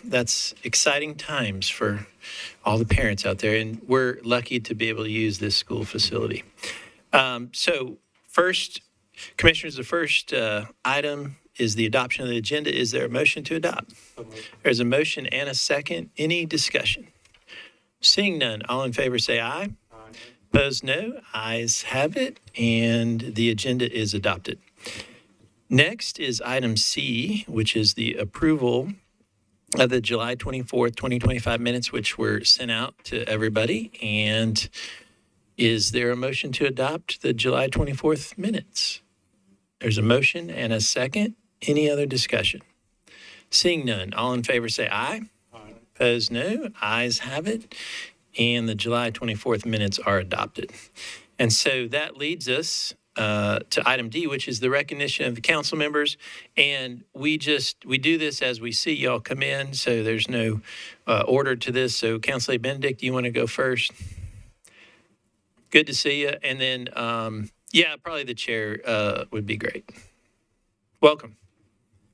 That's exciting times for all the parents out there, and we're lucky to be able to use this school facility. First, Commissioners, the first item is the adoption of the agenda. Is there a motion to adopt? There's a motion and a second. Any discussion? Seeing none, all in favor say aye. Opposed, no. Ayes have it, and the agenda is adopted. Next is item C, which is the approval of the July 24th, 2025 minutes, which were sent out to everybody. And is there a motion to adopt the July 24th minutes? There's a motion and a second. Any other discussion? Seeing none, all in favor say aye. Aye. Opposed, no. Ayes have it. And the July 24th minutes are adopted. And so that leads us to item D, which is the recognition of the council members. And we do this as we see y'all come in, so there's no order to this. So Councilor Benedict, do you want to go first? Good to see you. And then, probably the chair would be great. Welcome.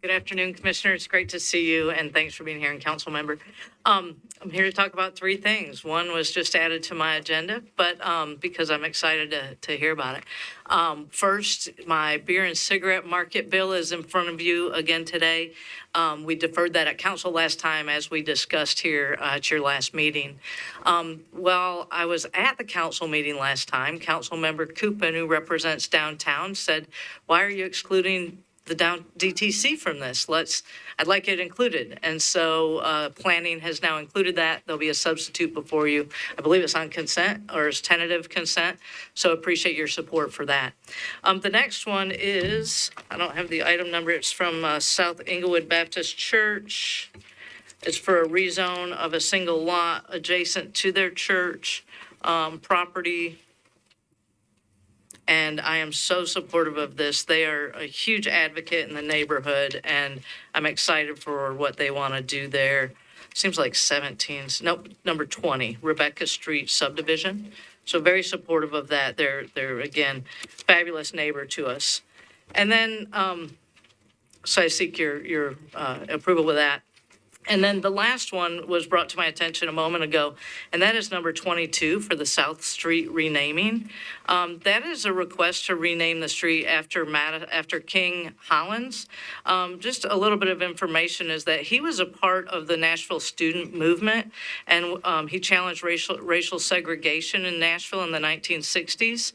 Good afternoon, Commissioners. Great to see you, and thanks for being here, and council member. I'm here to talk about three things. One was just added to my agenda, but because I'm excited to hear about it. First, my beer and cigarette market bill is in front of you again today. We deferred that at council last time, as we discussed here at your last meeting. While I was at the council meeting last time, Council Member Coupin, who represents downtown, said, "Why are you excluding the down DTC from this? I'd like it included." And so planning has now included that. There'll be a substitute before you. I believe it's on consent, or it's tentative consent. So appreciate your support for that. The next one is, I don't have the item number. It's from South Englewood Baptist Church. It's for a rezone of a single lot adjacent to their church property. And I am so supportive of this. They are a huge advocate in the neighborhood, and I'm excited for what they want to do there. Seems like number 20, Rebecca Street subdivision. So very supportive of that. They're again, fabulous neighbor to us. And then, so I seek your approval with that. And then the last one was brought to my attention a moment ago, and that is number 22 for the South Street renaming. That is a request to rename the street after King Hollins. Just a little bit of information is that he was a part of the Nashville student movement, and he challenged racial segregation in Nashville in the 1960s.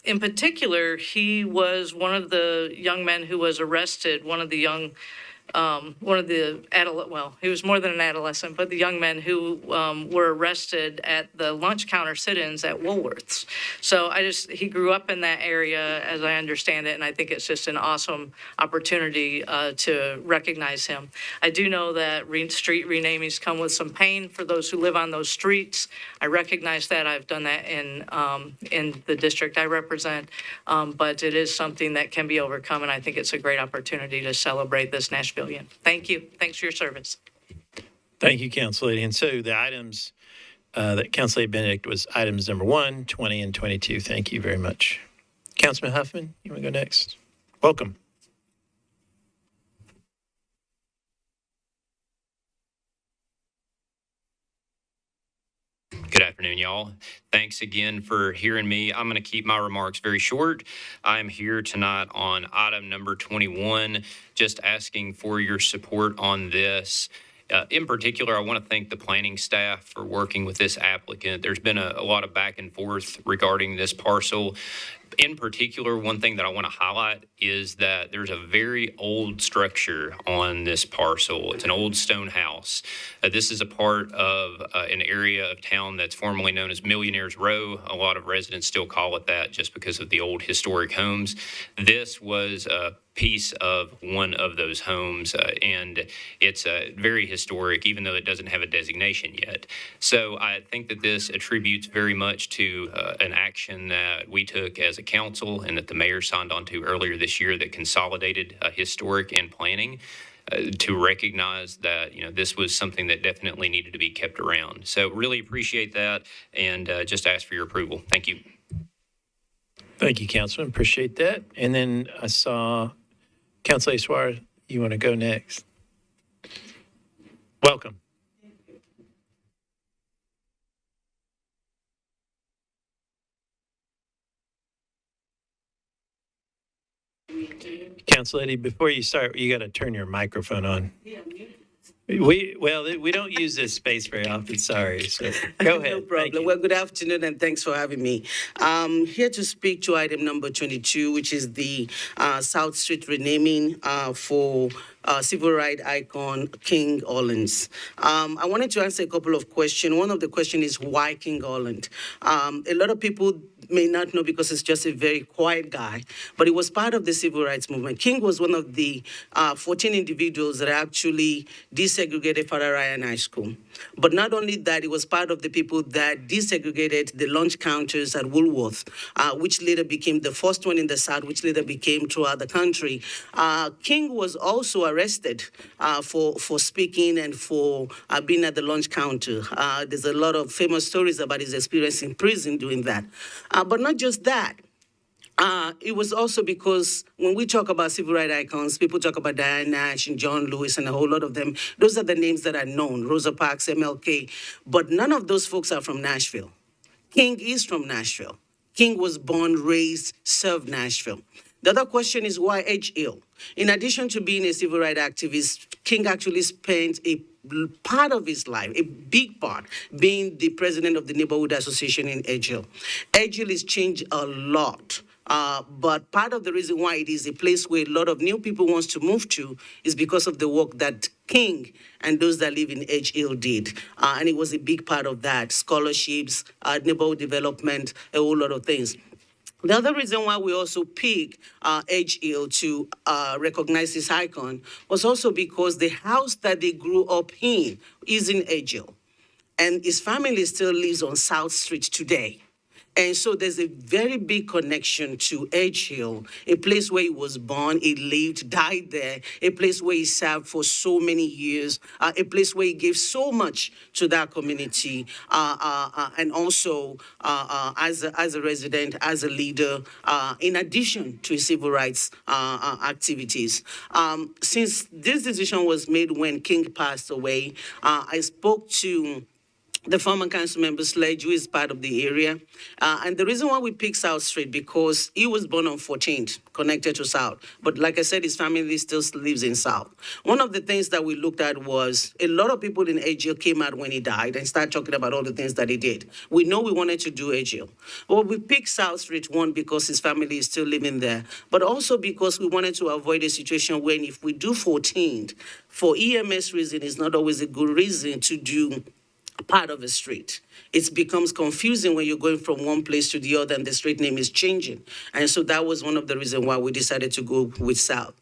In particular, he was one of the young men who was arrested, he was more than an adolescent, but the young men who were arrested at the lunch counter sit-ins at Woolworths. So he grew up in that area, as I understand it, and I think it's just an awesome opportunity to recognize him. I do know that street renamings come with some pain for those who live on those streets. I recognize that. I've done that in the district I represent, but it is something that can be overcome, and I think it's a great opportunity to celebrate this Nashville. Thank you. Thanks for your service. Thank you, Council Lady. And so the items that Council Lady Benedict was items number 1, 20, and 22. Thank you very much. Councilman Huffman, you want to go next? Welcome. Good afternoon, y'all. Thanks again for hearing me. I'm going to keep my remarks very short. I'm here tonight on item number 21, just asking for your support on this. In particular, I want to thank the planning staff for working with this applicant. There's been a lot of back and forth regarding this parcel. In particular, one thing that I want to highlight is that there's a very old structure on this parcel. It's an old stone house. This is a part of an area of town that's formerly known as Millionaires Row. A lot of residents still call it that just because of the old historic homes. This was a piece of one of those homes, and it's very historic, even though it doesn't have a designation yet. So I think that this attributes very much to an action that we took as a council and that the mayor signed on to earlier this year that consolidated historic and planning to recognize that, this was something that definitely needed to be kept around. So really appreciate that, and just ask for your approval. Thank you. Thank you, Councilman. Appreciate that. And then I saw Councilor Suarez, you want to go next? Welcome. Council Lady, before you start, you got to turn your microphone on. We don't use this space very often. Sorry. So go ahead. No Thank problem. you. Well, good afternoon and thanks for having me. Here to speak to item number 22, which is the South Street renaming for civil rights icon King Orleans. I wanted to answer a couple of questions. One of the questions is why King Orleans? A lot of people may not know because it's just a very quiet guy, but he was part of the civil rights movement. King was one of the 14 individuals that actually desegregated Father Ryan High School. But not only that, he was part of the people that desegregated the lunch counters at Woolworth, which later became the first one in the South, which later became throughout the country. King was also arrested for speaking and for being at the lunch counter. There's a lot of famous stories about his experience in prison doing that. But not just that. It was also because when we talk about civil rights icons, people talk about Diane Nash and John Lewis and a whole lot of them. Those are the names that are known, Rosa Parks, MLK. But none of those folks are from Nashville. King is from Nashville. King was born, raised, served Nashville. The other question is why Edge Hill? In addition to being a civil rights activist, King actually spent a part of his life, a big part, being the president of the Neighborhood Association in Edge Hill. Edge Hill has changed a lot. But part of the reason why it is a place where a lot of new people wants to move to is because of the work that King and those that live in Edge Hill did. And it was a big part of that, scholarships, neighborhood development, a whole lot of things. The other reason why we also picked Edge Hill to recognize this icon was also because the house that they grew up in is in Edge Hill. And his family still lives on South Street today. And so there's a very big connection to Edge Hill, a place where he was born, he lived, died there, a place where he served for so many years, a place where he gave so much to that community, and also as a resident, as a leader, in addition to his civil rights activities. Since this decision was made when King passed away, I spoke to the former council member Sledge, who is part of the area. And the reason why we picked South Street, because he was born on 14th, connected to South. But like I said, his family still lives in South. One of the things that we looked at was a lot of people in Edge Hill came out when he died and started talking about all the things that he did. We know we wanted to do Edge Hill. Well, we picked South Street, one, because his family is still living there, but also because we wanted to avoid a situation when if we do 14th, for EMS reason, it's not always a good reason to do part of a street. It becomes confusing when you're going from one place to the other and the street name is changing. And so that was one of the reasons why we decided to go with South.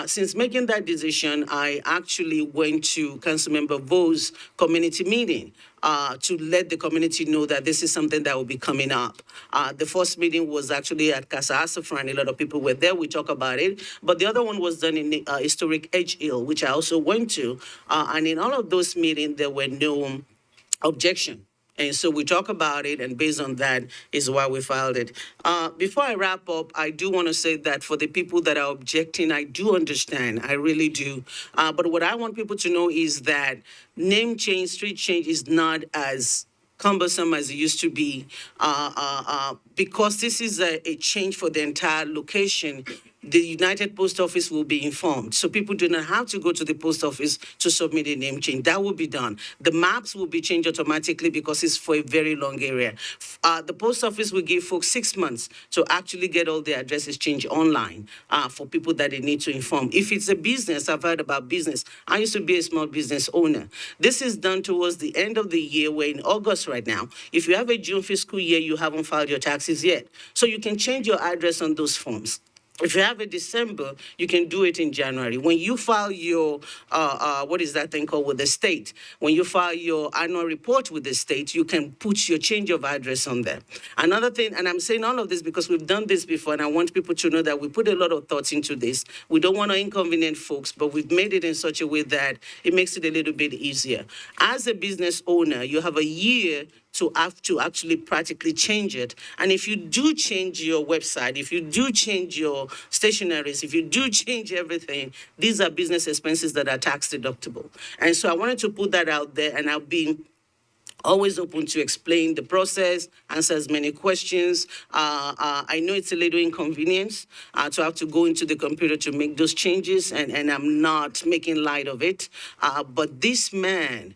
Since making that decision, I actually went to Councilmember Vo's community meeting to let the community know that this is something that will be coming up. The first meeting was actually at Casa Asafran. A lot of people were there. We talk about it. But the other one was done in historic Edge Hill, which I also went to. And in all of those meetings, there were no objection. And so we talk about it, and based on that is why we filed it. Before I wrap up, I do want to say that for the people that are objecting, I do understand. I really do. But what I want people to know is that name change, street change is not as cumbersome as it used to be, because this is a change for the entire location. The United Post Office will be informed. So people do not have to go to the post office to submit a name change. That will be done. The maps will be changed automatically because it's for a very long area. The post office will give folks 6 months to actually get all the addresses changed online for people that they need to inform. If it's a business, I've heard about business. I used to be a small business owner. This is done towards the end of the year. We're in August right now. If you have a June fiscal year, you haven't filed your taxes yet. So you can change your address on those forms. If you have a December, you can do it in January. When you file your, what is that thing called with the state? When you file your annual report with the state, you can put your change of address on there. Another thing, and I'm saying all of this because we've done this before, and I want people to know that we put a lot of thoughts into this. We don't want to inconvenience folks, but we've made it in such a way that it makes it a little bit easier. As a business owner, you have a year to have to actually practically change it. And if you do change your website, if you do change your stationaries, if you do change everything, these are business expenses that are tax deductible. And so I wanted to put that out there, and I'll be always open to explain the process, answer as many questions. I know it's a little inconvenience to have to go into the computer to make those changes, and I'm not making light of it. But this man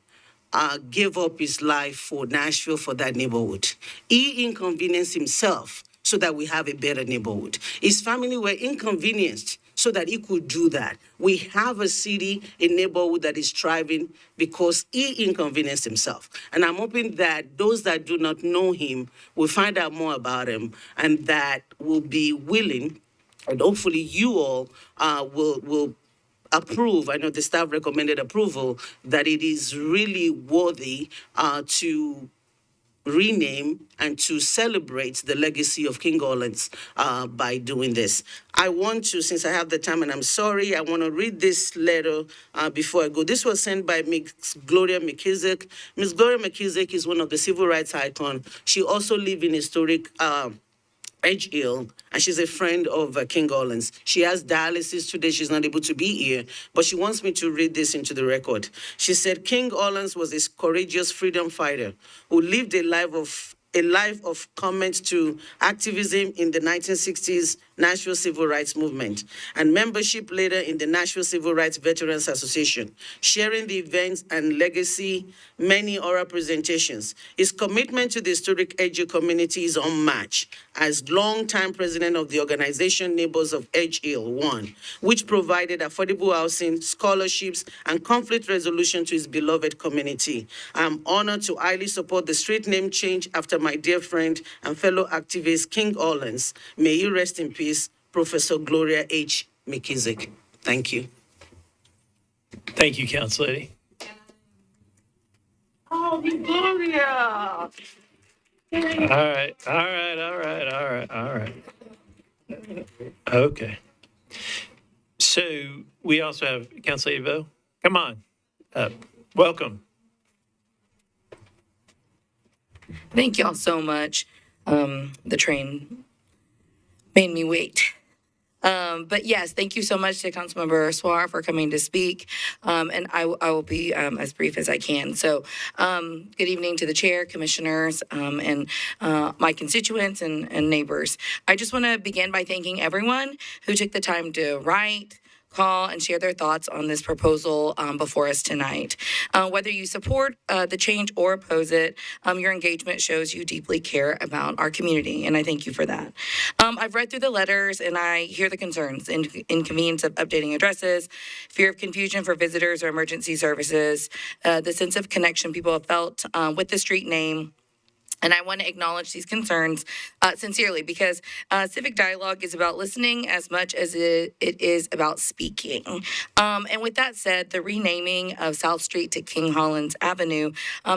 gave up his life for Nashville, for that neighborhood. He inconvenienced himself so that we have a better neighborhood. His family were inconvenienced so that he could do that. We have a city, a neighborhood that is thriving because he inconvenienced himself. And I'm hoping that those that do not know him will find out more about him, and that will be willing, and hopefully you all will approve. I know the staff recommended approval, that it is really worthy to rename and to celebrate the legacy of King Orleans by doing this. I want to, since I have the time, and I'm sorry, I want to read this letter before I go. This was sent by Ms. Gloria McKissick. Ms. Gloria McKissick is one of the civil rights icons. She also lives in historic Edge Hill, and she's a friend of King Orleans. She has dialysis today. She's not able to be here, but she wants me to read this into the record. She said, King Orleans was a courageous freedom fighter who lived a life of comment to activism in the 1960s Nashville Civil Rights Movement and membership later in the Nashville Civil Rights Veterans Association, sharing the events and legacy, many oral presentations. His commitment to the historic Edge Hill community is unmatched. As longtime president of the organization Neighbors of Edge Hill, one, which provided affordable housing, scholarships, and conflict resolution to his beloved community. I'm honored to highly support the street name change after my dear friend and fellow activist King Orleans. May you rest in peace, Professor Gloria H. McKissick. Thank you. Thank you, Council Lady. Oh, Gloria! All right. Okay. So we also have Council Lady Vo. Come on up. Welcome. Thank y'all so much. The train made me wait. But yes, thank you so much to Councilmember Swar for coming to speak. And I will be as brief as I can. So good evening to the chair, commissioners, and my constituents and neighbors. I just want to begin by thanking everyone who took the time to write, call, and share their thoughts on this proposal before us tonight. Whether you support the change or oppose it, your engagement shows you deeply care about our community, and I thank you for that. I've read through the letters, and I hear the concerns, inconvenience of updating addresses, fear of confusion for visitors or emergency services, the sense of connection people have felt with the street name. And I want to acknowledge these concerns sincerely, because civic dialogue is about listening as much as it is about speaking. And with that said, the renaming of South Street to King Hollins Avenue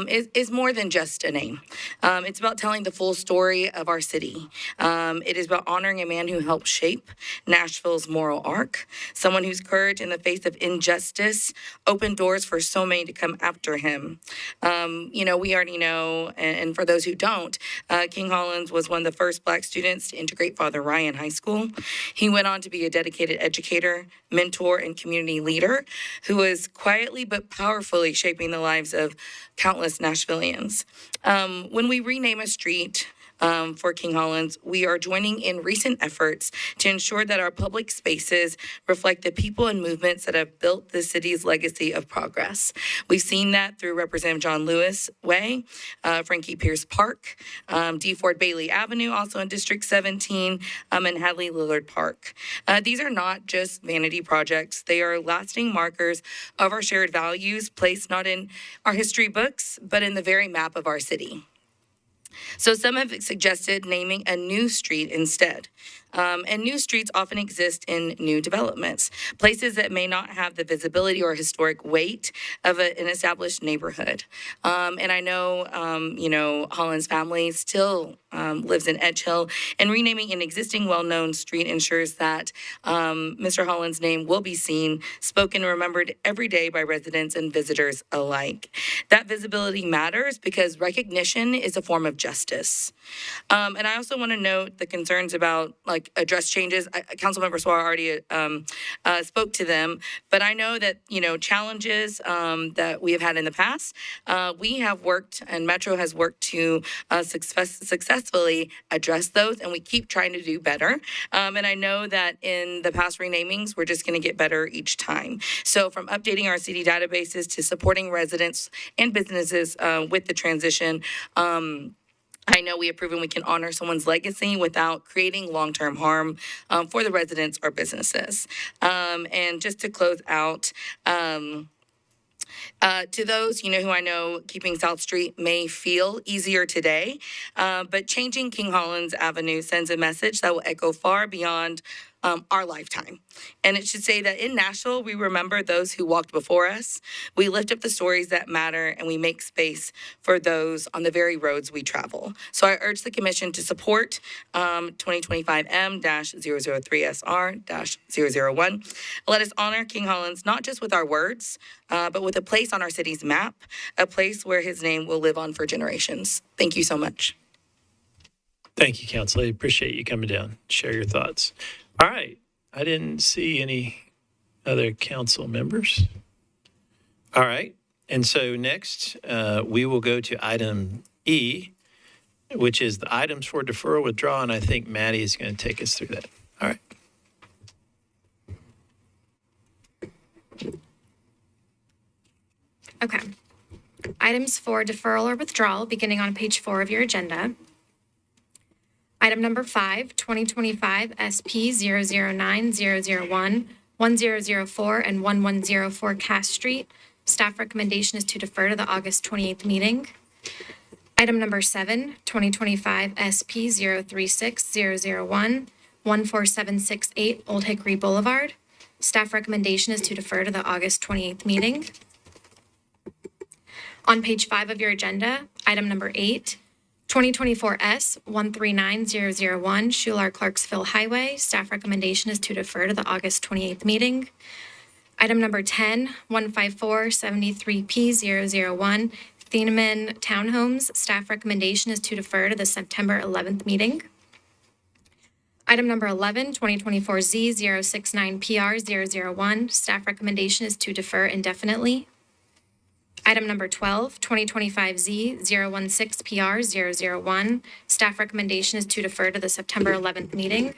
is more than just a name. It's about telling the full story of our city. It is about honoring a man who helped shape Nashville's moral arc, someone whose courage in the face of injustice opened doors for so many to come after him. We already know, and for those who don't, King Hollins was one of the first Black students to integrate Father Ryan High School. He went on to be a dedicated educator, mentor, and community leader who was quietly but powerfully shaping the lives of countless Nashvillians. When we rename a street for King Hollins, we are joining in recent efforts to ensure that our public spaces reflect the people and movements that have built the city's legacy of progress. We've seen that through Representative John Lewis Way, Frankie Pierce Park, D. Ford Bailey Avenue, also in District 17, and Hadley Lillard Park. These are not just vanity projects. They are lasting markers of our shared values, placed not in our history books, but in the very map of our city. So some have suggested naming a new street instead. And new streets often exist in new developments, places that may not have the visibility or historic weight of an established neighborhood. And I know, Holland's family still lives in Edge Hill, and renaming an existing well-known street ensures that Mr. Holland's name will be seen, spoken, and remembered every day by residents and visitors alike. That visibility matters because recognition is a form of justice. And I also want to note the concerns about address changes. Councilmember Suarez already spoke to them, but I know that, challenges that we have had in the past, we have worked and Metro has worked to successfully address those, and we keep trying to do better. And I know that in the past renamings, we're just going to get better each time. So from updating our CD databases to supporting residents and businesses with the transition, I know we have proven we can honor someone's legacy without creating long-term harm for the residents or businesses. And just to close out, to those, who I know keeping South Street may feel easier today, but changing King Holland's Avenue sends a message that will echo far beyond our lifetime. And it should say that in Nashville, we remember those who walked before us. We lift up the stories that matter, and we make space for those on the very roads we travel. So I urge the commission to support 2025M-003SR-001. Let us honor King Holland's not just with our words, but with a place on our city's map, a place where his name will live on for generations. Thank you so much. Thank you, Council. I appreciate you coming down, share your thoughts. All right. I didn't see any other council members. All right. And so next, we will go to item E, which is the items for deferral withdrawal, and I think Maddie is going to take us through that. All right. Okay. Items for deferral or withdrawal, beginning on page 4 of your agenda. Item number 5, 2025 SP 009001, 1004, and 1104 Cass Street. Staff recommendation is to defer to the August 28th meeting. Item number 7, 2025 SP 036001, 14768 Old Hickory Boulevard. Staff recommendation is to defer to the August 28th meeting. On page 5 of your agenda, item number 8, 2024 S 139001 Schular Clarksville Highway. Staff recommendation is to defer to the August 28th meeting. Item number 10, 15473P001 Thieneman Townhomes. Staff recommendation is to defer to the September 11th meeting. Item number 11, 2024 Z069PR001. Staff recommendation is to defer indefinitely. Item number 12, 2025 Z016PR001. Staff recommendation is to defer to the September 11th meeting.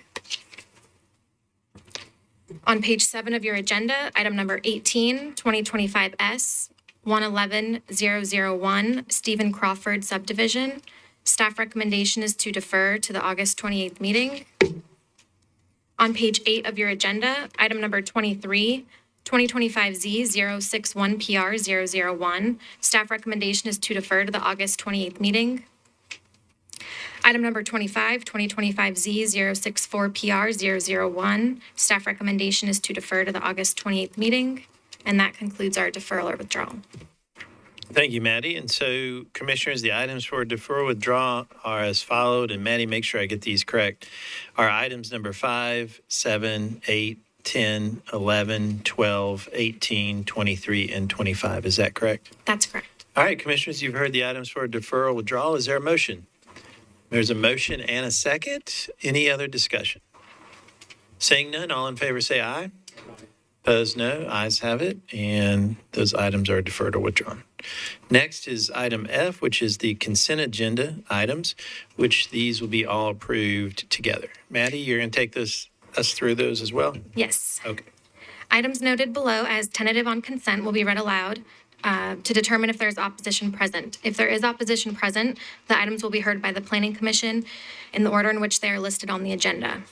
On page 7 of your agenda, item number 18, 2025 S 111001 Stephen Crawford Subdivision. Staff recommendation is to defer to the August 28th meeting. On page 8 of your agenda, item number 23, 2025 Z061PR001. Staff recommendation is to defer to the August 28th meeting. Item number 25, 2025 Z064PR001. Staff recommendation is to defer to the August 28th meeting. And that concludes our deferral or withdrawal. Thank you, Maddie. And so, Commissioners, the items for deferral withdrawal are as followed. And Maddie, make sure I get these correct. Are items number 5, 7, 8, 10, 11, 12, 18, 23, and 25. Is that correct? That's correct. All right, Commissioners, you've heard the items for deferral withdrawal. Is there a motion? There's a motion and a second. Any other discussion? Seeing none, all in favor say aye. Opposed, no. Ayes have it. And those items are deferred or withdrawn. Next is item F, which is the consent agenda items, which these will be all approved together. Maddie, you're going to take us through those as well? Yes. Okay. Items noted below as tentative on consent will be read aloud to determine if there's opposition present. If there is opposition present, the items will be heard by the Planning Commission in the order in which they are listed on the agenda.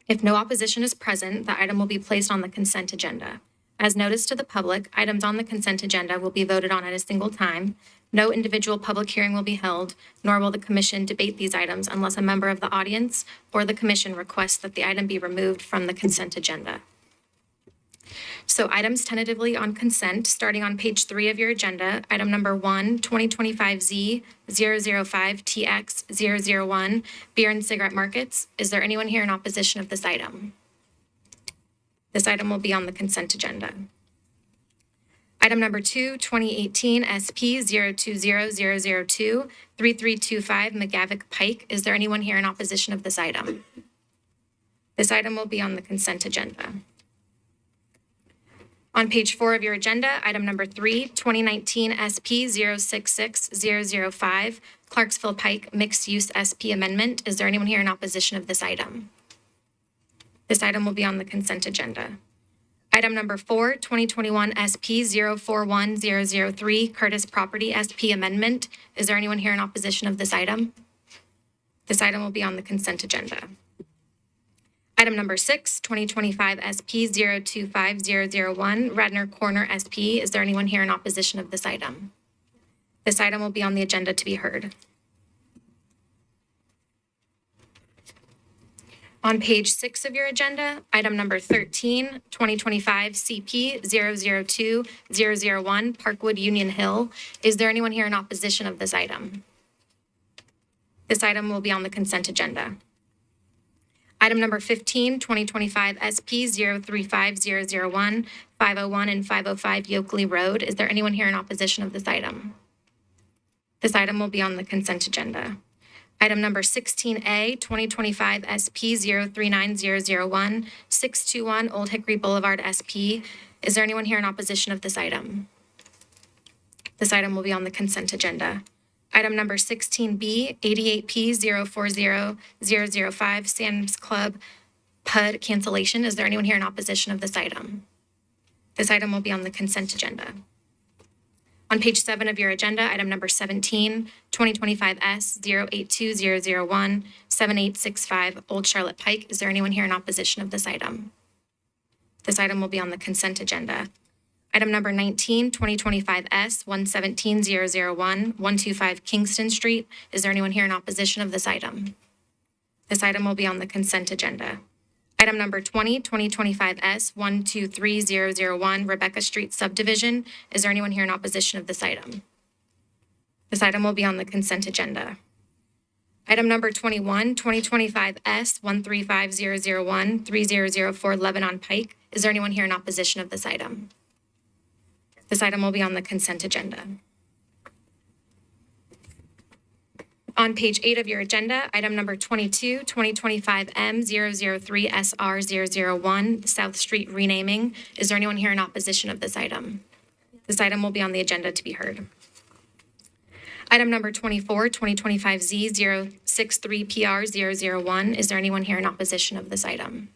If no opposition is present, the item will be placed on the consent agenda. As noticed to the public, items on the consent agenda will be voted on at a single time. No individual public hearing will be held, nor will the commission debate these items unless a member of the audience or the commission requests that the item be removed from the consent agenda. So items tentatively on consent, starting on page 3 of your agenda, item number 1, 2025Z005TX001, beer and cigarette markets. Is there anyone here in opposition of this item? This item will be on the consent agenda. Item number 2, 2018 SP020002, 3325 McGavick Pike. Is there anyone here in opposition of this item? This item will be on the consent agenda. On page 4 of your agenda, item number 3, 2019 SP066005, Clarksville Pike Mixed Use SP Amendment. Is there anyone here in opposition of this item? This item will be on the consent agenda. Item number 4, 2021 SP041003, Curtis Property SP Amendment. Is there anyone here in opposition of this item? This item will be on the consent agenda. Item number 6, 2025 SP025001, Radnor Corner SP. Is there anyone here in opposition of this item? This item will be on the agenda to be heard. On page 6 of your agenda, item number 13, 2025 CP002001, Parkwood Union Hill. Is there anyone here in opposition of this item? This item will be on the consent agenda. Item number 15, 2025 SP035001, 501 and 505 Yoakley Road. Is there anyone here in opposition of this item? This item will be on the consent agenda. Item number 16A, 2025 SP039001, 621 Old Hickory Boulevard SP. Is there anyone here in opposition of this item? This item will be on the consent agenda. Item number 16B, 88P040005, Sam's Club PUD cancellation. Is there anyone here in opposition of this item? This item will be on the consent agenda. On page 7 of your agenda, item number 17, 2025 S082001, 7865 Old Charlotte Pike. Is there anyone here in opposition of this item? This item will be on the consent agenda. Item number 19, 2025 S117001, 125 Kingston Street. Is there anyone here in opposition of this item? This item will be on the consent agenda. Item number 20, 2025 S123001, Rebecca Street Subdivision. Is there anyone here in opposition of this item? This item will be on the consent agenda. Item number 21, 2025 S135001, 3004 Lebanon Pike. Is there anyone here in opposition of this item? This item will be on the consent agenda. On page 8 of your agenda, item number 22, 2025 M003SR001, South Street renaming. Is there anyone here in opposition of this item? This item will be on the agenda to be heard. Item number 24, 2025 Z063PR001. Is there anyone here in opposition of this item?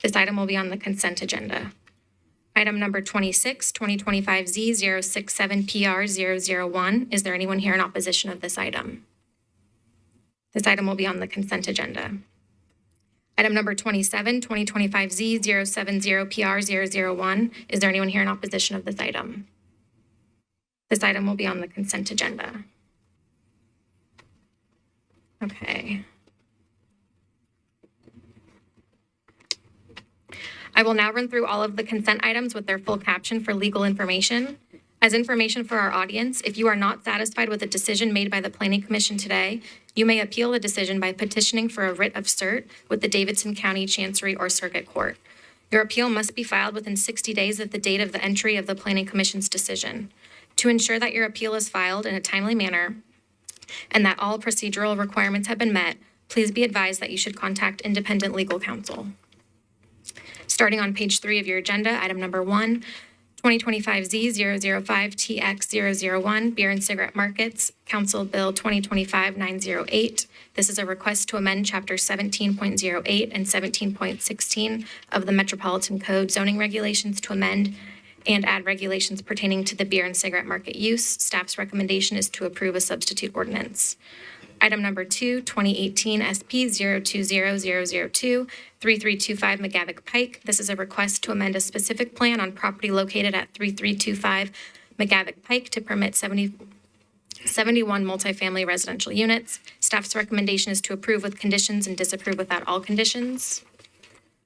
This item will be on the consent agenda. Item number 26, 2025 Z067PR001. Is there anyone here in opposition of this item? This item will be on the consent agenda. Item number 27, 2025 Z070PR001. Is there anyone here in opposition of this item? This item will be on the consent agenda. Okay. I will now run through all of the consent items with their full caption for legal information. As information for our audience, if you are not satisfied with a decision made by the Planning Commission today, you may appeal the decision by petitioning for a writ of cert with the Davidson County Chancery or Circuit Court. Your appeal must be filed within 60 days of the date of the entry of the Planning Commission's decision. To ensure that your appeal is filed in a timely manner and that all procedural requirements have been met, please be advised that you should contact independent legal counsel. Starting on page 3 of your agenda, item number 1, 2025 Z005TX001, Beer and Cigarette Markets, Council Bill 2025-908. This is a request to amend Chapter 17.08 and 17.16 of the Metropolitan Code zoning regulations to amend and add regulations pertaining to the beer and cigarette market use. Staff's recommendation is to approve a substitute ordinance. Item number 2, 2018 SP 020002, 3325 McGavick Pike. This is a request to amend a specific plan on property located at 3325 McGavick Pike to permit 71 multifamily residential units. Staff's recommendation is to approve with conditions and disapprove without all conditions.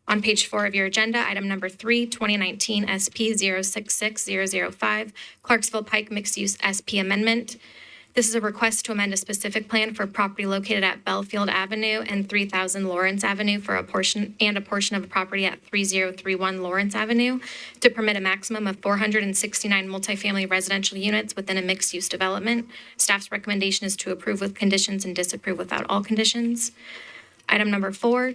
On page 4 of your agenda, item number 3, 2019 SP 066005, Clarksville Pike Mixed Use SP Amendment. This is a request to amend a specific plan for property located at Belfield Avenue and 3000 Lawrence Avenue for a portion of a property at 3031 Lawrence Avenue to permit a maximum of 469 multifamily residential units within a mixed-use development. Staff's recommendation is to approve with conditions and disapprove without all conditions. Item number 4,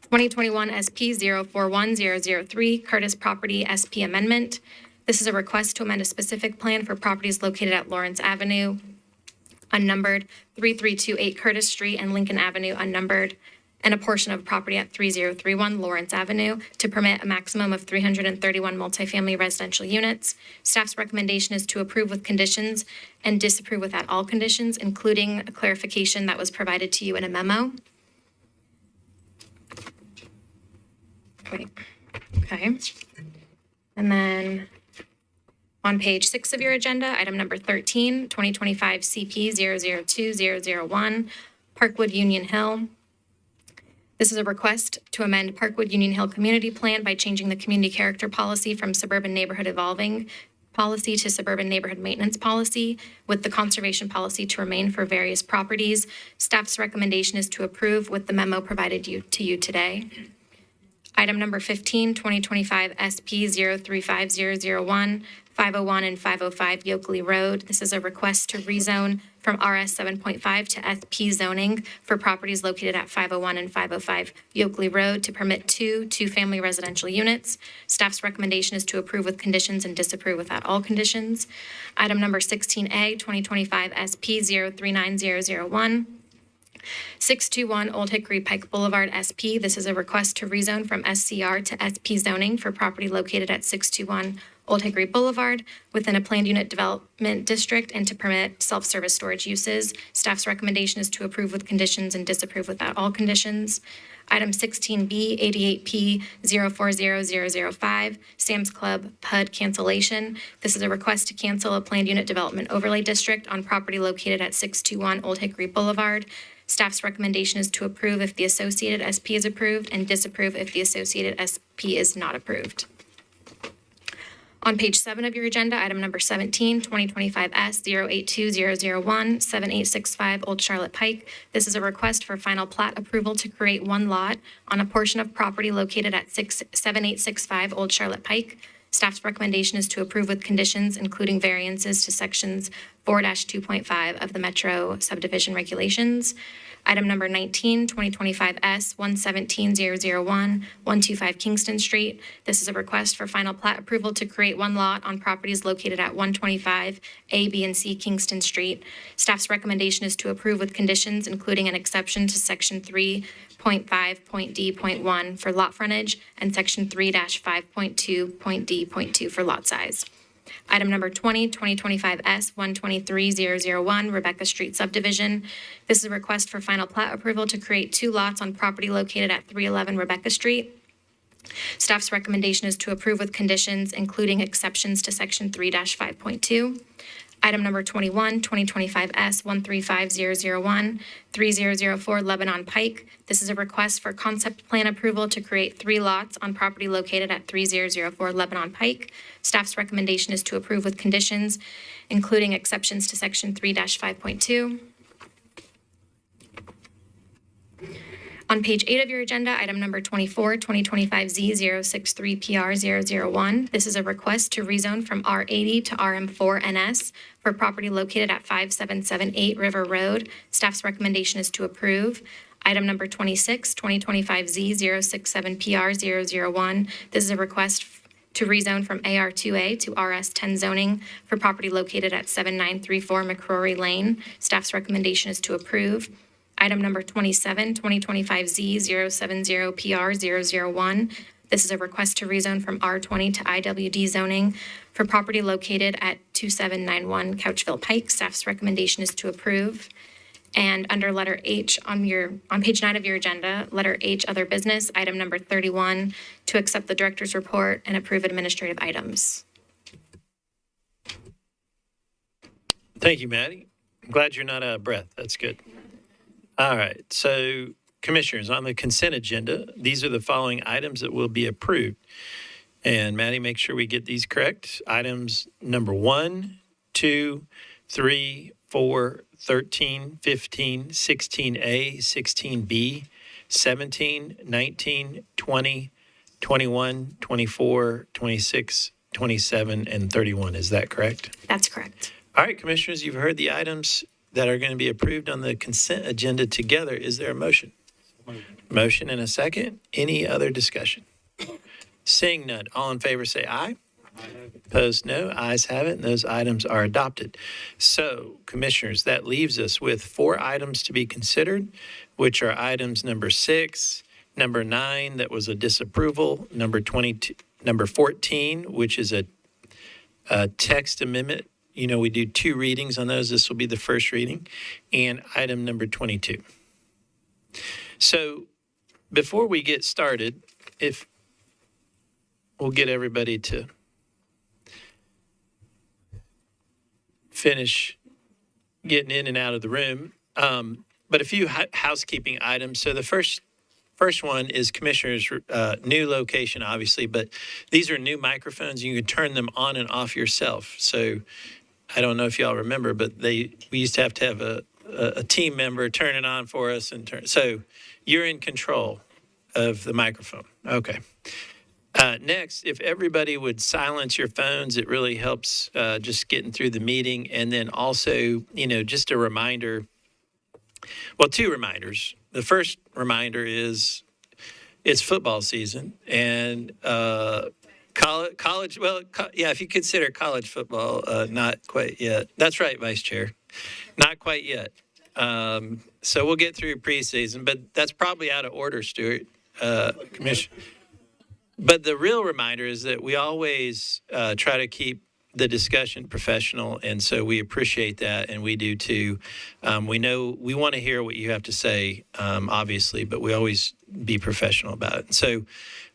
2021 SP 041003, Curtis Property SP Amendment. This is a request to amend a specific plan for properties located at Lawrence Avenue, unnumbered, 3328 Curtis Street, and Lincoln Avenue, unnumbered, and a portion of property at 3031 Lawrence Avenue to permit a maximum of 331 multifamily residential units. Staff's recommendation is to approve with conditions and disapprove without all conditions, including a clarification that was provided to you in a memo. Wait, okay. And then on page 6 of your agenda, item number 13, 2025 CP 002001, Parkwood Union Hill. This is a request to amend Parkwood Union Hill Community Plan by changing the community character policy from suburban neighborhood evolving policy to suburban neighborhood maintenance policy, with the conservation policy to remain for various properties. Staff's recommendation is to approve with the memo provided to you today. Item number 15, 2025 SP 035001, 501 and 505 Yoakley Road. This is a request to rezone from RS 7.5 to SP zoning for properties located at 501 and 505 Yoakley Road to permit two-family residential units. Staff's recommendation is to approve with conditions and disapprove without all conditions. Item number 16A, 2025 SP 039001. 621 Old Hickory Pike Boulevard SP. This is a request to rezone from SCR to SP zoning for property located at 621 Old Hickory Boulevard within a planned unit development district and to permit self-service storage uses. Staff's recommendation is to approve with conditions and disapprove without all conditions. Item 16B, 88P 040005, Sam's Club PUD cancellation. This is a request to cancel a planned unit development overlay district on property located at 621 Old Hickory Boulevard. Staff's recommendation is to approve if the associated SP is approved and disapprove if the associated SP is not approved. On page 7 of your agenda, item number 17, 2025 S 082001, 7865 Old Charlotte Pike. This is a request for final plat approval to create one lot on a portion of property located at 7865 Old Charlotte Pike. Staff's recommendation is to approve with conditions, including variances to sections 4-2.5 of the Metro subdivision regulations. Item number 19, 2025 S 117001, 125 Kingston Street. This is a request for final plat approval to create one lot on properties located at 125 A, B, and C Kingston Street. Staff's recommendation is to approve with conditions, including an exception to section 3.5.D.1 for lot frontage and section 3-5.2.D.2 for lot size. Item number 20, 2025 S 123001, Rebecca Street Subdivision. This is a request for final plat approval to create two lots on property located at 311 Rebecca Street. Staff's recommendation is to approve with conditions, including exceptions to section 3-5.2. Item number 21, 2025 S 135001, 3004 Lebanon Pike. This is a request for concept plan approval to create 3 lots on property located at 3004 Lebanon Pike. Staff's recommendation is to approve with conditions, including exceptions to section 3-5.2. On page 8 of your agenda, item number 24, 2025 Z063PR001. This is a request to rezone from R80 to RM4NS for property located at 5778 River Road. Staff's recommendation is to approve. Item number 26, 2025 Z067PR001. This is a request to rezone from AR2A to RS10 zoning for property located at 7934 McCrory Lane. Staff's recommendation is to approve. Item number 27, 2025 Z070PR001. This is a request to rezone from R20 to IWD zoning for property located at 2791 Couchville Pike. Staff's recommendation is to approve. And under letter H on page 9 of your agenda, letter H, other business, item number 31, to accept the director's report and approve administrative items. Thank you, Maddie. I'm glad you're not out of breath. That's good. All right. So, Commissioners, on the consent agenda, these are the following items that will be approved. And Maddie, make sure we get these correct. Items number 1, 2, 3, 4, 13, 15, 16A, 16B, 17, 19, 20, 21, 24, 26, 27, and 31. Is that correct? That's correct. All right, Commissioners, you've heard the items that are going to be approved on the consent agenda together. Is there a motion? Motion and a second. Any other discussion? Seeing none, all in favor say aye. Opposed, no. Ayes have it, and those items are adopted. So, Commissioners, that leaves us with 4 items to be considered, which are items number 6, number 9, that was a disapproval, number 22, number 14, which is a text amendment. You know, we do 2 readings on those. This will be the first reading, and item number 22. So, before we get started, if we'll get everybody to finish getting in and out of the room. But a few housekeeping items. So the first one is Commissioner's new location, obviously, but these are new microphones. You can turn them on and off yourself. So I don't know if y'all remember, but we used to have a team member turn it on for us. So you're in control of the microphone. Okay. Next, if everybody would silence your phones, it really helps just getting through the meeting. And then also, just a reminder, well, 2 reminders. The first reminder is it's football season and college, if you consider college football, not quite yet. That's right, Vice Chair. Not quite yet. So we'll get through preseason, but that's probably out of order, Stuart, Commissioner. But the real reminder is that we always try to keep the discussion professional, and so we appreciate that, and we do too. We know we want to hear what you have to say, obviously, but we always be professional about it. So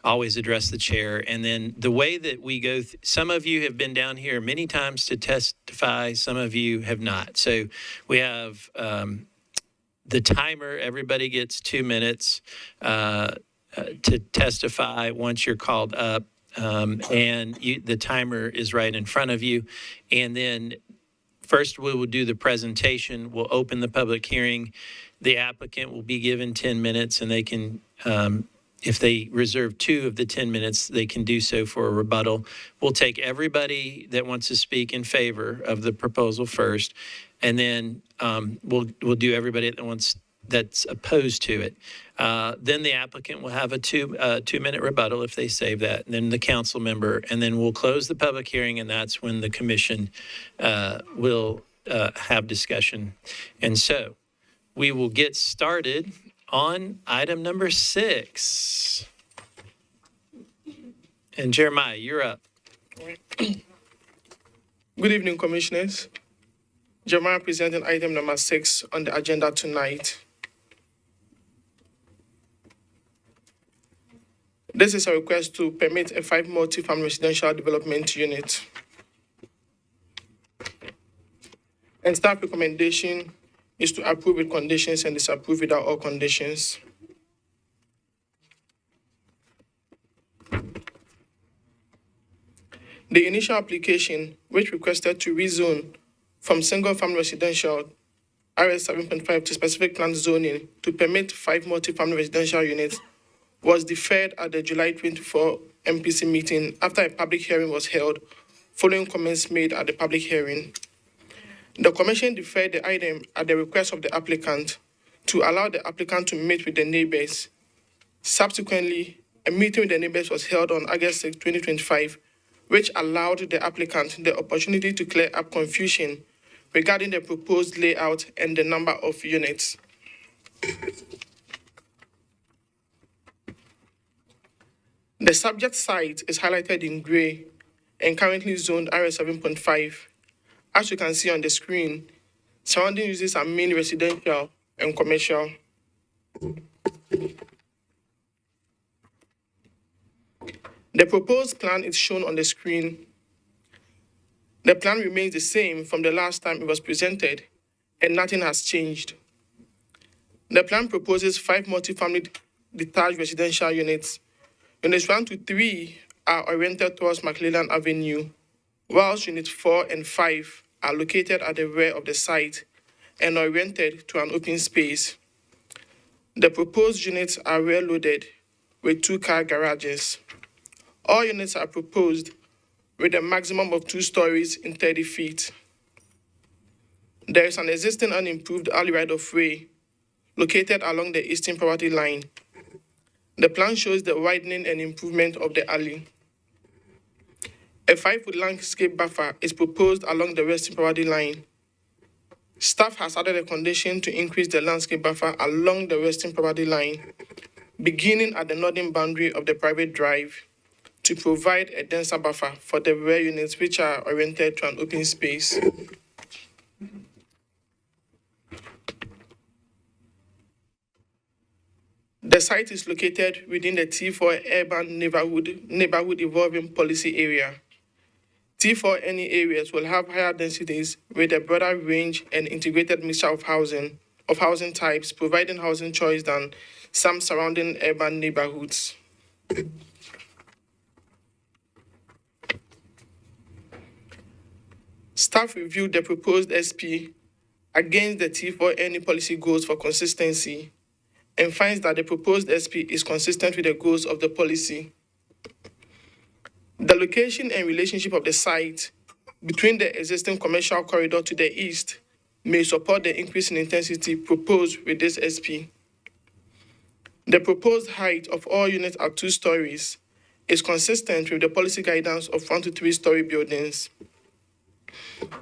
always address the chair. And then the way that we go, some of you have been down here many times to testify, some of you have not. So we have the timer, everybody gets 2 minutes. To testify once you're called up, and the timer is right in front of you. And then first we will do the presentation. We'll open the public hearing. The applicant will be given 10 minutes, and they can, if they reserve 2 of the 10 minutes, they can do so for a rebuttal. We'll take everybody that wants to speak in favor of the proposal first, and then we'll do everybody that's opposed to it. Then the applicant will have a 2-minute rebuttal if they save that, and then the council member, and then we'll close the public hearing, and that's when the commission will have discussion. And so we will get started on item number 6. And Jeremiah, you're up. Good evening, Commissioners. Jeremiah presenting item number 6 on the agenda tonight. This is a request to permit a 5 multi-family residential development unit. And staff recommendation is to approve with conditions and disapprove without all conditions. The initial application, which requested to rezone from single-family residential RS 7.5 to specific plan zoning to permit 5 multi-family residential units, was deferred at the July 24 MPC meeting after a public hearing was held following comments made at the public hearing. The Commission deferred the item at the request of the applicant to allow the applicant to meet with the neighbors. Subsequently, a meeting with the neighbors was held on August 6, 2025, which allowed the applicant the opportunity to clear up confusion regarding the proposed layout and the number of units. The subject site is highlighted in gray and currently zoned RS 7.5. As you can see on the screen, Surrounding uses are mainly residential and commercial. The proposed plan is shown on the screen. The plan remains the same from the last time it was presented, and nothing has changed. The plan proposes 5 multifamily detached residential units. Units 1 to 3 are oriented towards McClellan Avenue, whilst Units 4 and 5 are located at the rear of the site and oriented to an open space. The proposed units are rear-loaded with 2-car garages. All units are proposed with a maximum of 2 stories in 30 feet. There is an existing unimproved alley right-of-way located along the eastern property line. The plan shows the widening and improvement of the alley. A 5-foot landscape buffer is proposed along the western property line. Staff has added a condition to increase the landscape buffer along the western property line, beginning at the northern boundary of the private drive, to provide a denser buffer for the rear units which are oriented to an open space. The site is located within the T4 Urban Neighborhood Evolving Policy Area. T4 any areas will have higher densities with a broader range and integrated mixture of housing types, providing housing choice than some surrounding urban neighborhoods. Staff reviewed the proposed SP against the T4 any policy goals for consistency and finds that the proposed SP is consistent with the goals of the policy. The location and relationship of the site between the existing commercial corridor to the east may support the increase in intensity proposed with this SP. The proposed height of all units at 2 stories is consistent with the policy guidance of 1 to 3 story buildings.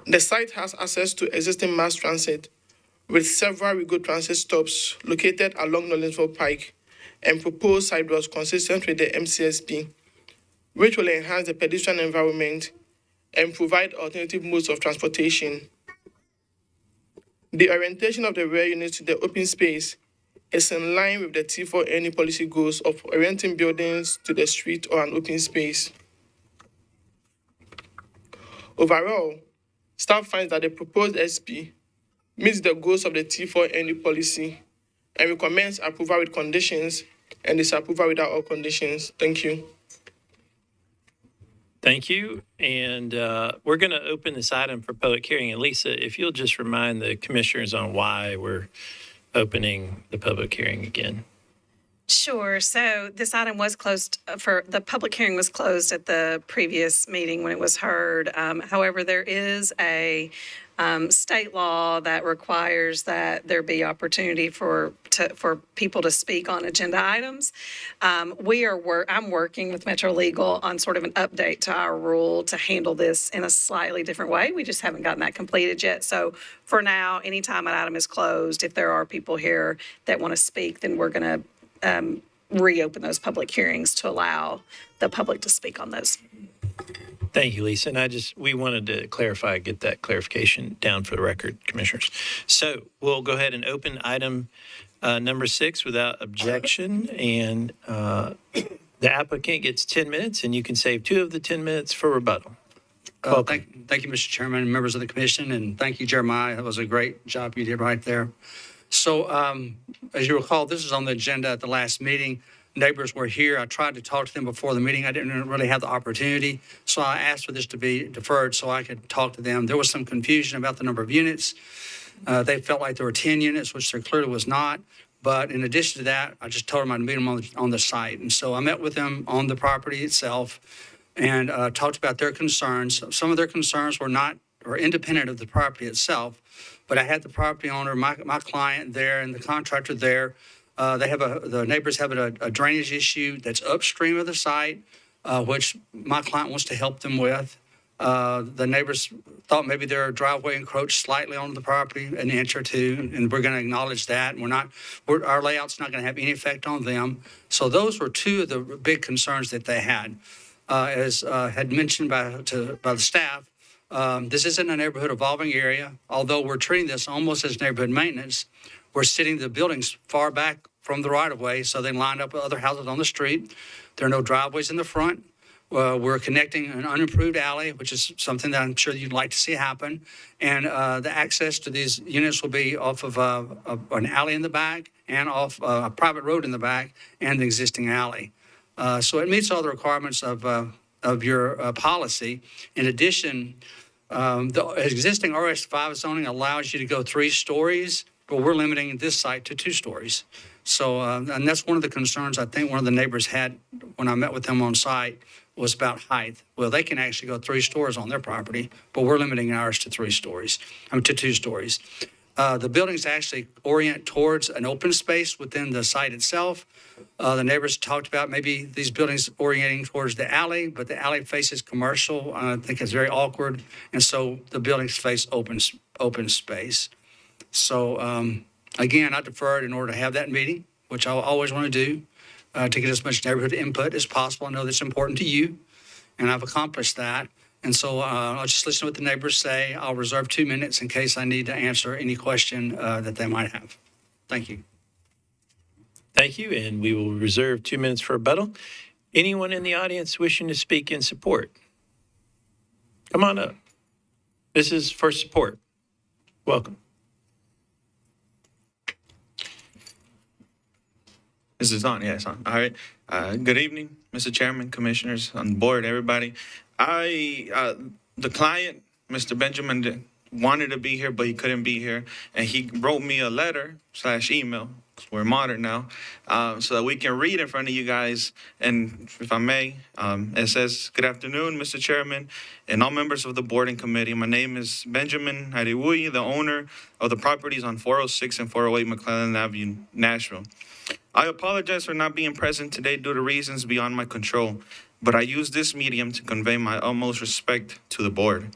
The site has access to existing mass transit with several Rego transit stops located along Nolensville Pike and proposed sidewalks consistent with the MCSP, which will enhance the pedestrian environment and provide alternative modes of transportation. The orientation of the rear units to the open space is in line with the T4 any policy goals of orienting buildings to the street or an open space. Overall, staff finds that the proposed SP meets the goals of the T4 any policy and recommends approval with conditions and disapproval without all conditions. Thank you. Thank you. And we're going to open this item for public hearing. And Lisa, if you'll just remind the commissioners on why we're opening the public hearing again. Sure. So this item was closed the public hearing was closed at the previous meeting when it was heard. However, there is a state law that requires that there be opportunity for people to speak on agenda items. I'm working with Metro Legal on sort of an update to our rule to handle this in a slightly different way. We just haven't gotten that completed yet. So for now, anytime an item is closed, if there are people here that want to speak, then we're going to reopen those public hearings to allow the public to speak on those. Thank you, Lisa. And we wanted to get that clarification down for the record, commissioners. So we'll go ahead and open item number 6 without objection. And the applicant gets 10 minutes, and you can save 2 of the 10 minutes for rebuttal. Thank you, Mr. Chairman, and members of the commission, and thank you, Jeremiah. That was a great job you did right there. So as you recall, this is on the agenda at the last meeting. Neighbors were here. I tried to talk to them before the meeting. I didn't really have the opportunity. So I asked for this to be deferred so I could talk to them. There was some confusion about the number of units. They felt like there were 10 units, which there clearly was not. But in addition to that, I just told them I'd meet them on the site. And so I met with them on the property itself and talked about their concerns. Some of their concerns were independent of the property itself. But I had the property owner, my client there, and the contractor there. The neighbors have a drainage issue that's upstream of the site, which my client wants to help them with. The neighbors thought maybe their driveway encroached slightly onto the property, an inch or two, and we're going to acknowledge that. Our layout's not going to have any effect on them. So those were 2 of the big concerns that they had. As had mentioned by the staff, This isn't a neighborhood evolving area, although we're treating this almost as neighborhood maintenance. We're sitting the buildings far back from the right-of-way, so they line up with other houses on the street. There are no driveways in the front. We're connecting an unimproved alley, which is something that I'm sure you'd like to see happen. And the access to these units will be off of an alley in the back and off a private road in the back and the existing alley. So it meets all the requirements of your policy. In addition, the existing RS5 zoning allows you to go 3 stories, but we're limiting this site to 2 stories. So, and that's one of the concerns I think one of the neighbors had when I met with them on site was about height. Well, they can actually go 3 stories on their property, but we're limiting ours to 2 stories. The buildings actually orient towards an open space within the site itself. The neighbors talked about maybe these buildings orienting towards the alley, but the alley faces commercial. I think it's very awkward. And so the buildings face open space. So again, I deferred in order to have that meeting, which I always want to do, to get as much neighborhood input as possible. I know that's important to you, and I've accomplished that. And so I'll just listen to what the neighbors say. I'll reserve 2 minutes in case I need to answer any question that they might have. Thank you. Thank you, and we will reserve 2 minutes for rebuttal. Anyone in the audience wishing to speak in support? Come on up. This is for support. Welcome. This is on. Yeah, it's on. All right. Good evening, Mr. Chairman, commissioners, on the board, everybody. The client, Mr. Benjamin, wanted to be here, but he couldn't be here. And he wrote me a letter/email, we're modern now, so that we can read in front of you guys. And if I may, it says, "Good afternoon, Mr. Chairman, and all members of the board and committee. My name is Benjamin Ariwui, the owner of the properties on 406 and 408 McClellan Avenue, Nashville. I apologize for not being present today due to reasons beyond my control, but I use this medium to convey my utmost respect to the board.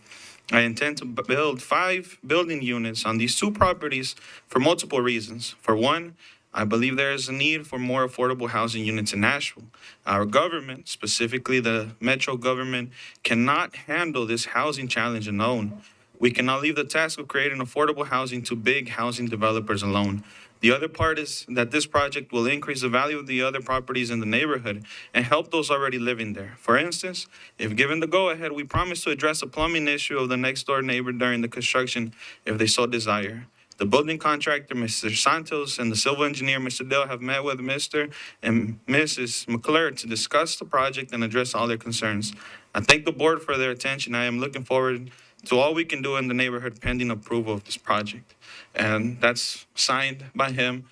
I intend to build 5 building units on these 2 properties for multiple reasons. For one, I believe there is a need for more affordable housing units in Nashville. Our government, specifically the Metro government, cannot handle this housing challenge alone. We cannot leave the task of creating affordable housing to big housing developers alone. The other part is that this project will increase the value of the other properties in the neighborhood and help those already living there. For instance, if given the go-ahead, we promise to address a plumbing issue of the next-door neighbor during the construction if they so desire. The building contractor, Mr. Santos, and the civil engineer, Mr. Dale, have met with Mr. and Mrs. McClure to discuss the project and address all their concerns. I thank the board for their attention. I am looking forward to all we can do in the neighborhood pending approval of this project." And that's signed by him.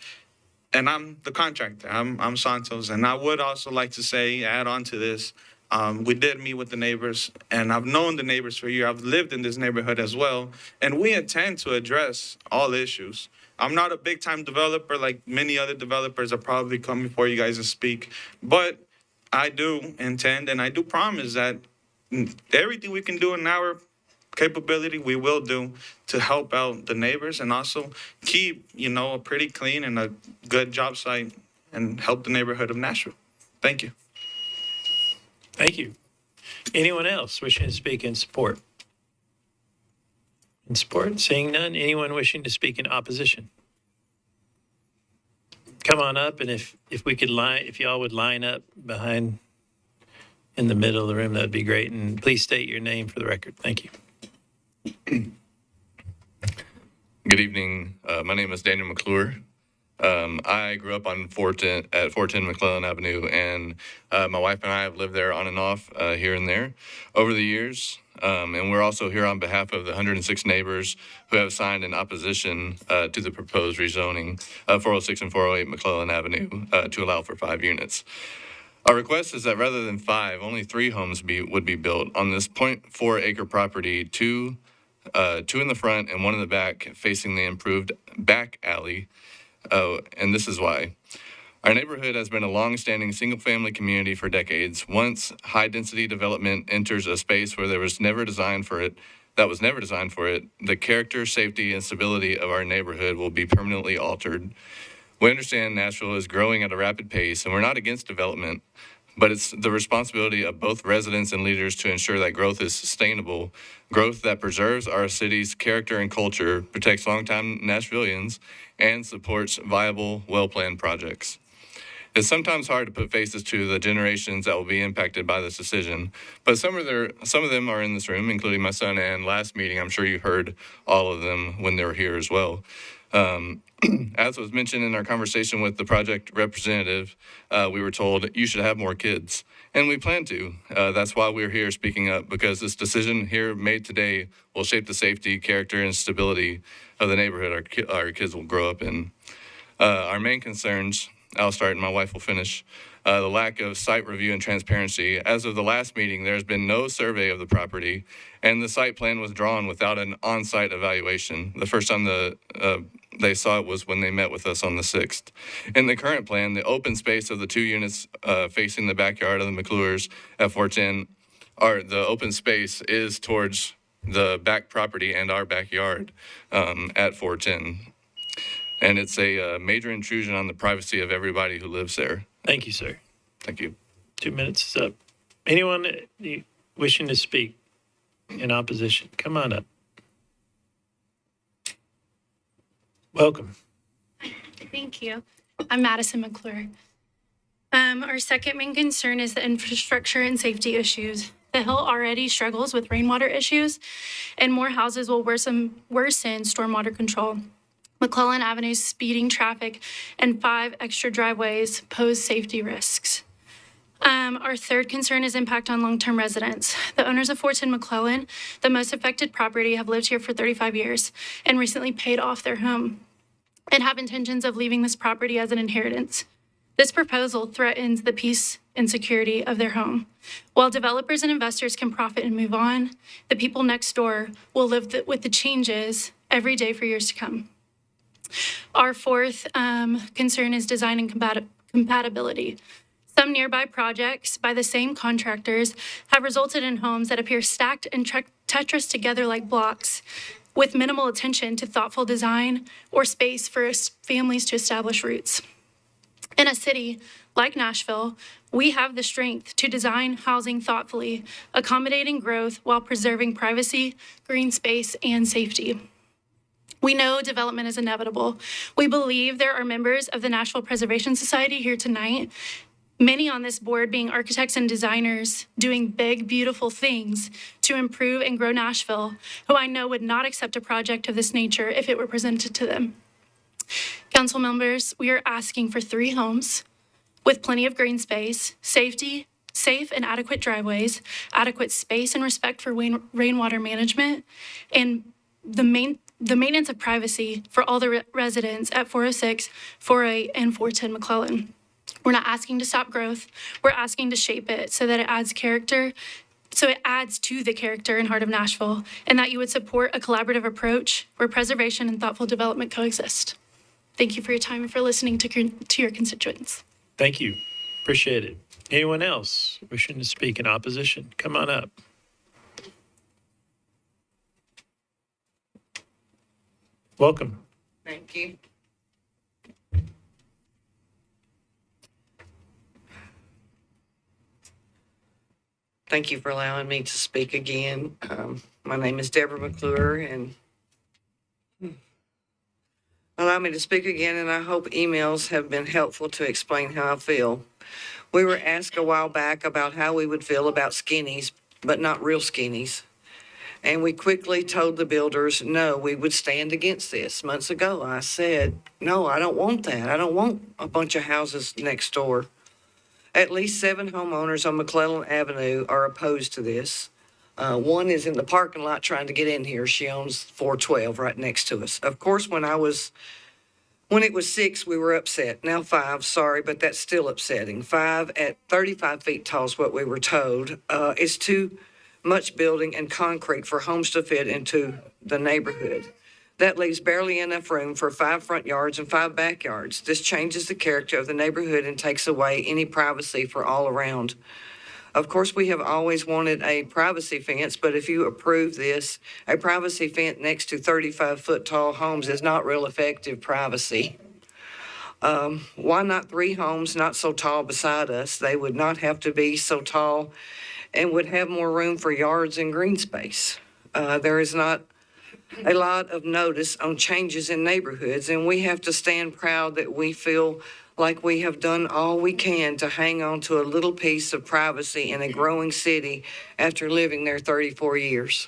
And I'm the contractor. I'm Santos. And I would also like to say, add on to this, we did meet with the neighbors, and I've known the neighbors for a year. I've lived in this neighborhood as well, and we intend to address all issues. I'm not a big-time developer like many other developers are probably coming before you guys and speak, but I do intend and I do promise that everything we can do in our capability we will do to help out the neighbors and also keep, a pretty clean and a good job site and help the neighborhood of Nashville. Thank you. Thank you. Anyone else wishing to speak in support? In support, seeing none. Anyone wishing to speak in opposition? Come on up, and if we could if y'all would line up behind in the middle of the room, that'd be great. And please state your name for the record. Thank you. Good evening. My name is Daniel McClure. I grew up on 410 McClellan Avenue, and my wife and I have lived there on and off here and there over the years. And we're also here on behalf of the 106 neighbors who have signed in opposition to the proposed rezoning of 406 and 408 McClellan Avenue to allow for 5 units. Our request is that rather than 5, only 3 homes would be built on this 0.4 acre property, 2 in the front and 1 in the back, facing the improved back alley. And this is why. Our neighborhood has been a long-standing single-family community for decades. Once high-density development enters a space where that was never designed for it, the character, safety, and stability of our neighborhood will be permanently altered. We understand Nashville is growing at a rapid pace, and we're not against development, but it's the responsibility of both residents and leaders to ensure that growth is sustainable, growth that preserves our city's character and culture, protects longtime Nashvillians, and supports viable, well-planned projects. It's sometimes hard to put faces to the generations that will be impacted by this decision, but some of them are in this room, including my son, and last meeting, I'm sure you heard all of them when they were here as well. As was mentioned in our conversation with the project representative, we were told you should have more kids, and we plan to. That's why we're here speaking up, because this decision here made today will shape the safety, character, and stability of the neighborhood our kids will grow up in. Our main concerns, I'll start and my wife will finish. The lack of site review and transparency. As of the last meeting, there's been no survey of the property, and the site plan was drawn without an on-site evaluation. The first time they saw it was when they met with us on the 6th. In the current plan, the open space of the 2 units facing the backyard of the McClures at 410, the open space is towards the back property and our backyard at 410. And it's a major intrusion on the privacy of everybody who lives there. Thank you, sir. Thank you. 2 minutes is up. Anyone wishing to speak in opposition, come on up. Welcome. Thank you. I'm Madison McClure. Our second main concern is the infrastructure and safety issues. The Hill already struggles with rainwater issues, and more houses will worsen stormwater control. McClellan Avenue's speeding traffic and 5 extra driveways pose safety risks. Our third concern is impact on long-term residents. The owners of 410 McClellan, the most affected property, have lived here for 35 years and recently paid off their home and have intentions of leaving this property as an inheritance. This proposal threatens the peace and security of their home. While developers and investors can profit and move on, the people next door will live with the changes every day for years to come. Our fourth concern is design and compatibility. Some nearby projects by the same contractors have resulted in homes that appear stacked and Tetris together like blocks, with minimal attention to thoughtful design or space for families to establish roots. In a city like Nashville, we have the strength to design housing thoughtfully, accommodating growth while preserving privacy, green space, and safety. We know development is inevitable. We believe there are members of the Nashville Preservation Society here tonight, many on this board being architects and designers doing big, beautiful things to improve and grow Nashville, who I know would not accept a project of this nature if it were presented to them. Council members, we are asking for 3 homes with plenty of green space, safety, safe and adequate driveways, adequate space and respect for rainwater management, and the maintenance of privacy for all the residents at 406, 408, and 410 McClellan. We're not asking to stop growth. We're asking to shape it so that it adds character, so it adds to the character and heart of Nashville, and that you would support a collaborative approach where preservation and thoughtful development coexist. Thank you for your time and for listening to your constituents. Thank you. Appreciate it. Anyone else wishing to speak in opposition? Come on up. Welcome. Thank you. Thank you for allowing me to speak again. My name is Deborah McClure, and allow me to speak again, and I hope emails have been helpful to explain how I feel. We were asked a while back about how we would feel about skinnies, but not real skinnies. And we quickly told the builders, no, we would stand against this. Months ago, I said, no, I don't want that. I don't want a bunch of houses next door. At least 7 homeowners on McClellan Avenue are opposed to this. One is in the parking lot trying to get in here. She owns 412 right next to us. Of course, when it was 6, we were upset. Now 5, sorry, but that's still upsetting. 5 at 35 feet tall is what we were told. It's too much building and concrete for homes to fit into the neighborhood. That leaves barely enough room for 5 front yards and 5 backyards. This changes the character of the neighborhood and takes away any privacy for all around. Of course, we have always wanted a privacy fence, but if you approve this, a privacy fence next to 35-foot tall homes is not real effective privacy. Why not 3 homes not so tall beside us? They would not have to be so tall and would have more room for yards and green space. There is not a lot of notice on changes in neighborhoods, and we have to stand proud that we feel like we have done all we can to hang on to a little piece of privacy in a growing city after living there 34 years.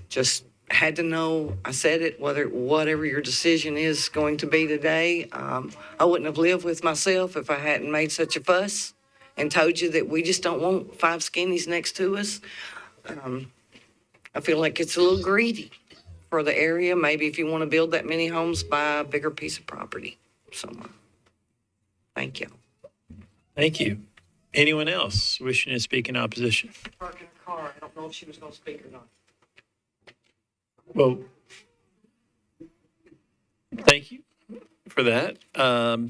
Just had to know, I said it, whatever your decision is going to be today. I wouldn't have lived with myself if I hadn't made such a fuss and told you that we just don't want 5 skinnies next to us. I feel like it's a little greedy for the area. Maybe if you want to build that many homes, buy a bigger piece of property somewhere. Thank you. Thank you. Anyone else wishing to speak in opposition? Parking a car. I don't know if she was going to speak or not. Well, thank you for that.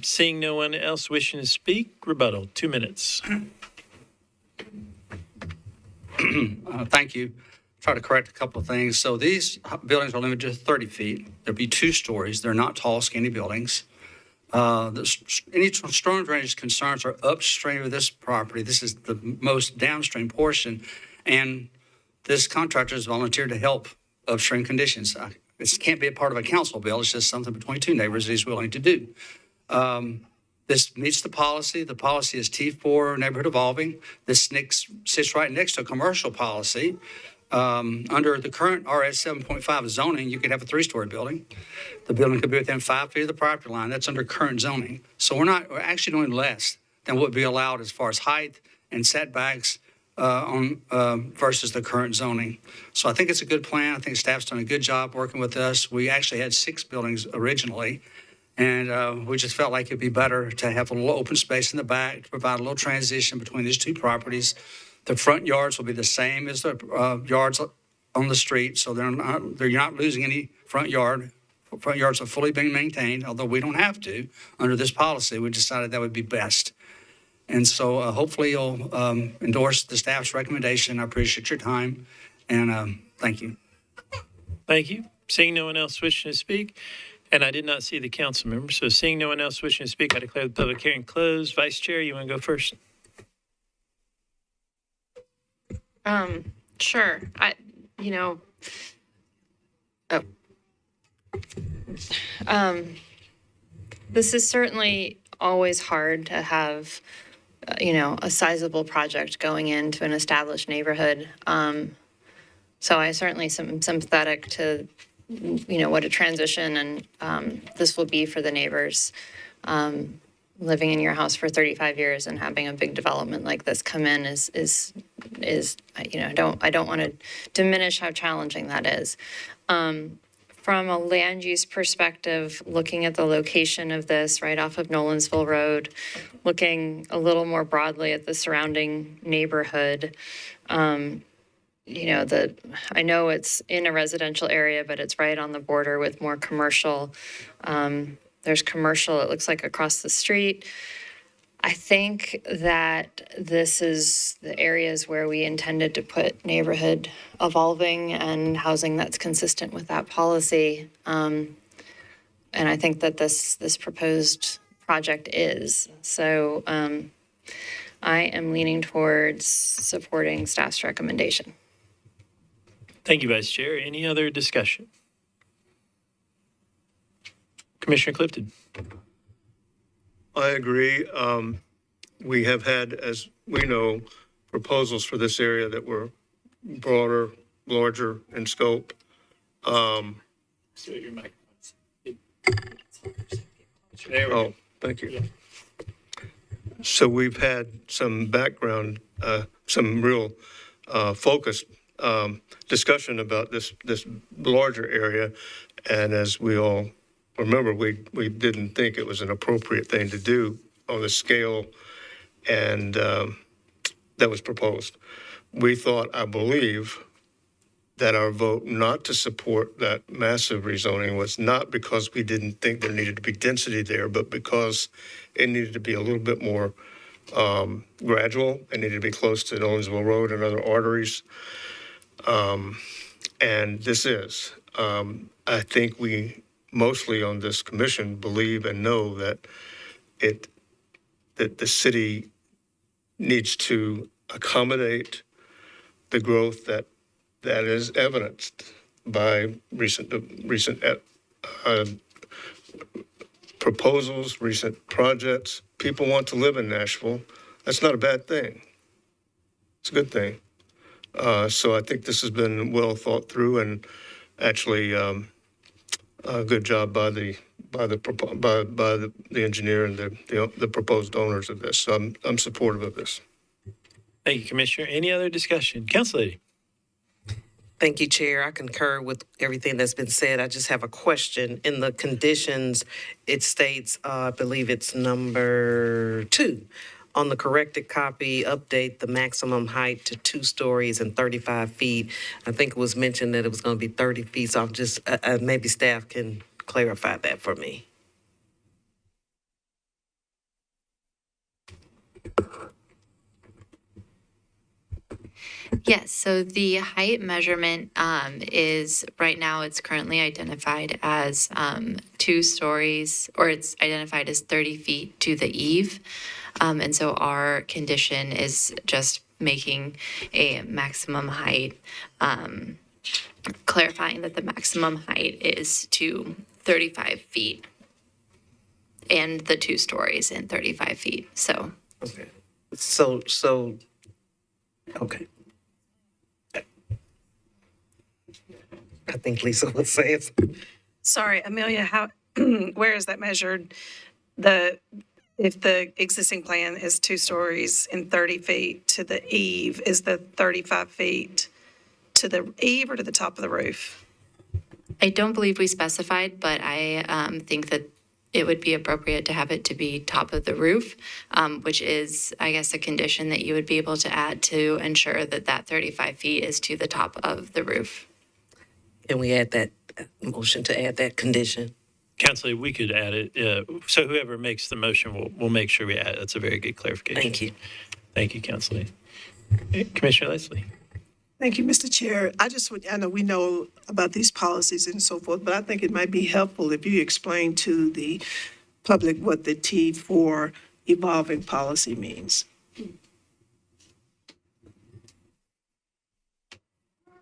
Seeing no one else wishing to speak, rebuttal, 2 minutes. Thank you. Try to correct a couple of things. So these buildings are limited to 30 feet. There'll be 2 stories. They're not tall, skinny buildings. Any storm drainage concerns are upstream of this property. This is the most downstream portion, and this contractor has volunteered to help upstream conditions. This can't be a part of a council bill. It's just something between 2 neighbors that he's willing to do. This meets the policy. The policy is T4 neighborhood evolving. This sits right next to a commercial policy. Under the current RS 7.5 zoning, you could have a 3-story building. The building could be within 5 feet of the property line. That's under current zoning. So we're actually doing less than what would be allowed as far as height and setbacks versus the current zoning. So I think it's a good plan. I think staff's done a good job working with us. We actually had 6 buildings originally, and we just felt like it'd be better to have a little open space in the back to provide a little transition between these 2 properties. The front yards will be the same as the yards on the street, so you're not losing any front yard. Front yards are fully being maintained, although we don't have to under this policy. We decided that would be best. And so hopefully you'll endorse the staff's recommendation. I appreciate your time, and thank you. Thank you. Seeing no one else wishing to speak, and I did not see the council member, so seeing no one else wishing to speak, I declare the public hearing closed. Vice Chair, you want to go first? Sure. This is certainly always hard to have, a sizable project going into an established neighborhood. So I certainly am sympathetic to, what a transition and this will be for the neighbors. Living in your house for 35 years and having a big development like this come in is I don't want to diminish how challenging that is. From a land use perspective, looking at the location of this right off of Nolensville Road, looking a little more broadly at the surrounding neighborhood, I know it's in a residential area, but it's right on the border with more commercial. There's commercial, it looks like, across the street. I think that this is the areas where we intended to put neighborhood evolving and housing that's consistent with that policy. And I think that this proposed project is. So I am leaning towards supporting staff's recommendation. Thank you, Vice Chair. Any other discussion? Commissioner Clifton. I agree. We have had, as we know, proposals for this area that were broader, larger in scope. Your microphone's. There we go. Thank you. So we've had some background, some real focused discussion about this larger area, and as we all remember, we didn't think it was an appropriate thing to do on the scale and that was proposed. We thought, I believe, that our vote not to support that massive rezoning was not because we didn't think there needed to be density there, but because it needed to be a little bit more gradual. It needed to be close to Nolensville Road and other arteries. And this is. I think we mostly on this commission believe and know that that the city needs to accommodate the growth that is evidenced by recent proposals, recent projects. People want to live in Nashville. That's not a bad thing. It's a good thing. So I think this has been well thought through, and actually a good job by the engineer and the proposed owners of this. So I'm supportive of this. Thank you, Commissioner. Any other discussion? Council Lady. Thank you, Chair. I concur with everything that's been said. I just have a question. In the conditions, it states, I believe it's number 2, on the corrected copy, update the maximum height to 2 stories and 35 feet. I think it was mentioned that it was going to be 30 feet, so I'm just, maybe staff can clarify that for me. Yes, so the height measurement is, right now, it's currently identified as 2 stories, or it's identified as 30 feet to the eave. And so our condition is just making a maximum height, clarifying that the maximum height is to 35 feet and the 2 stories and 35 feet, so. Okay. So, okay. I think Lisa was saying something. Sorry, Amelia, where is that measured? If the existing plan is 2 stories and 30 feet to the eave, is the 35 feet to the eave or to the top of the roof? I don't believe we specified, but I think that it would be appropriate to have it to be top of the roof, which is, I guess, a condition that you would be able to add to ensure that that 35 feet is to the top of the roof. Can we add that motion to add that condition? Council, we could add it. So whoever makes the motion, we'll make sure we add it. That's a very good clarification. Thank you. Thank you, Council. Commissioner Leslie. Thank you, Mr. Chair. I know we know about these policies and so forth, but I think it might be helpful if you explain to the public what the T4 evolving policy means.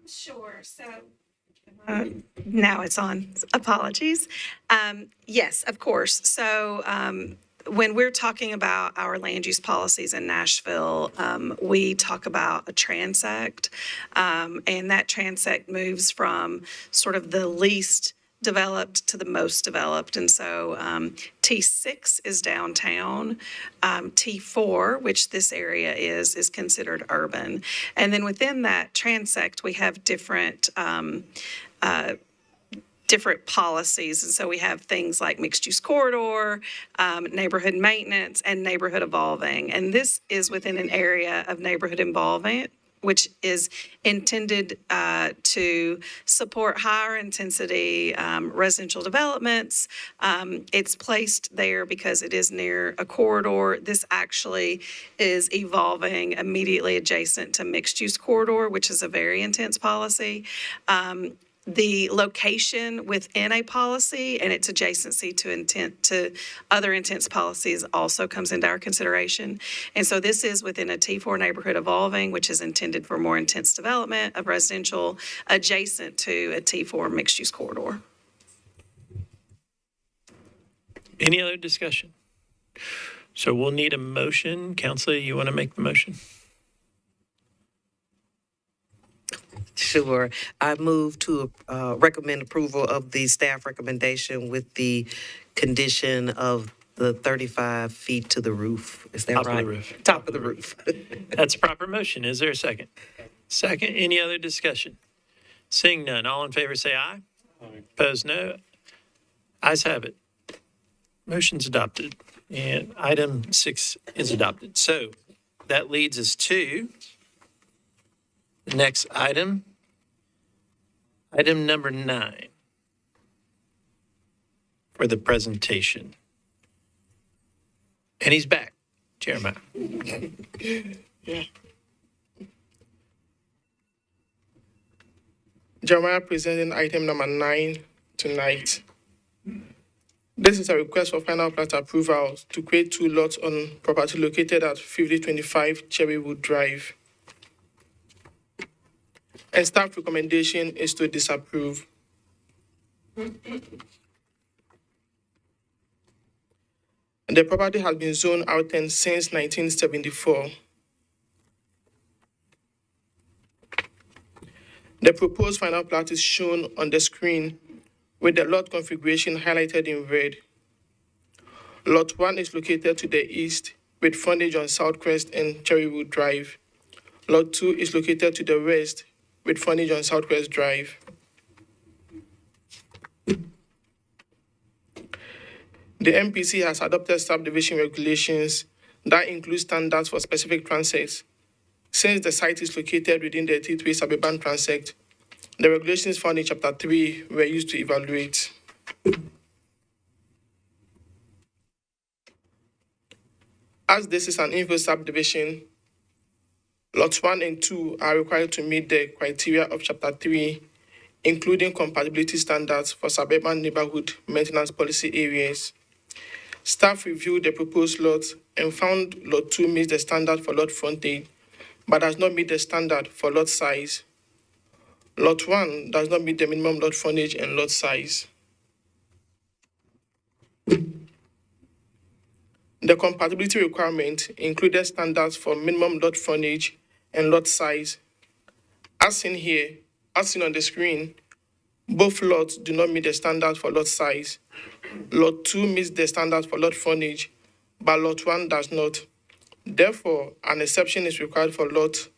Sure. So now it's on. Apologies. Yes, of course. So when we're talking about our land use policies in Nashville, we talk about a transect, and that transect moves from sort of the least developed to the most developed. And so T6 is downtown. T4, which this area is considered urban. And then within that transect, we have different policies. And so we have things like mixed-use corridor, neighborhood maintenance, and neighborhood evolving. And this is within an area of neighborhood involvement, which is intended to support higher intensity residential developments. It's placed there because it is near a corridor. This actually is evolving immediately adjacent to mixed-use corridor, which is a very intense policy. The location within a policy and its adjacency to other intense policies also comes into our consideration. And so this is within a T4 neighborhood evolving, which is intended for more intense development of residential adjacent to a T4 mixed-use corridor. Any other discussion? So we'll need a motion. Counselor, you want to make the motion? Sure. I move to recommend approval of the staff recommendation with the condition of the 35 feet to the roof. Is that right? Top of the roof. Top of the roof. That's a proper motion. Is there a second? Second. Any other discussion? Seeing none, all in favor say aye. Opposed, no. Ayes have it. Motion's adopted. And item 6 is adopted. So that leads us to the next item. Item number 9 for the presentation. And he's back, Jeremiah. Yeah. Jeremiah presenting item number 9 tonight. This is a request for final plat approval to create 2 lots on property located at 5025 Cherrywood Drive. And staff recommendation is to disapprove. The property has been zoned R10 since 1974. The proposed final plat is shown on the screen with the lot configuration highlighted in red. Lot 1 is located to the east with frontage on Southwest and Cherrywood Drive. Lot 2 is located to the west with frontage on Southwest Drive. The MPC has adopted subdivision regulations that include standards for specific transects. Since the site is located within the T3 suburban transect, the regulations found in Chapter 3 were used to evaluate. As this is an infill subdivision, lots 1 and 2 are required to meet the criteria of Chapter 3, including compatibility standards for suburban neighborhood maintenance policy areas. Staff reviewed the proposed lot and found Lot 2 meets the standard for lot frontage, but does not meet the standard for lot size. Lot 1 does not meet the minimum lot frontage and lot size. The compatibility requirement included standards for minimum lot frontage and lot size. As seen on the screen, both lots do not meet the standard for lot size. Lot 2 meets the standard for lot frontage, but Lot 1 does not. Therefore, an exception is required for lot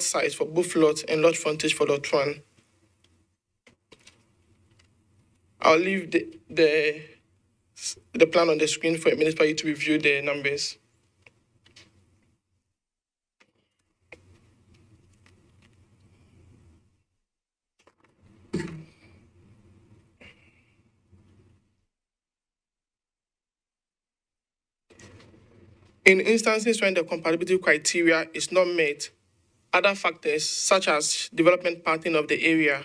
size for both lots and lot frontage for Lot 1. I'll leave the plan on the screen for a minute for you to review the numbers. In instances when the compatibility criteria is not met, other factors such as development pattern of the area,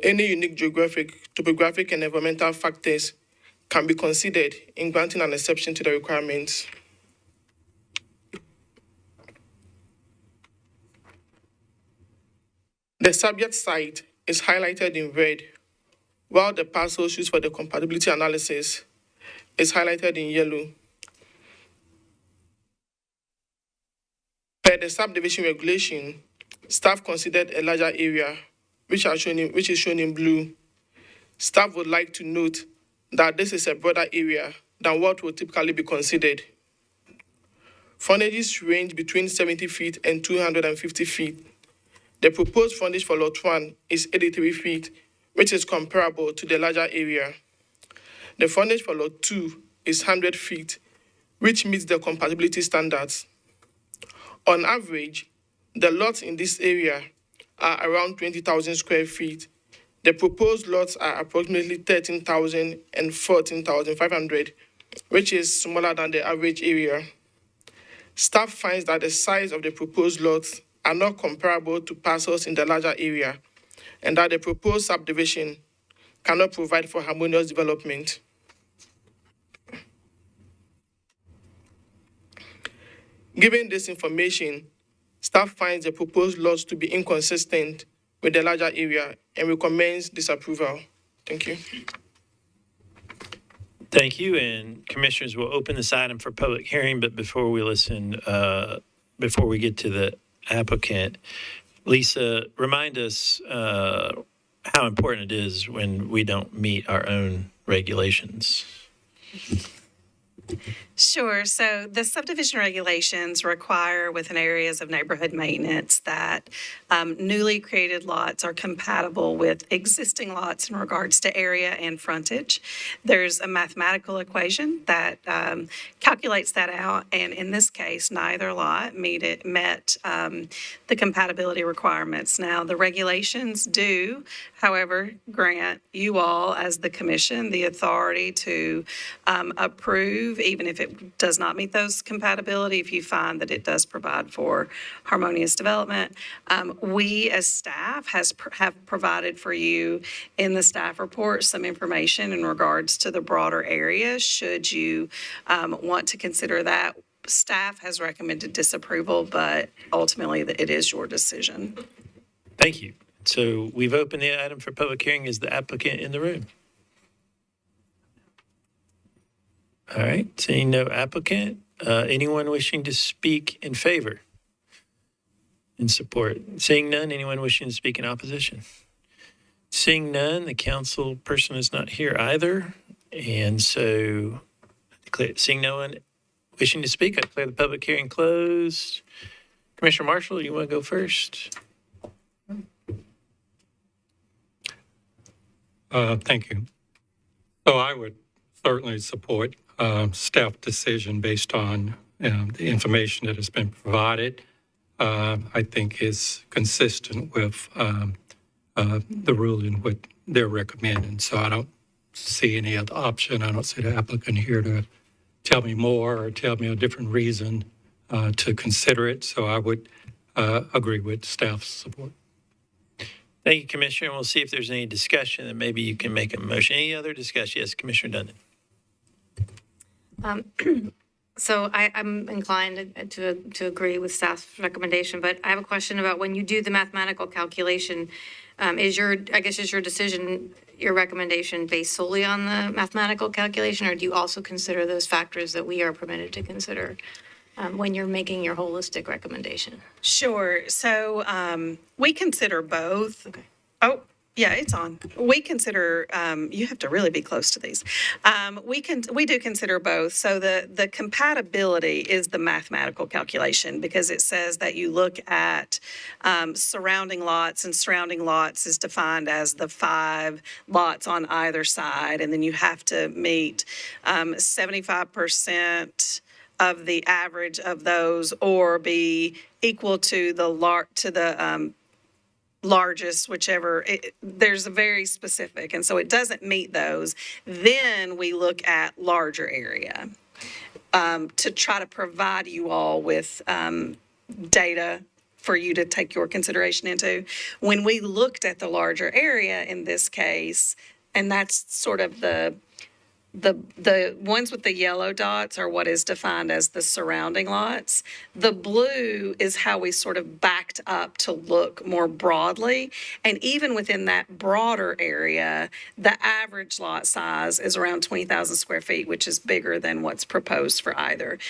any unique geographic, topographic, and environmental factors can be considered in granting an exception to the requirements. The subject site is highlighted in red, while the parcel used for the compatibility analysis is highlighted in yellow. Per the subdivision regulation, staff considered a larger area, which is shown in blue. Staff would like to note that this is a broader area than what would typically be considered. Frontages range between 70 feet and 250 feet. The proposed frontage for Lot 1 is 83 feet, which is comparable to the larger area. The frontage for Lot 2 is 100 feet, which meets the compatibility standards. On average, the lots in this area are around 20,000 square feet. The proposed lots are approximately 13,000 and 14,500, which is smaller than the average area. Staff finds that the size of the proposed lots are not comparable to parcels in the larger area, and that the proposed subdivision cannot provide for harmonious development. Given this information, staff finds the proposed lots to be inconsistent with the larger area and recommends disapproval. Thank you. Thank you, and commissioners will open this item for public hearing, but before we get to the applicant, Lisa, remind us how important it is when we don't meet our own regulations. Sure. So the subdivision regulations require within areas of neighborhood maintenance that newly created lots are compatible with existing lots in regards to area and frontage. There's a mathematical equation that calculates that out, and in this case, neither lot met the compatibility requirements. Now, the regulations do, however, grant you all as the commission the authority to approve approve, even if it does not meet those compatibility, if you find that it does provide for harmonious development. We, as staff, have provided for you in the staff report some information in regards to the broader area, should you want to consider that. Staff has recommended disapproval, but ultimately it is your decision. Thank you. So we've opened the item for public hearing. Is the applicant in the room? All right, seeing no applicant, anyone wishing to speak in favor? In support? Seeing none, anyone wishing to speak in opposition? Seeing none, the council person is not here either. And so, seeing no one wishing to speak, I declare the public hearing closed. Commissioner Marshall, you want to go first? Thank you. So I would certainly support staff decision based on the information that has been provided. I think is consistent with the ruling what they're recommending. So I don't see any other option. I don't see the applicant here to tell me more or tell me a different reason to consider it. So I would agree with staff's support. Thank you, Commissioner. We'll see if there's any discussion, and maybe you can make a motion. Any other discussion? Yes, Commissioner Dundon. So I'm inclined to agree with staff's recommendation, but I have a question about when you do the mathematical calculation, is your decision, your recommendation based solely on the mathematical calculation, or do you also consider those factors that we are permitted to consider when you're making your holistic recommendation? Sure. So we consider both. Okay. Oh, yeah, it's on. We consider, you have to really be close to these. We do consider both. So the compatibility is the mathematical calculation, because it says that you look at surrounding lots, and surrounding lots is defined as the 5 lots on either side. And then you have to meet 75% of the average of those, or be equal to the largest, whichever. There's a very specific, and so it doesn't meet those. Then we look at larger area to try to provide you all with data for you to take your consideration into. When we looked at the larger area in this case, and that's sort of the ones with the yellow dots are what is defined as the surrounding lots. The blue is how we sort of backed up to look more broadly. And even within that broader area, the average lot size is around 20,000 square feet, which is bigger than what's proposed for either.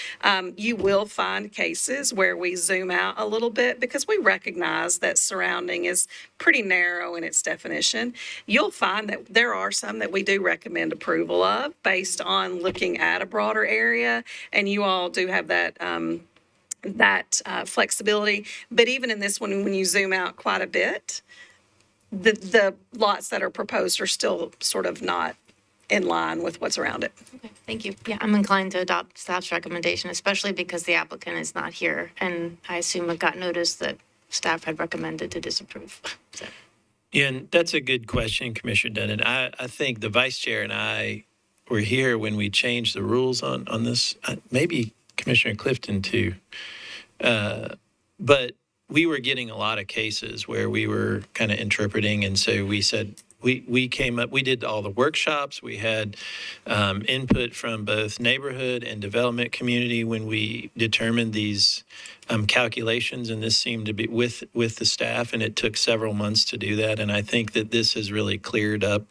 You will find cases where we zoom out a little bit, because we recognize that surrounding is pretty narrow in its definition. You'll find that there are some that we do recommend approval of based on looking at a broader area, and you all do have that flexibility. But even in this one, when you zoom out quite a bit, the lots that are proposed are still sort of not in line with what's around it. Okay, thank you. Yeah, I'm inclined to adopt staff's recommendation, especially because the applicant is not here, and I assume it got noticed that staff had recommended to disapprove. So. Yeah, and that's a good question, Commissioner Dundon. I think the vice chair and I were here when we changed the rules on this. Maybe Commissioner Clifton too. But we were getting a lot of cases where we were kind of interpreting, and so we said, we came up, we did all the workshops. We had input from both neighborhood and development community when we determined these calculations, and this seemed to be with the staff, and it took several months to do that. And I think that this has really cleared up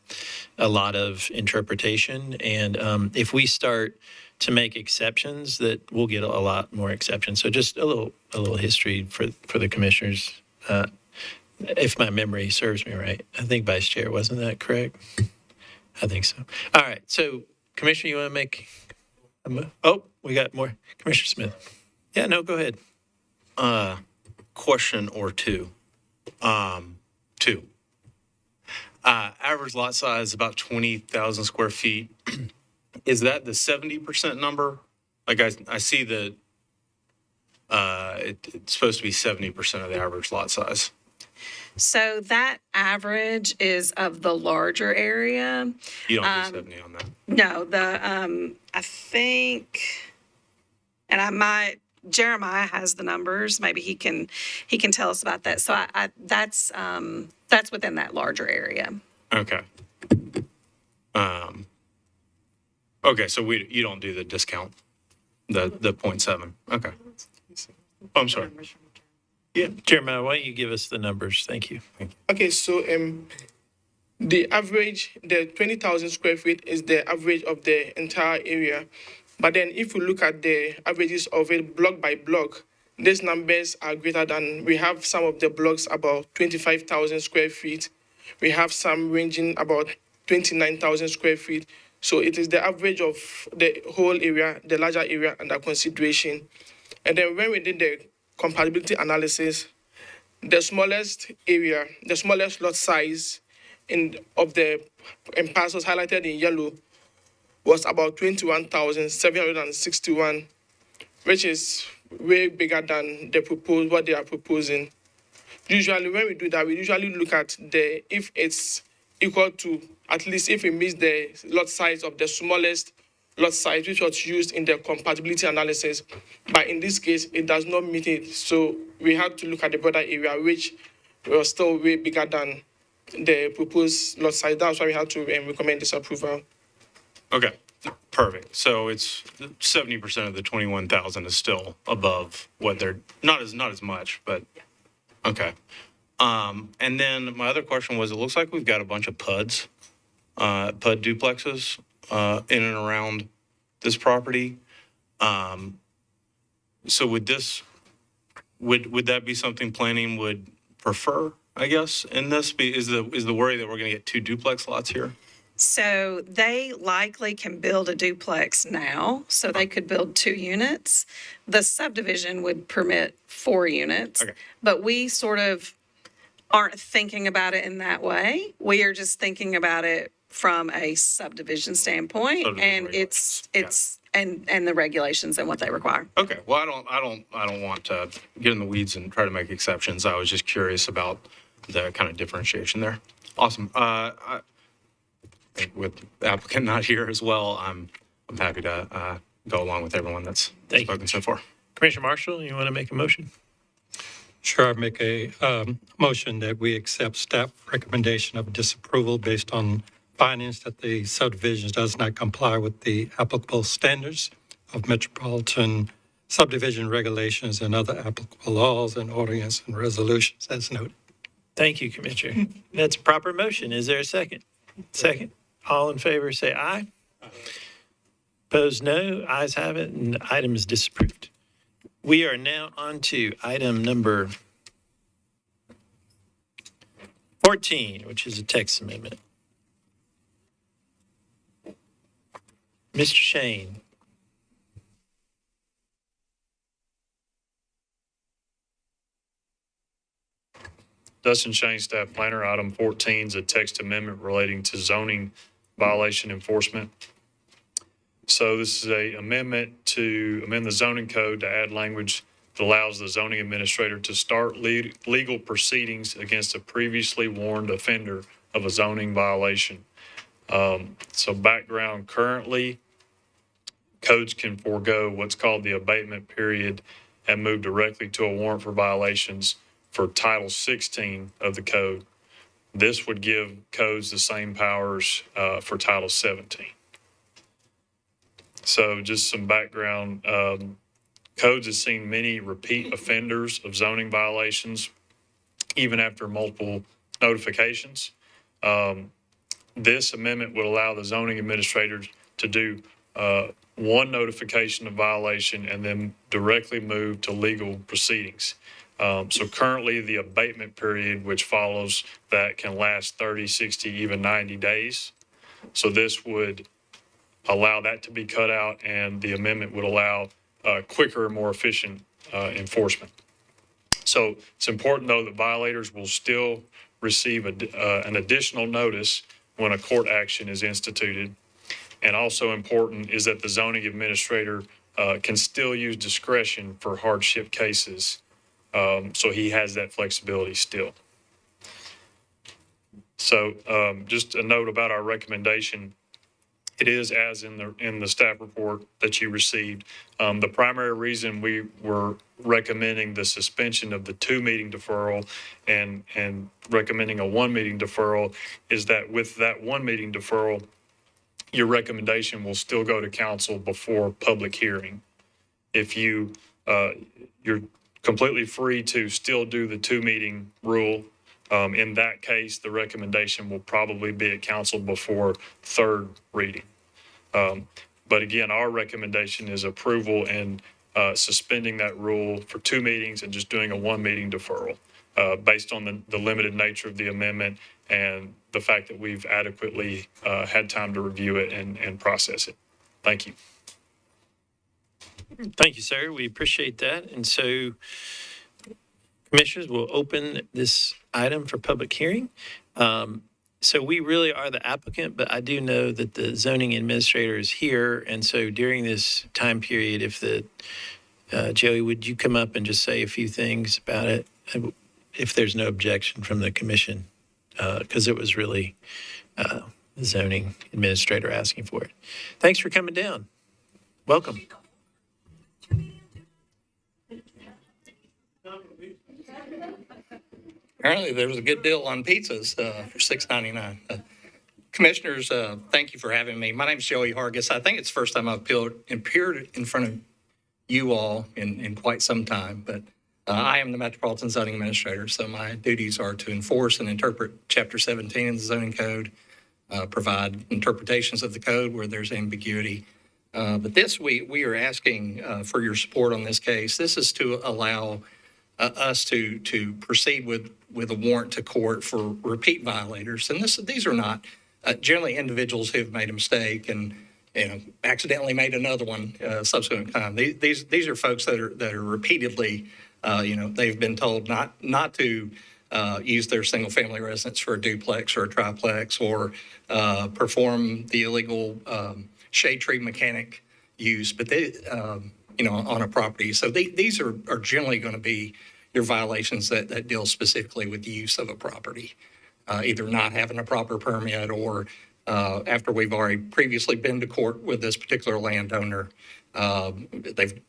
a lot of interpretation. And if we start to make exceptions, that we'll get a lot more exceptions. So just a little history for the commissioners. If my memory serves me right, I think Vice Chair, wasn't that correct? I think so. All right. So, Commissioner, you want to make a move? Oh, we got more. Commissioner Smith. Yeah, no, go ahead. Question or two. Average lot size about 20,000 square feet. Is that the 70% number? Like I see that it's supposed to be 70% of the average lot size. So that average is of the larger area. You don't do 70 on that. No, I think, and I might, Jeremiah has the numbers. Maybe he can tell us about that. So that's within that larger area. Okay. Okay, so you don't do the discount, the 0.7. Okay. Oh, I'm sorry. Yeah, Jeremiah, why don't you give us the numbers? Thank you. Okay, so the average, the 20,000 square feet is the average of the entire area. But then if we look at the averages of it block by block, these numbers are greater than, we have some of the blocks about 25,000 square feet. We have some ranging about 29,000 square feet. So it is the average of the whole area, the larger area under consideration. And then when we did the compatibility analysis, the smallest area, the smallest lot size in parcels highlighted in yellow was about 21,761, which is way bigger than what they are proposing. Usually when we do that, we usually look at if it's equal to, at least if it meets the lot size of the smallest lot size, which was used in the compatibility analysis. But in this case, it does not meet it. So we had to look at the broader area, which was still way bigger than the proposed lot size. That's why we had to recommend this approval. Okay, perfect. So it's 70% of the 21,000 is still above what they're, not as much, but okay. And then my other question was, it looks like we've got a bunch of PUD duplexes in and around this property. So would that be something planning would prefer, I guess, in this? Is the worry that we're going to get 2 duplex lots here? So they likely can build a duplex now, so they could build 2 units. The subdivision would permit 4 units, Okay. but we sort of aren't thinking about it in that way. We are just thinking about it from a subdivision standpoint, and it's and the regulations and what they require. Okay. Well, I don't want to get in the weeds and try to make exceptions. I was just curious about the kind of differentiation there. Awesome. I think with the applicant not here as well, I'm happy to go along with everyone that's spoken so far. Commissioner Marshall, you want to make a motion? Sure, I make a motion that we accept staff recommendation of disapproval based on findings that the subdivision does not comply with the applicable standards of Metropolitan subdivision regulations and other applicable laws and ordinance and resolutions as noted. Thank you, Commissioner. That's a proper motion. Is there a second? Second. All in favor, say aye. Opposed, no. Ayes have it, and the item is disapproved. We are now on to item number 14, which is a text amendment. Mr. Shane. Dustin Shane, Staff Planner. Item 14 is a text amendment relating to zoning violation enforcement. So this is a amendment to amend the zoning code to add language that allows the zoning administrator to start legal proceedings against a previously warned offender of a zoning violation. So background, currently, codes can forego what's called the abatement period and move directly to a warrant for violations for Title 16 of the code. This would give codes the same powers for Title 17. So just some background, codes has seen many repeat offenders of zoning violations, even after multiple notifications. This amendment would allow the zoning administrators to do one notification of violation and then directly move to legal proceedings. So currently the abatement period, which follows that, can last 30, 60, even 90 days. So this would allow that to be cut out, and the amendment would allow quicker and more efficient enforcement. So it's important, though, that violators will still receive an additional notice when a court action is instituted. And also important is that the zoning administrator can still use discretion for hardship cases. So he has that flexibility still. So just a note about our recommendation. It is as in the staff report that you received. The primary reason we were recommending the suspension of the 2-meeting deferral and recommending a 1-meeting deferral is that with that 1-meeting deferral, your recommendation will still go to council before public hearing. If you're completely free to still do the 2-meeting rule. In that case, the recommendation will probably be at council before 3rd reading. But again, our recommendation is approval and suspending that rule for 2 meetings and just doing a 1-meeting deferral based on the limited nature of the amendment and the fact that we've adequately had time to review it and process it. Thank you. Thank you, sir. We appreciate that. And so, commissioners, will open this item for public hearing. So we really are the applicant, but I do know that the zoning administrator is here. And so during this time period, if Joey, would you come up and just say a few things about it? If there's no objection from the commission, because it was really the zoning administrator asking for it. Thanks for coming down. Welcome. Apparently, there was a good deal on pizzas for $6.99. Commissioners, thank you for having me. My name is Joey Hargis. I think it's the first time I've appeared in front of you all in quite some time, but I am the Metropolitan Zoning Administrator, so my duties are to enforce and interpret Chapter 17 in the zoning code, provide interpretations of the code where there's ambiguity. But this week, we are asking for your support on this case. This is to allow us to proceed with a warrant to court for repeat violators. And these are not generally individuals who've made a mistake and accidentally made another one subsequent time. These are folks that are repeatedly, they've been told not to use their single family residence for a duplex or a triplex or perform the illegal shade tree mechanic use, but they, on a property. So these are generally going to be your violations that deal specifically with the use of a property, either not having a proper permit or after we've already previously been to court with this particular landowner,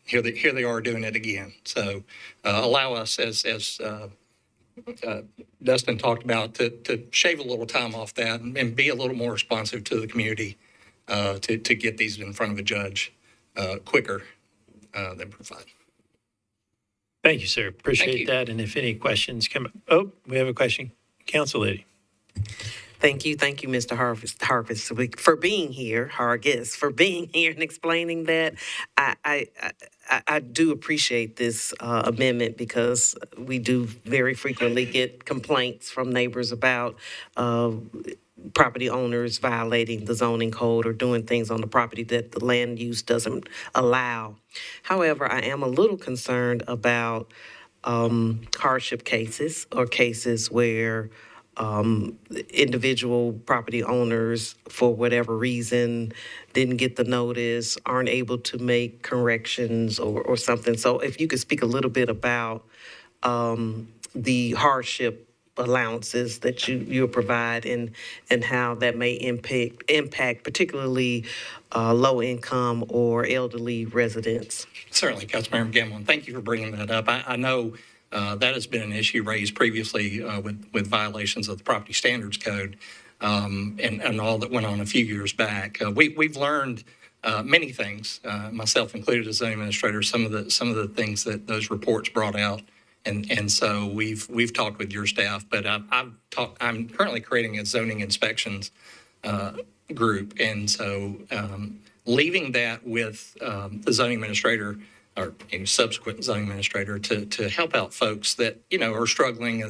here they are doing it again. So allow us, as Dustin talked about, to shave a little time off that and be a little more responsive to the community to get these in front of a judge quicker than provide. Thank you, sir. Appreciate that. And if any questions come up. Oh, we have a question. Council lady. Thank you, Mr. Hargis, for being here, for being here and explaining that. I do appreciate this amendment because we do very frequently get complaints from neighbors about property owners violating the zoning code or doing things on the property that the land use doesn't allow. However, I am a little concerned about hardship cases or cases where individual property owners, for whatever reason, didn't get the notice, aren't able to make corrections or something. So if you could speak a little bit about the hardship allowances that you provide and how that may impact particularly low income or elderly residents. Certainly, Councilmember Gamlin, thank you for bringing that up. I know that has been an issue raised previously with violations of the Property Standards Code and all that went on a few years back. We've learned many things, myself included as zoning administrator, some of the things that those reports brought out. And so we've talked with your staff, but I'm currently creating a zoning inspections group. And so leaving that with the zoning administrator or any subsequent zoning administrator to help out folks that, are struggling,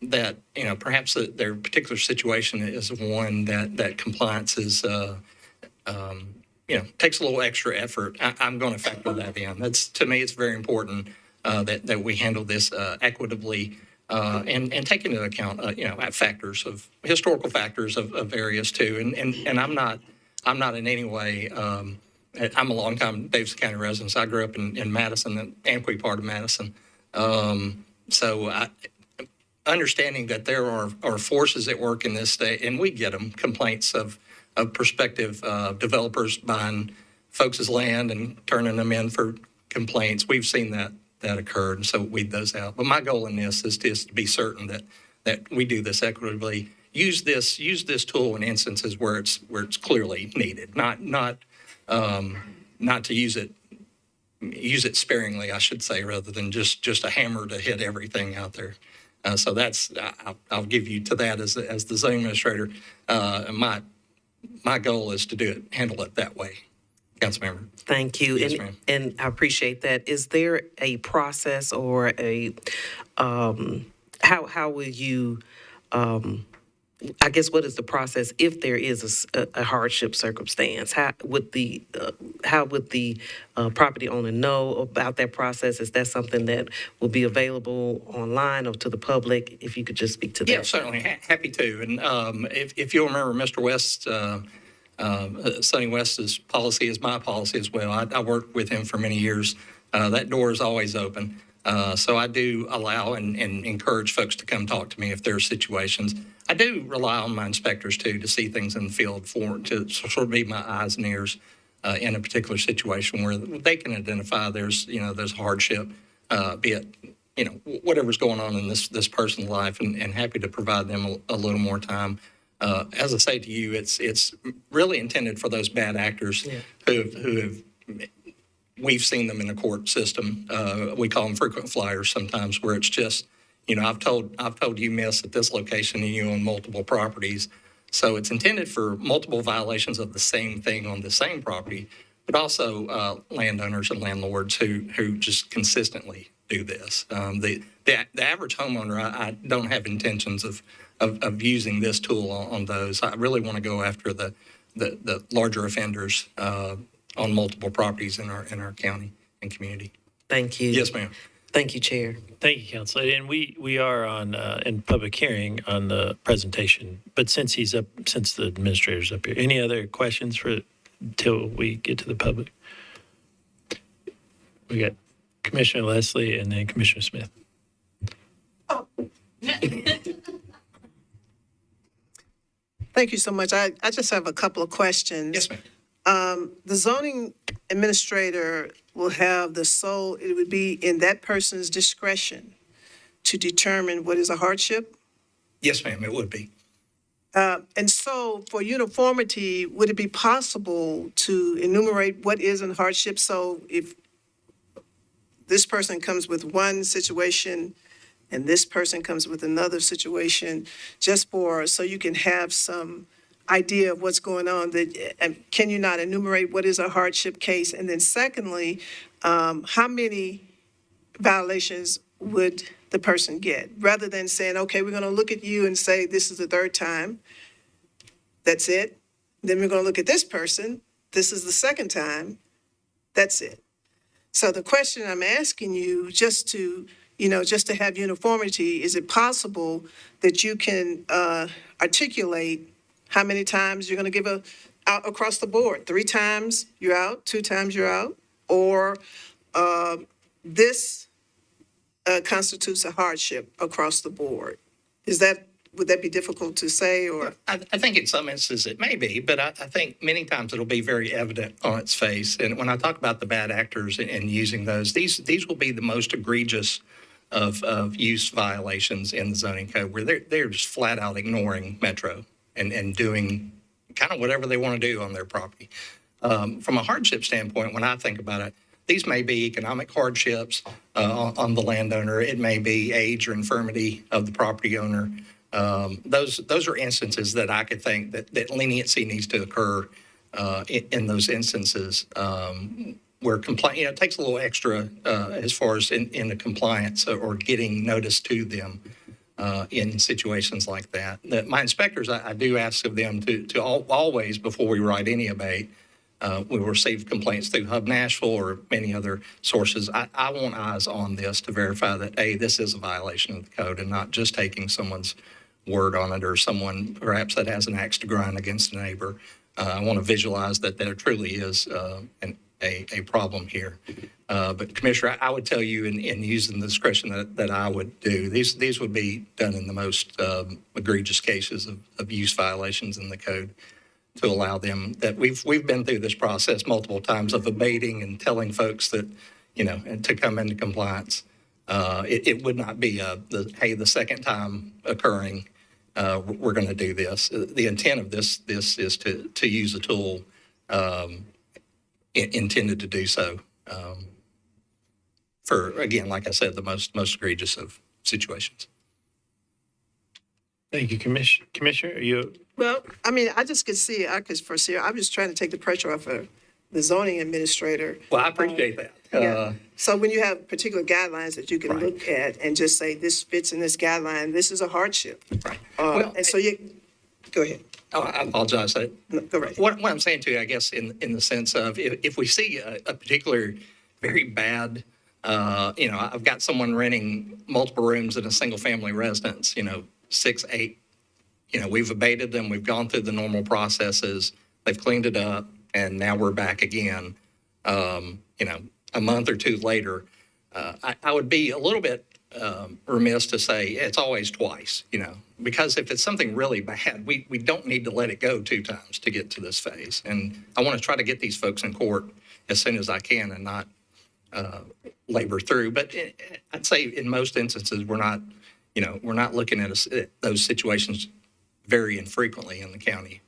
that perhaps their particular situation is one that compliance is, takes a little extra effort. I'm going to factor that in. To me, it's very important that we handle this equitably and take into account, historical factors of areas too. And I'm not in any way, I'm a longtime Davidson County resident. I grew up in Madison, the Amqui part of Madison. So understanding that there are forces at work in this state, and we get them, complaints of prospective developers buying folks' land and turning them in for complaints. We've seen that occur, and so weed those out. But my goal in this is just to be certain that we do this equitably. Use this tool in instances where it's clearly needed, not to use it sparingly, I should say, rather than just a hammer to hit everything out there. So I'll give you to that as the zoning administrator. My goal is to handle it that way. Councilmember. Thank you. Yes, ma'am. And I appreciate that. Is there a process or how will you, I guess, what is the process if there is a hardship circumstance? How would the property owner know about that process? Is that something that will be available online or to the public? If you could just speak to that. Yeah, certainly. Happy to. And if you'll remember, Mr. West, Sonny West's policy is my policy as well. I worked with him for many years. That door is always open. So I do allow and encourage folks to come talk to me if there are situations. I do rely on my inspectors, too, to see things in the field to sort of be my eyes and ears in a particular situation where they can identify there's hardship, be it, whatever's going on in this person's life, and happy to provide them a little more time. As I say to you, it's really intended for those bad actors who have we've seen them in the court system. We call them frequent flyers sometimes, where it's just, I've told you, miss, at this location, and you own multiple properties. So it's intended for multiple violations of the same thing on the same property, but also landowners and landlords who just consistently do this. The average homeowner, I don't have intentions of using this tool on those. I really want to go after the larger offenders on multiple properties in our county and community. Thank you. Yes, ma'am. Thank you, Chair. Thank you, Councilor. And we are on in public hearing on the presentation. But since the administrator's up here, any other questions until we get to the public? We got Commissioner Leslie and then Commissioner Smith. Thank you so much. I just have a couple of questions. Yes, ma'am. The zoning administrator will have it would be in that person's discretion to determine what is a hardship? Yes, ma'am, it would be. And so for uniformity, would it be possible to enumerate what is a hardship? So if this person comes with one situation and this person comes with another situation, so you can have some idea of what's going on, can you not enumerate what is a hardship case? And then secondly, how many violations would the person get? Rather than saying, okay, we're going to look at you and say, this is the third time, that's it. Then we're going to look at this person, this is the second time, that's it. So the question I'm asking you, just to have uniformity, is it possible that you can articulate how many times you're going to give out across the board? 3 times you're out, 2 times you're out, or this constitutes a hardship across the board? Would that be difficult to say, or? I think in some instances it may be, but I think many times it'll be very evident on its face. And when I talk about the bad actors and using those, these will be the most egregious of use violations in the zoning code, where they're just flat out ignoring Metro and doing kind of whatever they want to do on their property. From a hardship standpoint, when I think about it, these may be economic hardships on the landowner. It may be age or infirmity of the property owner. Those are instances that I could think that leniency needs to occur in those instances where it takes a little extra as far as in the compliance or getting notice to them. In situations like that. My inspectors, I do ask of them to always, before we write any abate, we receive complaints through Hub Nashville or many other sources. I want eyes on this to verify that, A, this is a violation of the code and not just taking someone's word on it or someone perhaps that has an axe to grind against a neighbor. I want to visualize that there truly is a problem here. But Commissioner, I would tell you in using the discretion that I would do, these would be done in the most egregious cases of use violations in the code to allow them, that we've been through this process multiple times of abating and telling folks that, and to come into compliance. It would not be the second time occurring, we're going to do this. The intent of this is to use a tool intended to do so. For, again, like I said, the most egregious of situations. Thank you, Commissioner. Are you? Well, I mean, I just could see, I could foresee, I'm just trying to take the pressure off of the zoning administrator. Well, I appreciate that. Yeah. So when you have particular guidelines that you can look at and just say, this fits in this guideline, this is a hardship. Right. And so go ahead. Oh, I apologize. No, go right. What I'm saying to you, I guess, in the sense of if we see a particular very bad, I've got someone renting multiple rooms in a single family residence, 6, 8, we've abated them. We've gone through the normal processes. They've cleaned it up. And now we're back again, a month or two later. I would be a little bit remiss to say it's always twice, because if it's something really bad, we don't need to let it go 2 times to get to this phase. And I want to try to get these folks in court as soon as I can and not labor through. But I'd say in most instances, we're not looking at those situations very infrequently in the county.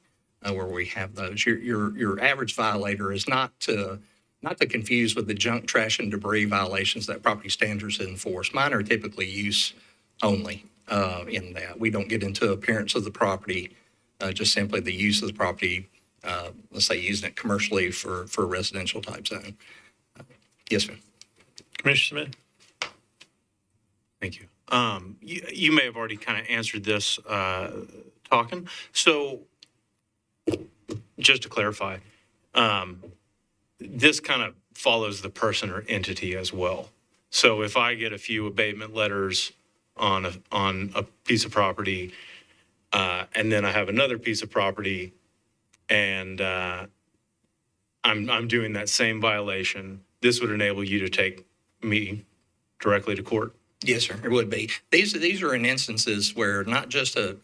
Where we have those. Your average violator is not to confuse with the junk, trash, and debris violations that property standards enforce. Mine are typically use only in that. We don't get into appearance of the property, just simply the use of the property, let's say using it commercially for a residential type zone. Yes, sir. Commissioner Smith? Thank you. You may have already kind of answered this talking. So just to clarify, this kind of follows the person or entity as well. So if I get a few abatement letters on a piece of property, and then I have another piece of property, and I'm doing that same violation, this would enable you to take me directly to court? Yes, sir, it would be. These are in instances where not just a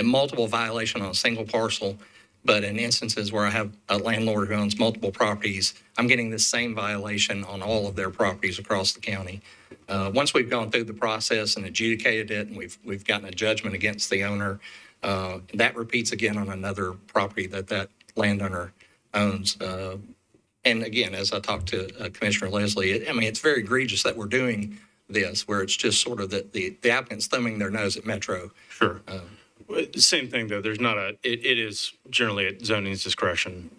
multiple violation on a single parcel, but in instances where I have a landlord who owns multiple properties, I'm getting the same violation on all of their properties across the county. Once we've gone through the process and adjudicated it, and we've gotten a judgment against the owner, that repeats again on another property that landowner owns. And again, as I talked to Commissioner Leslie, it's very egregious that we're doing this, where it's just sort of the applicant's thumbing their nose at Metro. Sure. Same thing, though. There's not it is generally at zoning's discretion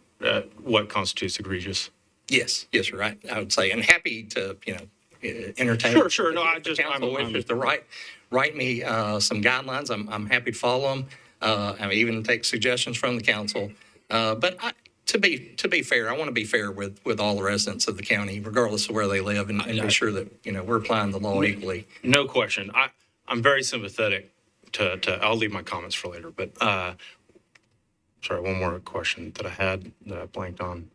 what constitutes egregious. Yes, sir. I would say, and happy to, entertain. Sure. No, I'm wishes to write me some guidelines. I'm happy to follow them. I even take suggestions from the council. But to be fair, I want to be fair with all the residents of the county, regardless of where they live, and be sure that we're applying the law equally. No question. I'm very sympathetic to I'll leave my comments for later, but sorry, one more question that I had that I blanked on.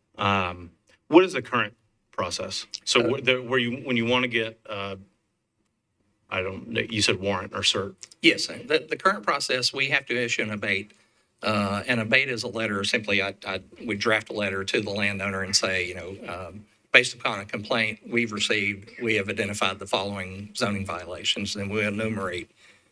What is the current process? So when you want to get you said warrant or cert? Yes, the current process, we have to issue an abate. An abate is a letter, simply we draft a letter to the landowner and say, based upon a complaint we've received, we have identified the following zoning violations, and we enumerate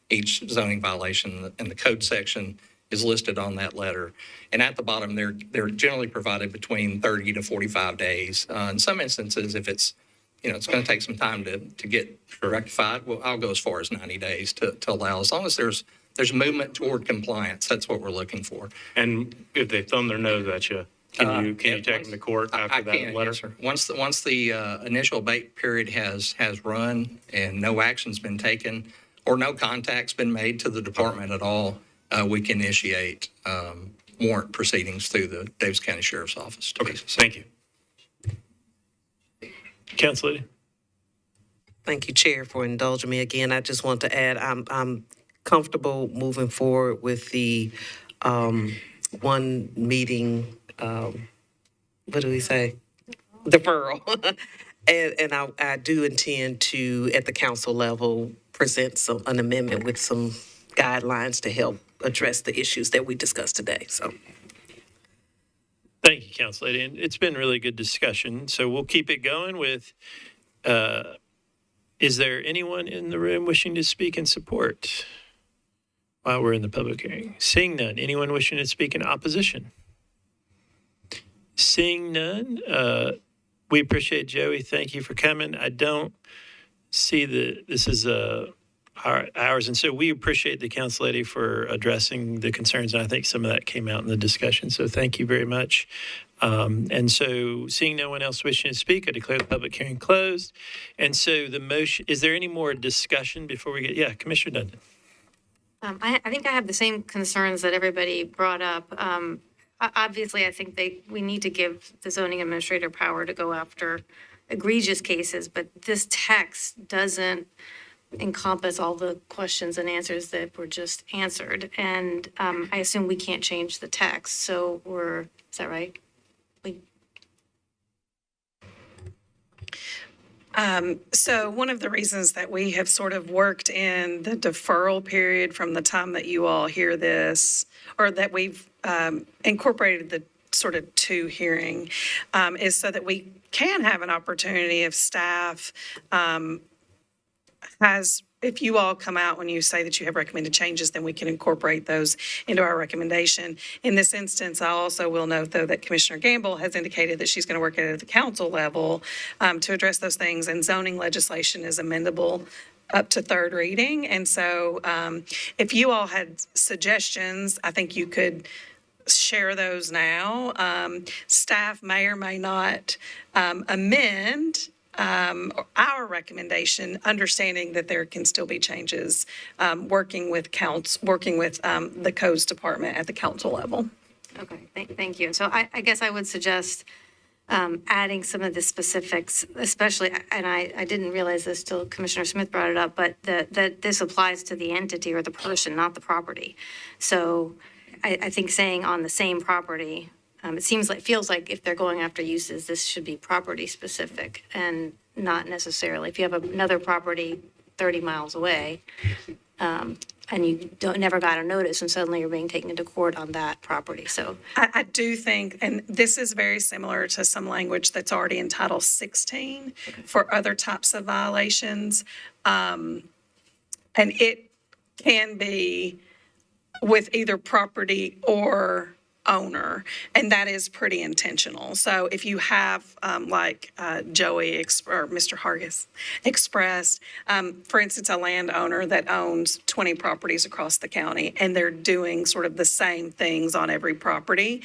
each zoning violation, and the code section is listed on that letter. And at the bottom, they're generally provided between 30 to 45 days. In some instances, if it's it's going to take some time to get rectified, well, I'll go as far as 90 days to allow, as long as there's movement toward compliance. That's what we're looking for. And if they thumb their nose at you, can you take them to court after that letter? Yes, sir. Once the initial abate period has run and no action's been taken or no contact's been made to the department at all, we can initiate warrant proceedings through the Davidson County Sheriff's Office. Okay, thank you. Council Lady. Thank you, Chair, for indulging me again. I just want to add, I'm comfortable moving forward with the one meeting, what do we say? deferral. And I do intend to, at the council level, present an amendment with some guidelines to help address the issues that we discussed today, so. Thank you, Council Lady. And it's been really good discussion. So we'll keep it going with, is there anyone in the room wishing to speak in support while we're in the public hearing? Seeing none. Anyone wishing to speak in opposition? Seeing none. We appreciate Joey. Thank you for coming. I don't see this is ours. And so we appreciate the council lady for addressing the concerns. And I think some of that came out in the discussion. So thank you very much. And so seeing no one else wishing to speak, I declare the public hearing closed. And so the motion, is there any more discussion before we get, yeah, Commissioner Dundon. I think I have the same concerns that everybody brought up. Obviously, I think we need to give the zoning administrator power to go after egregious cases, but this text doesn't encompass all the questions and answers that were just answered. And I assume we can't change the text, so is that right? So one of the reasons that we have sort of worked in the deferral period from the time that you all hear this, or that we've incorporated the sort of two hearing, is so that we can have an opportunity if staff if you all come out when you say that you have recommended changes, then we can incorporate those into our recommendation. In this instance, I also will note, though, that Commissioner Gamble has indicated that she's going to work at the council level to address those things, and zoning legislation is amendable up to third reading. And so if you all had suggestions, I think you could share those now. Staff may or may not amend our recommendation, understanding that there can still be changes, working with the codes department at the council level. Okay, thank you. So I guess I would suggest adding some of the specifics, especially, and I didn't realize this till Commissioner Smith brought it up, but that this applies to the entity or the person, not the property. So I think saying on the same property, it feels like if they're going after uses, this should be property specific and not necessarily. If you have another property 30 miles away, and you never got a notice and suddenly you're being taken into court on that property. So I do think, and this is very similar to some language that's already in Title 16 for other types of violations. And it can be with either property or owner, and that is pretty intentional. So if you have, like Joey or Mr. Hargis expressed, for instance, a landowner that owns 20 properties across the county, and they're doing sort of the same things on every property,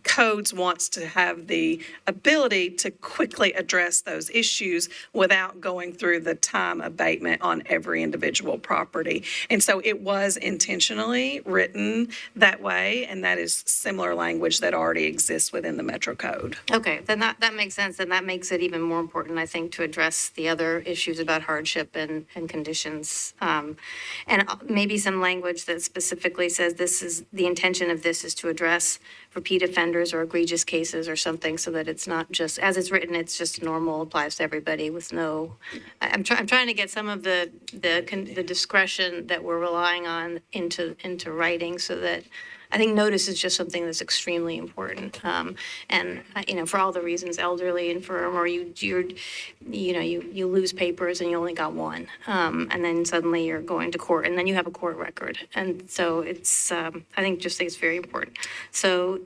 codes wants to have the ability to quickly address those issues without going through the time abatement on every individual property. And so it was intentionally written that way, and that is similar language that already exists within the Metro Code. okay, then that makes sense, and that makes it even more important, I think, to address the other issues about hardship and conditions. And maybe some language that specifically says the intention of this is to address repeat offenders or egregious cases or something, so that it's not just, as it's written, it's just normal, applies to everybody with no, I'm trying to get some of the discretion that we're relying on into writing, so that I think notice is just something that's extremely important. And, for all the reasons, elderly, infirm, or you lose papers and you only got one. And then suddenly you're going to court, and then you have a court record. And so it's, I think it's very important. So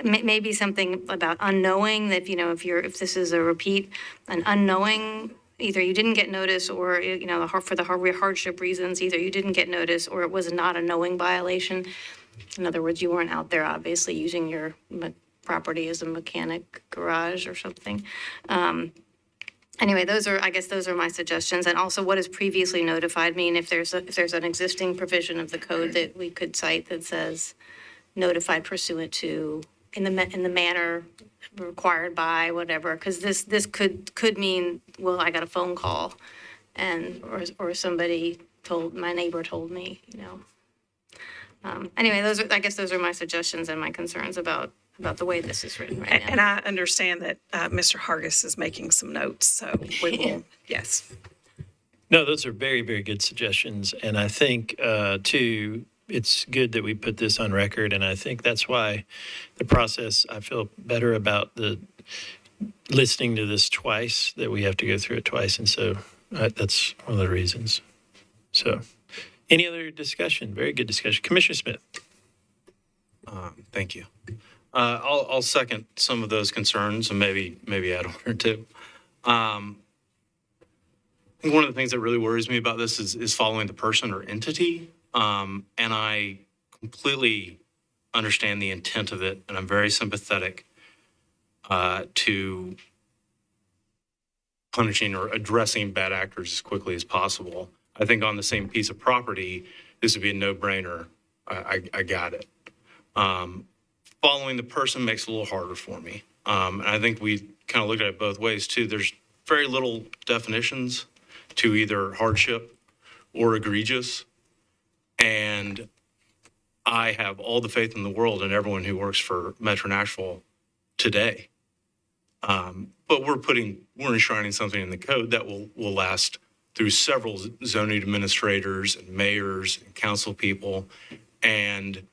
maybe something about unknowing, that, if this is a repeat, an unknowing, either you didn't get notice, or, for the hardship reasons, either you didn't get notice or it was not a knowing violation. In other words, you weren't out there obviously using your property as a mechanic garage or something. Anyway, those are my suggestions. And also, what does previously notified mean? If there's an existing provision of the code that we could cite that says notified pursuant to, in the manner required by, whatever, because this could mean, well, I got a phone call, and or somebody my neighbor told me, Anyway, I guess those are my suggestions and my concerns about the way this is written right now. And I understand that Mr. Hargis is making some notes, so we will, yes. No, those are very, very good suggestions. And I think, too, it's good that we put this on record. And I think that's why the process, I feel better about the listening to this twice, that we have to go through it twice. And so that's one of the reasons. So any other discussion? Very good discussion. Commissioner Smith. Thank you. I'll second some of those concerns and maybe add one or two. I think one of the things that really worries me about this is following the person or entity. And I completely understand the intent of it, and I'm very sympathetic to punishing or addressing bad actors as quickly as possible. I think on the same piece of property, this would be a no-brainer. I got it. Following the person makes it a little harder for me. And I think we kind of looked at it both ways too. There's very little definitions to either hardship or egregious. And I have all the faith in the world in everyone who works for Metro Nashville today. But we're enshrining something in the code that will last through several zoning administrators and mayors and council people, and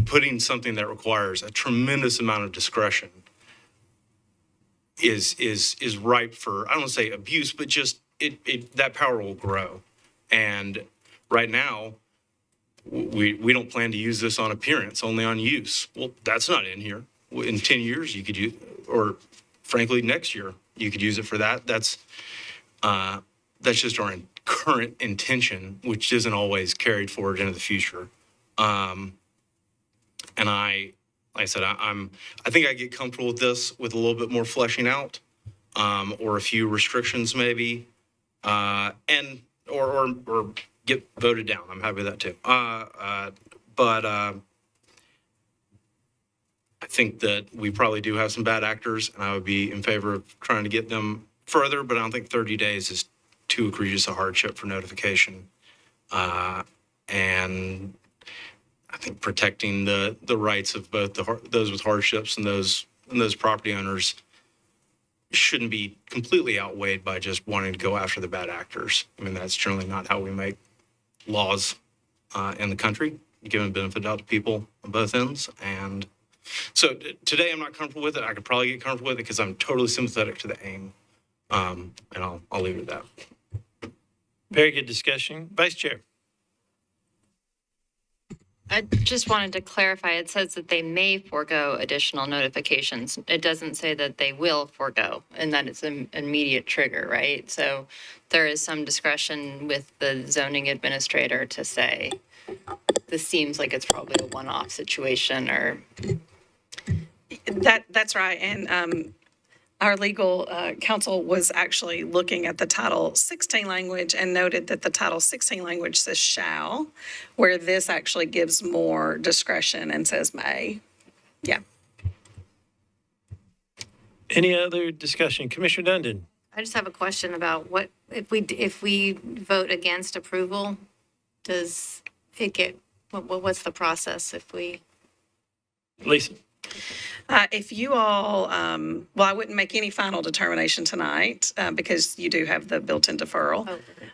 putting something that requires a tremendous amount of discretion is ripe for, I don't want to say abuse, but just that power will grow. And right now, we don't plan to use this on appearance, only on use. Well, that's not in here. In 10 years, you could use, or frankly, next year, you could use it for that. That's just our current intention, which isn't always carried forward into the future. And like I said, I think I get comfortable with this with a little bit more fleshing out, or a few restrictions maybe, and or get voted down. I'm happy with that too. But I think that we probably do have some bad actors, and I would be in favor of trying to get them further, but I don't think 30 days is too egregious a hardship for notification. And I think protecting the rights of both those with hardships and those property owners shouldn't be completely outweighed by just wanting to go after the bad actors. I mean, that's generally not how we make laws in the country, giving benefit out to people on both ends. And so today I'm not comfortable with it. I could probably get comfortable with it because I'm totally sympathetic to the aim. And I'll leave it at that. Very good discussion. Vice Chair. I just wanted to clarify, it says that they may forego additional notifications. It doesn't say that they will forego and that it's an immediate trigger, right? So there is some discretion with the zoning administrator to say, this seems like it's probably a one-off situation or. That's right. And our legal counsel was actually looking at the Title 16 language and noted that the Title 16 language says shall, where this actually gives more discretion and says may. Yeah. Any other discussion? Commissioner Dundon. I just have a question about what, if we vote against approval, does it get, what's the process if we? Lisa. If you all, well, I wouldn't make any final determination tonight because you do have the built-in deferral.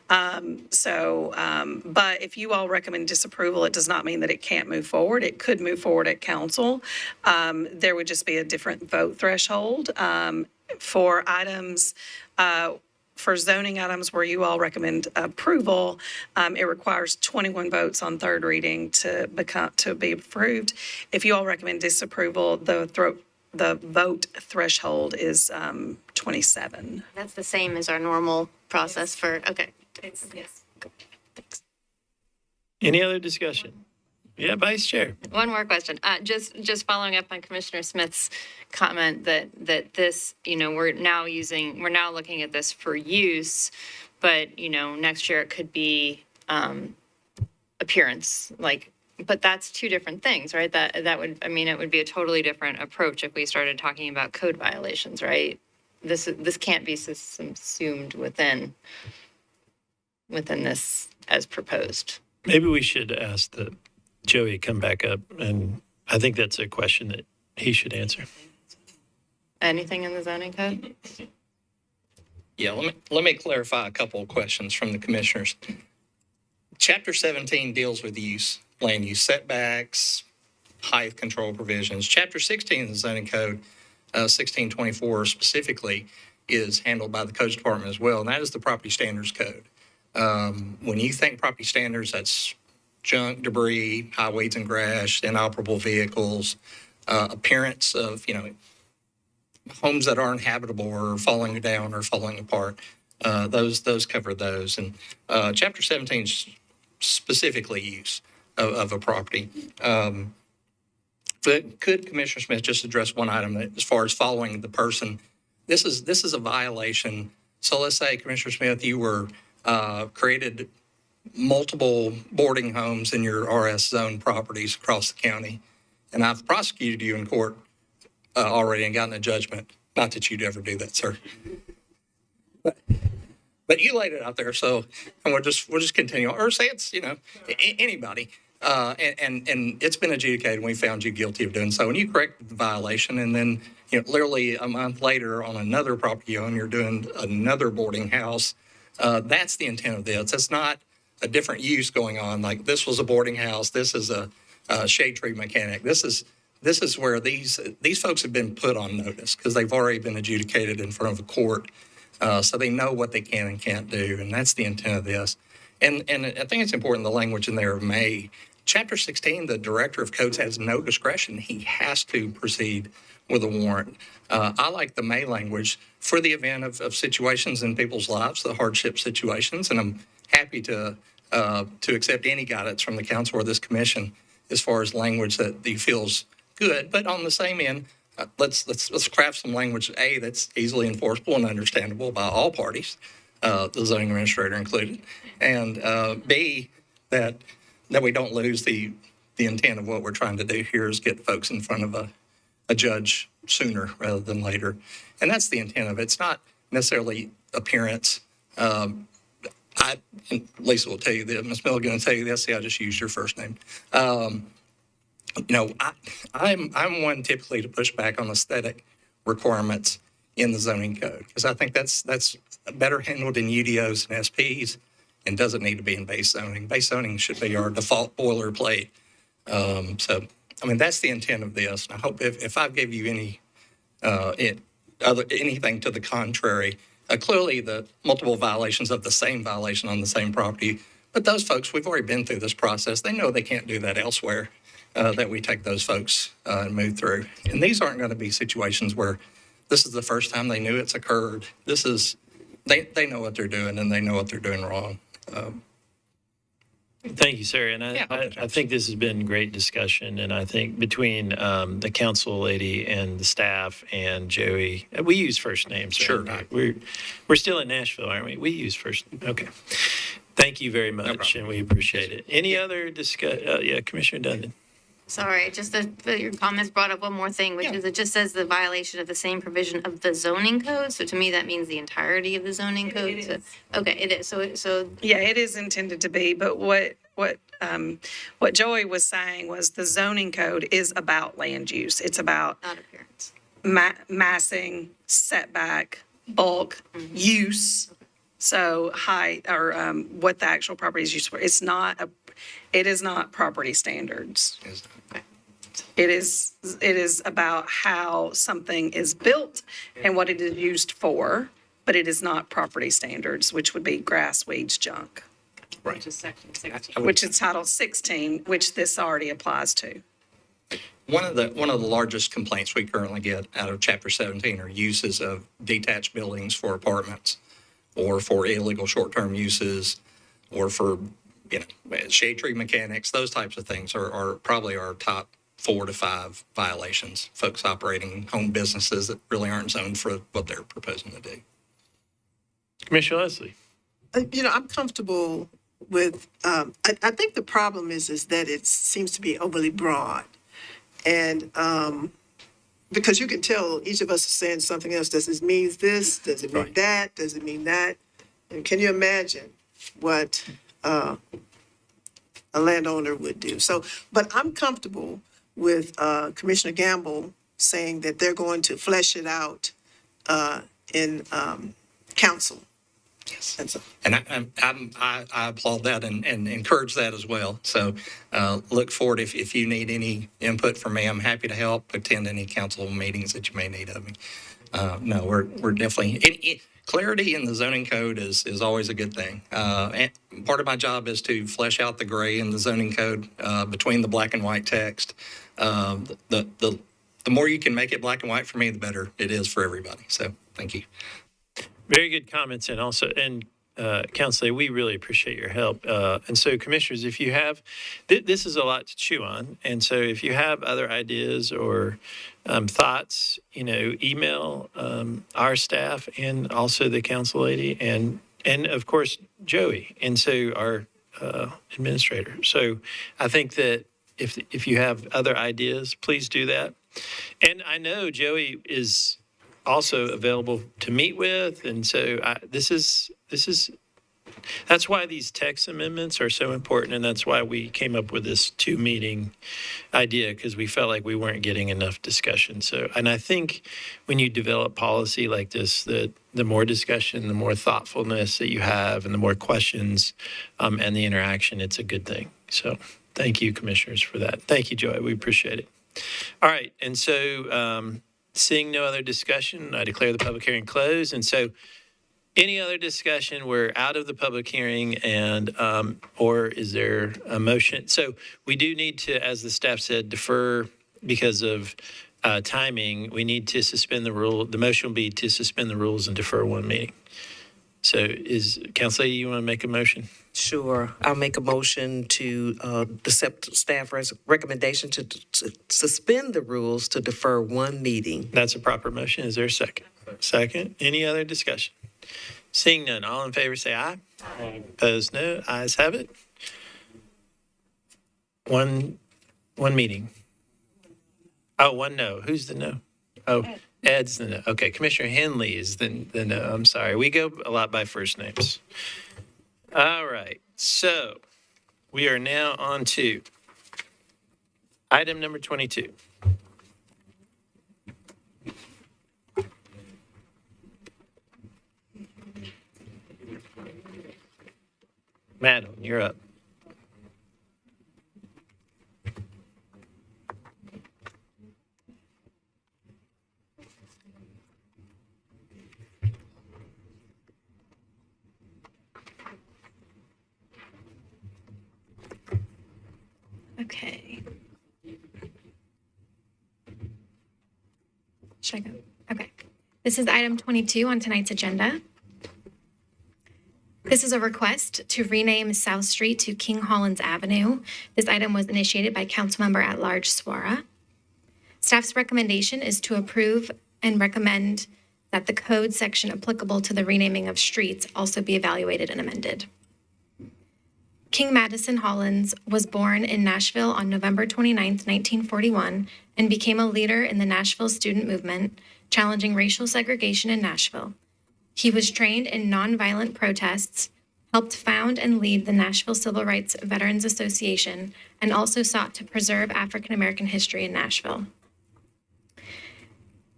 But if you all recommend disapproval, it does not mean that it can't move forward. It could move forward at council. There would just be a different vote threshold for items. For zoning items where you all recommend approval, it requires 21 votes on third reading to be approved. If you all recommend disapproval, the vote threshold is 27. That's the same as our normal process for, okay. Yes. Thanks. Any other discussion? Yeah, Vice Chair. One more question. Just following up on Commissioner Smith's comment that this, we're now looking at this for use, but, next year it could be appearance, but that's two different things, right? That would, it would be a totally different approach if we started talking about code violations, right? This can't be subsumed within this as proposed. Maybe we should ask Joey to come back up, and I think that's a question that he should answer. Anything in the zoning code? Yeah, let me clarify a couple of questions from the commissioners. Chapter 17 deals with use, land use setbacks, height control provisions. Chapter 16 of the zoning code, 1624 specifically, is handled by the codes department as well, and that is the property standards code. When you think property standards, that's junk, debris, high weeds and grass, inoperable vehicles, appearance of, homes that aren't habitable or falling down or falling apart. Those cover those. And Chapter 17 is specifically use of a property. But could Commissioner Smith just address one item that, as far as following the person? This is a violation. So let's say, Commissioner Smith, you were created multiple boarding homes in your RS zone properties across the county, and I've prosecuted you in court already and gotten a judgment. Not that you'd ever do that, sir. But you laid it out there, so and we'll just continue. Or say it's anybody, and it's been adjudicated, and we found you guilty of doing so, and you corrected the violation, and then literally a month later on another property you own, you're doing another boarding house. That's the intent of this. It's not a different use going on. Like this was a boarding house. This is a shade tree mechanic. This is where these folks have been put on notice because they've already been adjudicated in front of a court. So they know what they can and can't do, and that's the intent of this. And I think it's important, the language in there of may. Chapter 16, the director of codes has no discretion. He has to proceed with a warrant. I like the may language for the event of situations in people's lives, the hardship situations, and I'm happy to accept any guidance from the council or this commission as far as language that he feels good. But on the same end, let's craft some language, A, that's easily enforceable and understandable by all parties, the zoning administrator included, and B, that we don't lose the intent of what we're trying to do here is get folks in front of a judge sooner rather than later. And that's the intent of it. It's not necessarily appearance. And Lisa will tell you this, Ms. Milligan will tell you this. See, I just used your first name. I'm one typically to push back on aesthetic requirements in the zoning code because I think that's better handled in UDOs and SPs and doesn't need to be in base zoning. Base zoning should be our default boilerplate. That's the intent of this. And I hope if I gave you anything to the contrary, clearly the multiple violations of the same violation on the same property, but those folks, we've already been through this process. They know they can't do that elsewhere. That we take those folks and move through. And these aren't going to be situations where this is the first time they knew it's occurred. This is, they know what they're doing and they know what they're doing wrong. Thank you, sir. And I think this has been great discussion. And I think between the council lady and the staff and Joey, we use first names. Sure. Right? We're still in Nashville, aren't we? We use first. Okay. Thank you very much, and we appreciate it. Any other discussion? Yeah, Commissioner Dundon. Sorry, just your comments brought up one more thing, which is it just says the violation of the same provision of the zoning code. So to me, that means the entirety of the zoning code. Okay, it is. So Yeah, it is intended to be, but what Joey was saying was the zoning code is about land use. It's about not appearance. Massing, setback, bulk, use. So height or what the actual property is used for. It is not property standards. It is about how something is built and what it is used for, but it is not property standards, which would be grass, weeds, junk. Right. Which is section 16. Which is Title 16, which this already applies to. One of the largest complaints we currently get out of Chapter 17 are uses of detached buildings for apartments or for illegal short-term uses or for shade tree mechanics. Those types of things are probably our top 4 to 5 violations. Folks operating home businesses that really aren't zoned for what they're proposing to do. Commissioner Leslie. I'm comfortable with, I think the problem is that it seems to be overly broad. And because you can tell each of us is saying something else. Does it mean this? Does it mean that? Does it mean that? And can you imagine what a landowner would do. So, but I'm comfortable with Commissioner Gamble saying that they're going to flesh it out in council. Yes. And so, And I applaud that and encourage that as well. So look forward, if you need any input from me, I'm happy to help attend any council meetings that you may need of me. No, we're definitely, clarity in the zoning code is always a good thing. And part of my job is to flesh out the gray in the zoning code between the black and white text. The more you can make it black and white for me, the better it is for everybody. So thank you. Very good comments, and also, Counselor, we really appreciate your help. And so, Commissioners, if you have, this is a lot to chew on, and so if you have other ideas or thoughts, email our staff and also the council lady, and of course Joey, and so our administrator. So I think that if you have other ideas, please do that. And I know Joey is also available to meet with. And so that's why these text amendments are so important. And that's why we came up with this 2-meeting idea, because we felt like we weren't getting enough discussion. So, and I think when you develop policy like this, the more discussion, the more thoughtfulness that you have, and the more questions and the interaction, it's a good thing. So thank you, Commissioners, for that. Thank you, Joy. We appreciate it. All right. And so, seeing no other discussion, I declare the public hearing closed. And so any other discussion, we're out of the public hearing, and or is there a motion? So we do need to, as the staff said, defer because of timing. We need to suspend the rule. The motion will be to suspend the rules and defer one meeting. So is, Councilor, you want to make a motion? Sure. I'll make a motion to accept staff recommendation to suspend the rules to defer one meeting. That's a proper motion. Is there a second? Second. Any other discussion? Seeing none, all in favor say aye. Aye. Opposed, no. Ayes have it. One meeting. Oh, one no. Who's the no? Oh, Ed's the no. Okay, Commissioner Henley is the no. I'm sorry. We go a lot by first names. All right. So we are now on to item number 22. Madeline, you're up. Okay. Should I go? Okay. This is item 22 on tonight's agenda. This is a request to rename South Street to King Hollins Avenue. This item was initiated by Councilmember at Large Suara. Staff's recommendation is to approve and recommend that the code section applicable to the renaming of streets also be evaluated and amended. King Madison Hollins was born in Nashville on November 29, 1941, and became a leader in the Nashville student movement, challenging racial segregation in Nashville. He was trained in nonviolent protests, helped found and lead the Nashville Civil Rights Veterans Association, and also sought to preserve African American history in Nashville.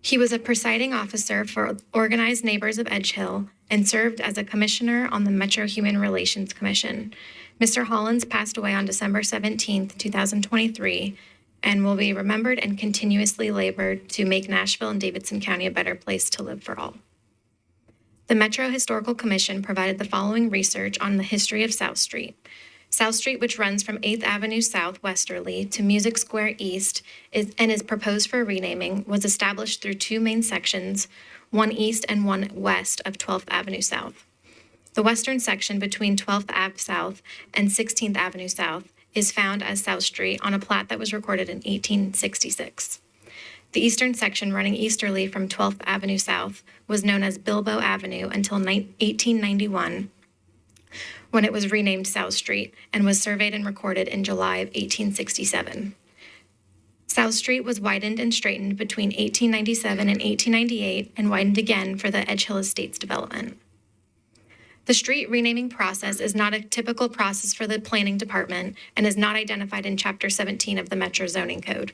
He was a presiding officer for Organized Neighbors of Edge Hill and served as a commissioner on the Metro Human Relations Commission. Mr. Hollins passed away on December 17, 2023, and will be remembered and continuously labored to make Nashville and Davidson County a better place to live for all. The Metro Historical Commission provided the following research on the history of South Street. South Street, which runs from 8th Avenue South westerly to Music Square East and is proposed for renaming, was established through 2 main sections, one east and one west of 12th Avenue South. The western section between 12th Ave South and 16th Avenue South is found as South Street on a plat that was recorded in 1866. The eastern section running easterly from 12th Avenue South was known as Bilbo Avenue until 1891, when it was renamed South Street and was surveyed and recorded in July of 1867. South Street was widened and straightened between 1897 and 1898 and widened again for the Edge Hill Estates development. The street renaming process is not a typical process for the planning department and is not identified in Chapter 17 of the Metro Zoning Code.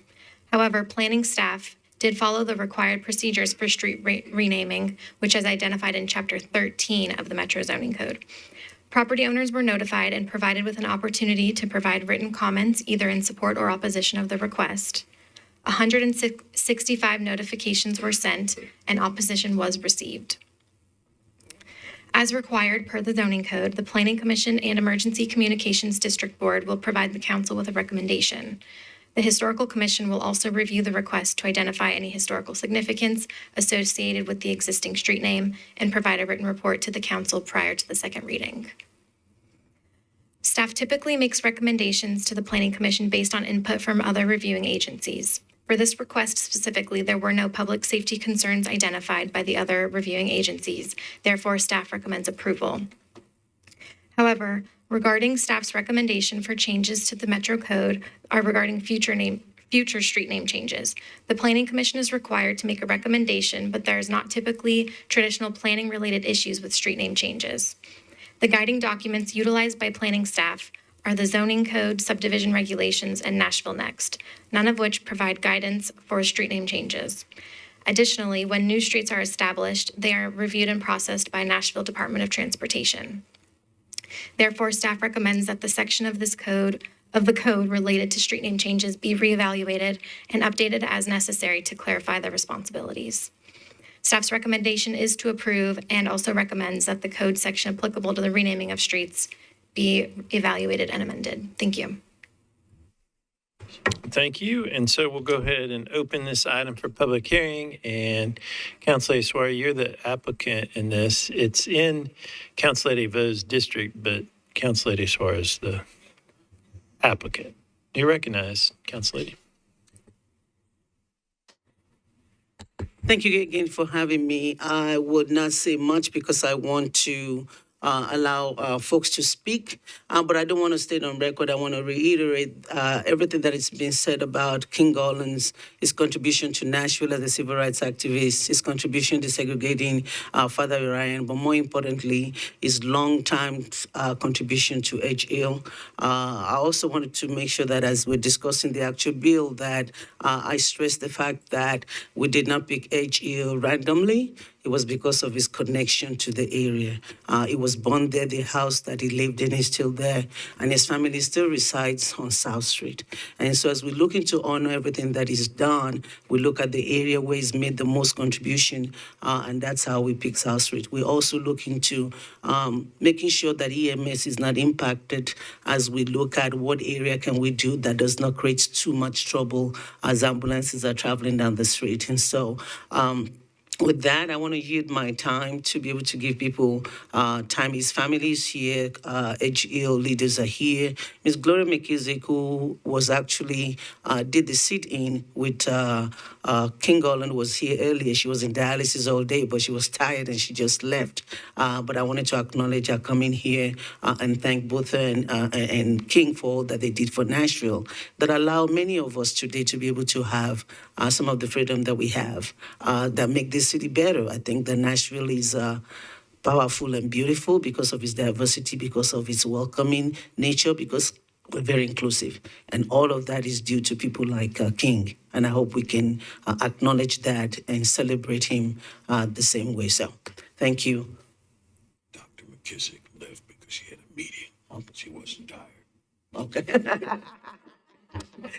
However, planning staff did follow the required procedures for street renaming, which is identified in Chapter 13 of the Metro Zoning Code. Property owners were notified and provided with an opportunity to provide written comments either in support or opposition of the request. 165 notifications were sent and opposition was received. As required per the zoning code, the Planning Commission and Emergency Communications District Board will provide the council with a recommendation. The Historical Commission will also review the request to identify any historical significance associated with the existing street name and provide a written report to the council prior to the second reading. Staff typically makes recommendations to the Planning Commission based on input from other reviewing agencies. For this request specifically, there were no public safety concerns identified by the other reviewing agencies. Therefore, staff recommends approval. However, regarding staff's recommendation for changes to the Metro Code are regarding future street name changes. The Planning Commission is required to make a recommendation, but there is not typically traditional planning-related issues with street name changes. The guiding documents utilized by planning staff are the Zoning Code, Subdivision Regulations, and Nashville Next, none of which provide guidance for street name changes. Additionally, when new streets are established, they are reviewed and processed by Nashville Department of Transportation. Therefore, staff recommends that the section of the code related to street name changes be reevaluated and updated as necessary to clarify the responsibilities. Staff's recommendation is to approve and also recommends that the code section applicable to the renaming of streets be evaluated and amended. Thank you. Thank you. And so we'll go ahead and open this item for public hearing. And Councilor Suarez, you're the applicant in this. It's in Councilor Vo's district, but Councilor Suarez is the applicant. Do you recognize Councilor? Thank you again for having me. I would not say much because I want to allow folks to speak, but I don't want to state on record. I want to reiterate everything that has been said about King Orleans, his contribution to Nashville as a civil rights activist, his contribution to segregating Father Ryan, but more importantly, his long-time contribution to HL. I also wanted to make sure that as we're discussing the actual bill, that I stress the fact that we did not pick HL randomly. It was because of his connection to the area. He was born there, the house that he lived in is still there, and his family still resides on South Street. And so as we look into honor everything that he's done, we look at the area where he's made the most contribution, and that's how we pick South Street. We also look into making sure that EMS is not impacted as we look at what area can we do that does not create too much trouble as ambulances are traveling down the street. And so, with that, I want to yield my time to be able to give people time. His family is here. HEL leaders are here. Ms. Gloria McKissick, who was actually did the sit-in with King Orleans, was here earlier. She was in dialysis all day, but she was tired and she just left. But I wanted to acknowledge her coming here and thank both her and King for all that they did for Nashville, that allow many of us today to be able to have some of the freedom that we have that make this city better. I think that Nashville is powerful and beautiful because of its diversity, because of its welcoming nature, because we're very inclusive. And all of that is due to people like King. And I hope we can acknowledge that and celebrate him the same way. So thank you. Dr. McKissick left because she had a meeting. She wasn't tired. Okay.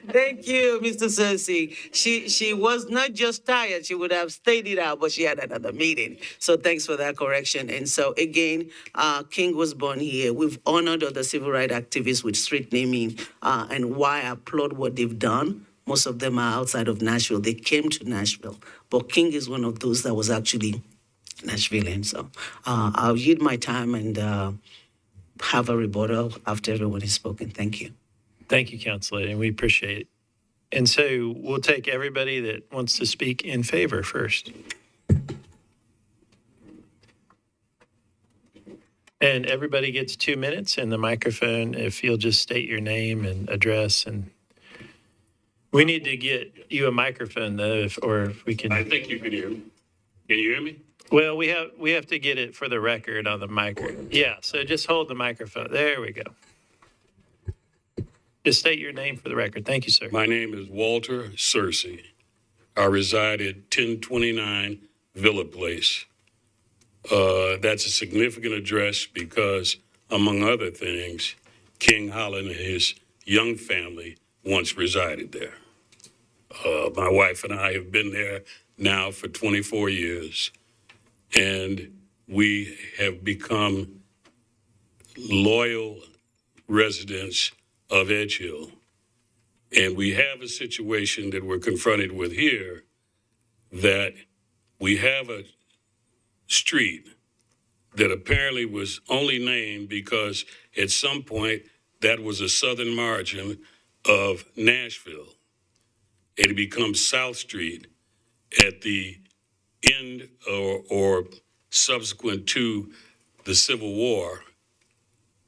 Thank you, Mr. Cersei. She was not just tired, she would have stayed it out, but she had another meeting. So thanks for that correction. And so again, King was born here. We've honored other civil rights activists with street naming, and why I applaud what they've done. Most of them are outside of Nashville. They came to Nashville, but King is one of those that was actually Nashvilleian. So I'll yield my time and have a rebuttal after everyone has spoken. Thank you. Thank you, Councilor, and we appreciate it. And so we'll take everybody that wants to speak in favor first. And everybody gets 2 minutes, and the microphone, if you'll just state your name and address. And we need to get you a microphone, though, or if we can. I think you can hear me. Can you hear me? Well, we have to get it for the record on the micro. Yeah, so just hold the microphone. There we go. Just state your name for the record. Thank you, sir. My name is Walter Searcy. I reside at 1029 Villa Place. That's a significant address because, among other things, King Holland and his young family once resided there. My wife and I have been there now for 24 years, and we have become loyal residents of Edge Hill. And we have a situation that we're confronted with here, that we have a street that apparently was only named because at some point that was a southern margin of Nashville. It becomes South Street at the end or subsequent to the Civil War.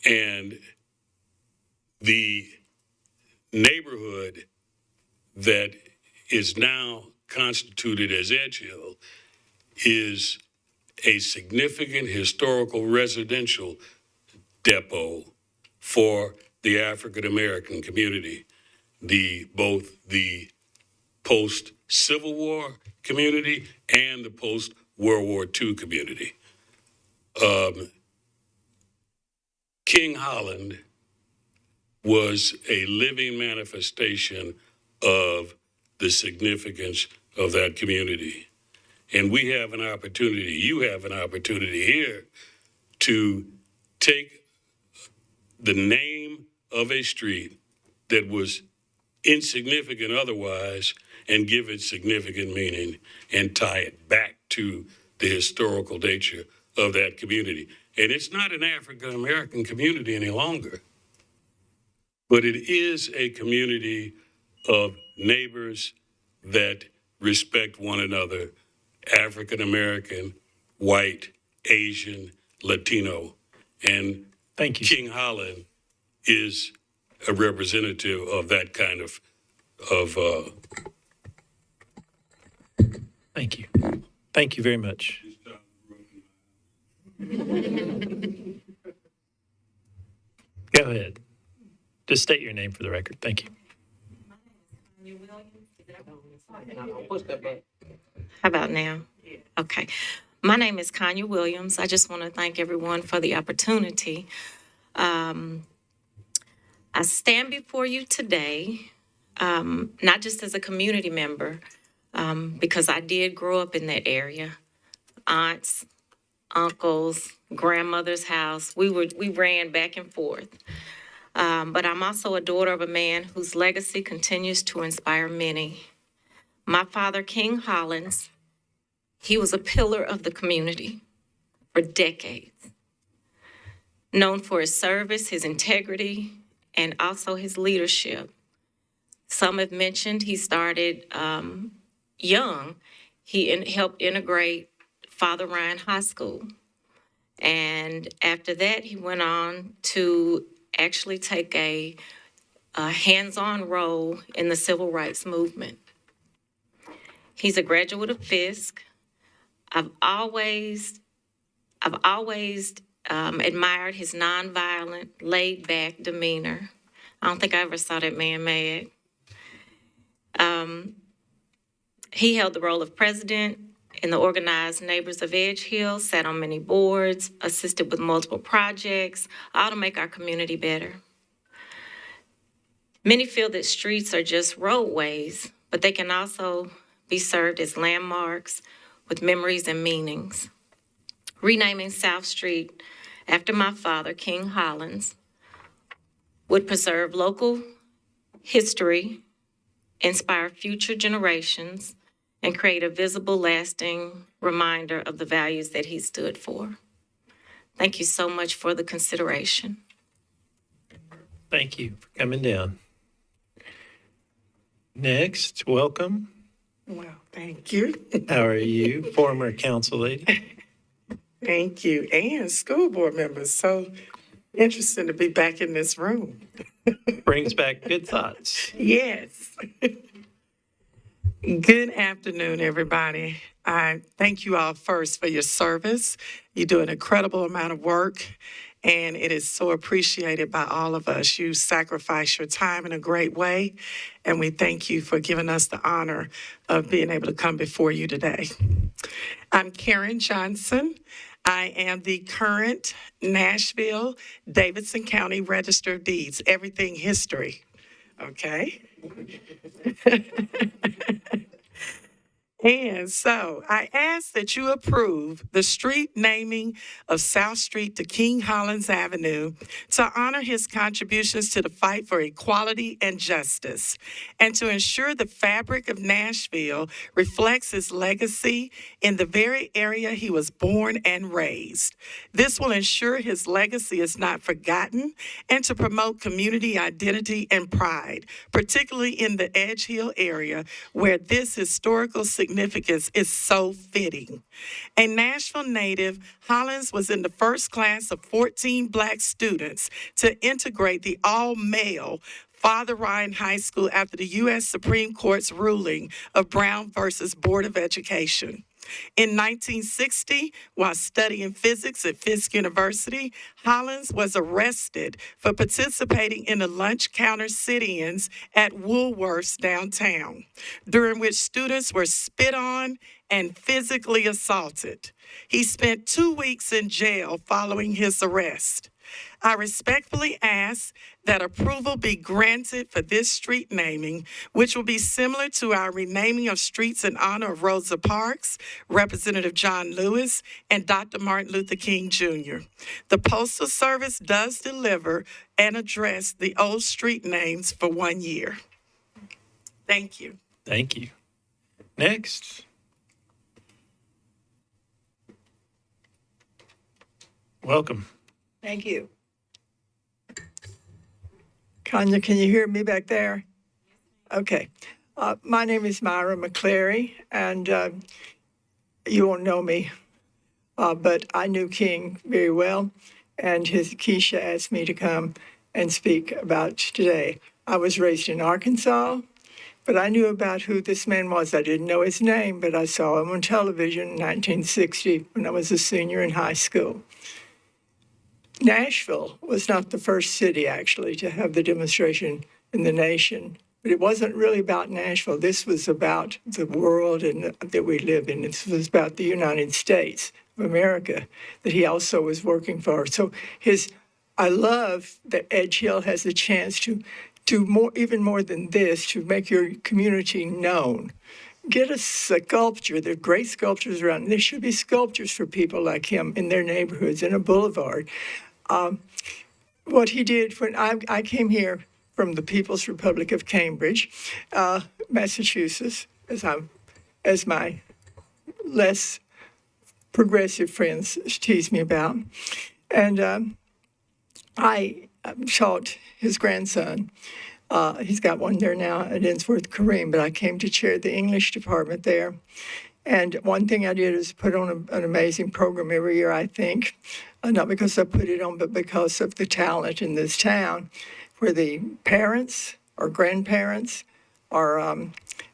And the neighborhood that is now constituted as Edge Hill is a significant historical residential depot for the African American community, both the post-Civil War community and the post-World War II community. King Holland was a living manifestation of the significance of that community. And we have an opportunity, you have an opportunity here to take the name of a street that was insignificant otherwise and give it significant meaning and tie it back to the historical nature of that community. And it's not an African American community any longer, but it is a community of neighbors that respect one another, African American, white, Asian, Latino. And thank you. King Holland is a representative of that kind of Thank you. Thank you very much. Go ahead. Just state your name for the record. Thank you. How about now? Okay. My name is Kanya Williams. I just want to thank everyone for the opportunity. I stand before you today, not just as a community member, because I did grow up in that area. Aunts, uncles, grandmother's house. We ran back and forth. But I'm also a daughter of a man whose legacy continues to inspire many. My father, King Hollins, he was a pillar of the community for decades, known for his service, his integrity, and also his leadership. Some have mentioned he started young. He helped integrate Father Ryan High School. And after that, he went on to actually take a hands-on role in the civil rights movement. He's a graduate of Fisk. I've always admired his nonviolent, laid-back demeanor. I don't think I ever saw that man mad. He held the role of president in the organized Neighbors of Edge Hill, sat on many boards, assisted with multiple projects, all to make our community better. Many feel that streets are just roadways, but they can also be served as landmarks with memories and meanings. Renaming South Street after my father, King Hollins, would preserve local history, inspire future generations, and create a visible, lasting reminder of the values that he stood for. Thank you so much for the consideration. Thank you for coming down. Next, welcome. Well, thank you. How are you? Former council lady. Thank you. And school board members. So interesting to be back in this room. Brings back good thoughts. Yes. Good afternoon, everybody. I thank you all first for your service. You do an incredible amount of work, and it is so appreciated by all of us. You sacrifice your time in a great way, and we thank you for giving us the honor of being able to come before you today. I'm Karen Johnson. I am the current Nashville, Davidson County Register of Deeds, everything history. Okay? And so I ask that you approve the street naming of South Street to King Hollins Avenue to honor his contributions to the fight for equality and justice, and to ensure the fabric of Nashville reflects his legacy in the very area he was born and raised. This will ensure his legacy is not forgotten and to promote community identity and pride, particularly in the Edge Hill area where this historical significance is so fitting. A Nashville native, Hollins was in the first class of 14 Black students to integrate the all-male Father Ryan High School after the U.S. Supreme Court's ruling of Brown versus Board of Education. In 1960, while studying physics at Fisk University, Hollins was arrested for participating in the lunch counter sit-ins at Woolworth's downtown, during which students were spit on and physically assaulted. He spent 2 weeks in jail following his arrest. I respectfully ask that approval be granted for this street naming, which will be similar to our renaming of streets in honor of Rosa Parks, Representative John Lewis, and Dr. Martin Luther King Jr. The Postal Service does deliver and address the old street names for 1 year. Thank you. Thank you. Next. Welcome. Thank you. Kanya, can you hear me back there? Okay. My name is Myra McCleary, and you won't know me, but I knew King very well, and Keisha asked me to come and speak about today. I was raised in Arkansas, but I knew about who this man was. I didn't know his name, but I saw him on television in 1960 when I was a senior in high school. Nashville was not the first city, actually, to have the demonstration in the nation. But it wasn't really about Nashville. This was about the world that we live in. This was about the United States of America that he also was working for. So I love that Edge Hill has a chance to do more, even more than this, to make your community known. Get a sculpture. There are great sculptures around. There should be sculptures for people like him in their neighborhoods, in a boulevard. What he did when I came here from the People's Republic of Cambridge, Massachusetts, as my less progressive friends tease me about, and I taught his grandson. He's got one there now at Ensworth Kareem, but I came to chair the English department there. And one thing I did is put on an amazing program every year, I think, not because I put it on, but because of the talent in this town, where the parents or grandparents or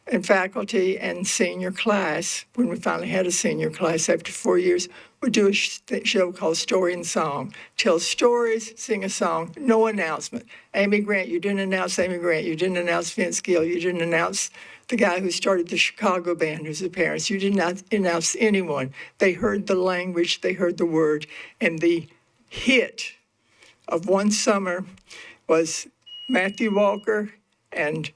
and faculty and senior class, when we finally had a senior class after 4 years, would do a show called Story and Song. Tell stories, sing a song, no announcement. Amy Grant, you didn't announce Amy Grant. You didn't announce Vince Gill. You didn't announce the guy who started the Chicago band, who's the parents. You did not announce anyone. They heard the language, they heard the word, and the hit of one summer was Matthew Walker, and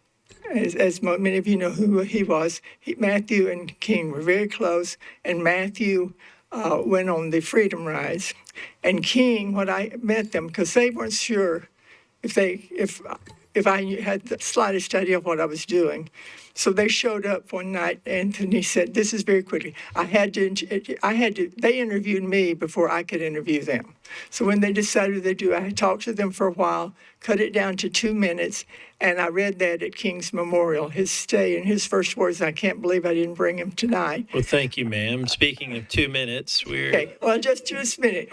as many of you know who he was, Matthew and King were very close, and Matthew went on the Freedom Rides. And King, when I met them, because they weren't sure if I had the slightest idea of what I was doing. So they showed up one night, and he said, this is very quickly, they interviewed me before I could interview them. So when they decided they do, I talked to them for a while, cut it down to 2 minutes, and I read that at King's Memorial, his stay, and his first words, I can't believe I didn't bring him tonight. Well, thank you, ma'am. Speaking of 2 minutes, Okay, well, just a minute.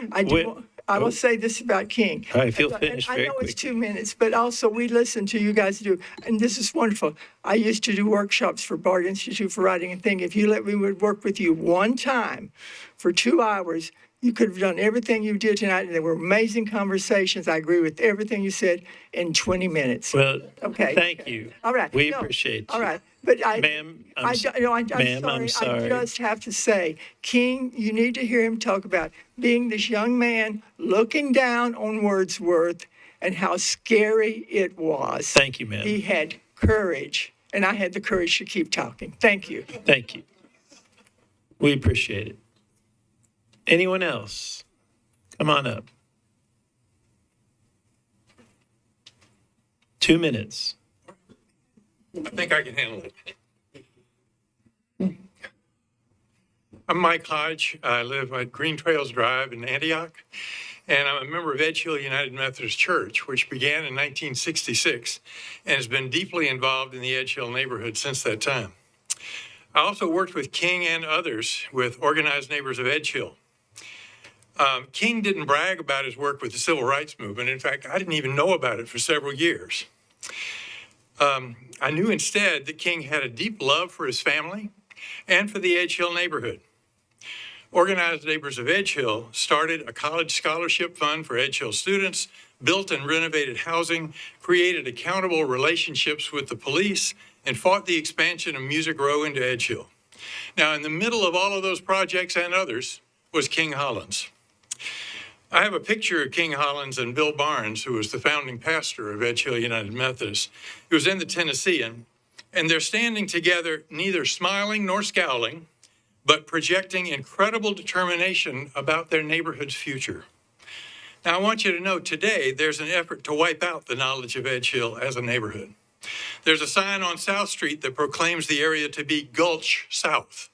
I will say this about King. All right, if you'll And finish I very know it's quickly. 2 minutes, but also we listen to you guys do, and this is wonderful. I used to do workshops for Bard Institute for Writing and Thinking. If you let me would work with you one time for 2 hours, you could have done everything you did tonight, and there were amazing conversations. I agree with everything you said in 20 minutes. Well, Okay. thank you. All right. We No, appreciate All you. right. But Ma'am, I'm I'm ma'am, sorry. I'm I sorry. just have to say, King, you need to hear him talk about being this young man looking down on Wordsworth and how scary it was. Thank you, ma'am. He had courage, and I had the courage to keep talking. Thank you. Thank you. We appreciate it. Anyone else? Come on up. 2 minutes. I think I can handle it. I'm Mike Hodge. I live at Green Trails Drive in Antioch, and I'm a member of Edge Hill United Methodist Church, which began in 1966 and has been deeply involved in the Edge Hill neighborhood since that time. I also worked with King and others with Organized Neighbors of Edge Hill. King didn't brag about his work with the civil rights movement. In fact, I didn't even know about it for several years. I knew instead that King had a deep love for his family and for the Edge Hill neighborhood. Organized Neighbors of Edge Hill started a college scholarship fund for Edge Hill students, built and renovated housing, created accountable relationships with the police, and fought the expansion of Music Row into Edge Hill. Now, in the middle of all of those projects and others was King Hollins. I have a picture of King Hollins and Bill Barnes, who was the founding pastor of Edge Hill United Methodist. He was in the Tennessean, and they're standing together, neither smiling nor scowling, but projecting incredible determination about their neighborhood's future. Now, I want you to know today there's an effort to wipe out the knowledge of Edge Hill as a neighborhood. There's a sign on South Street that proclaims the area to be Gulch South.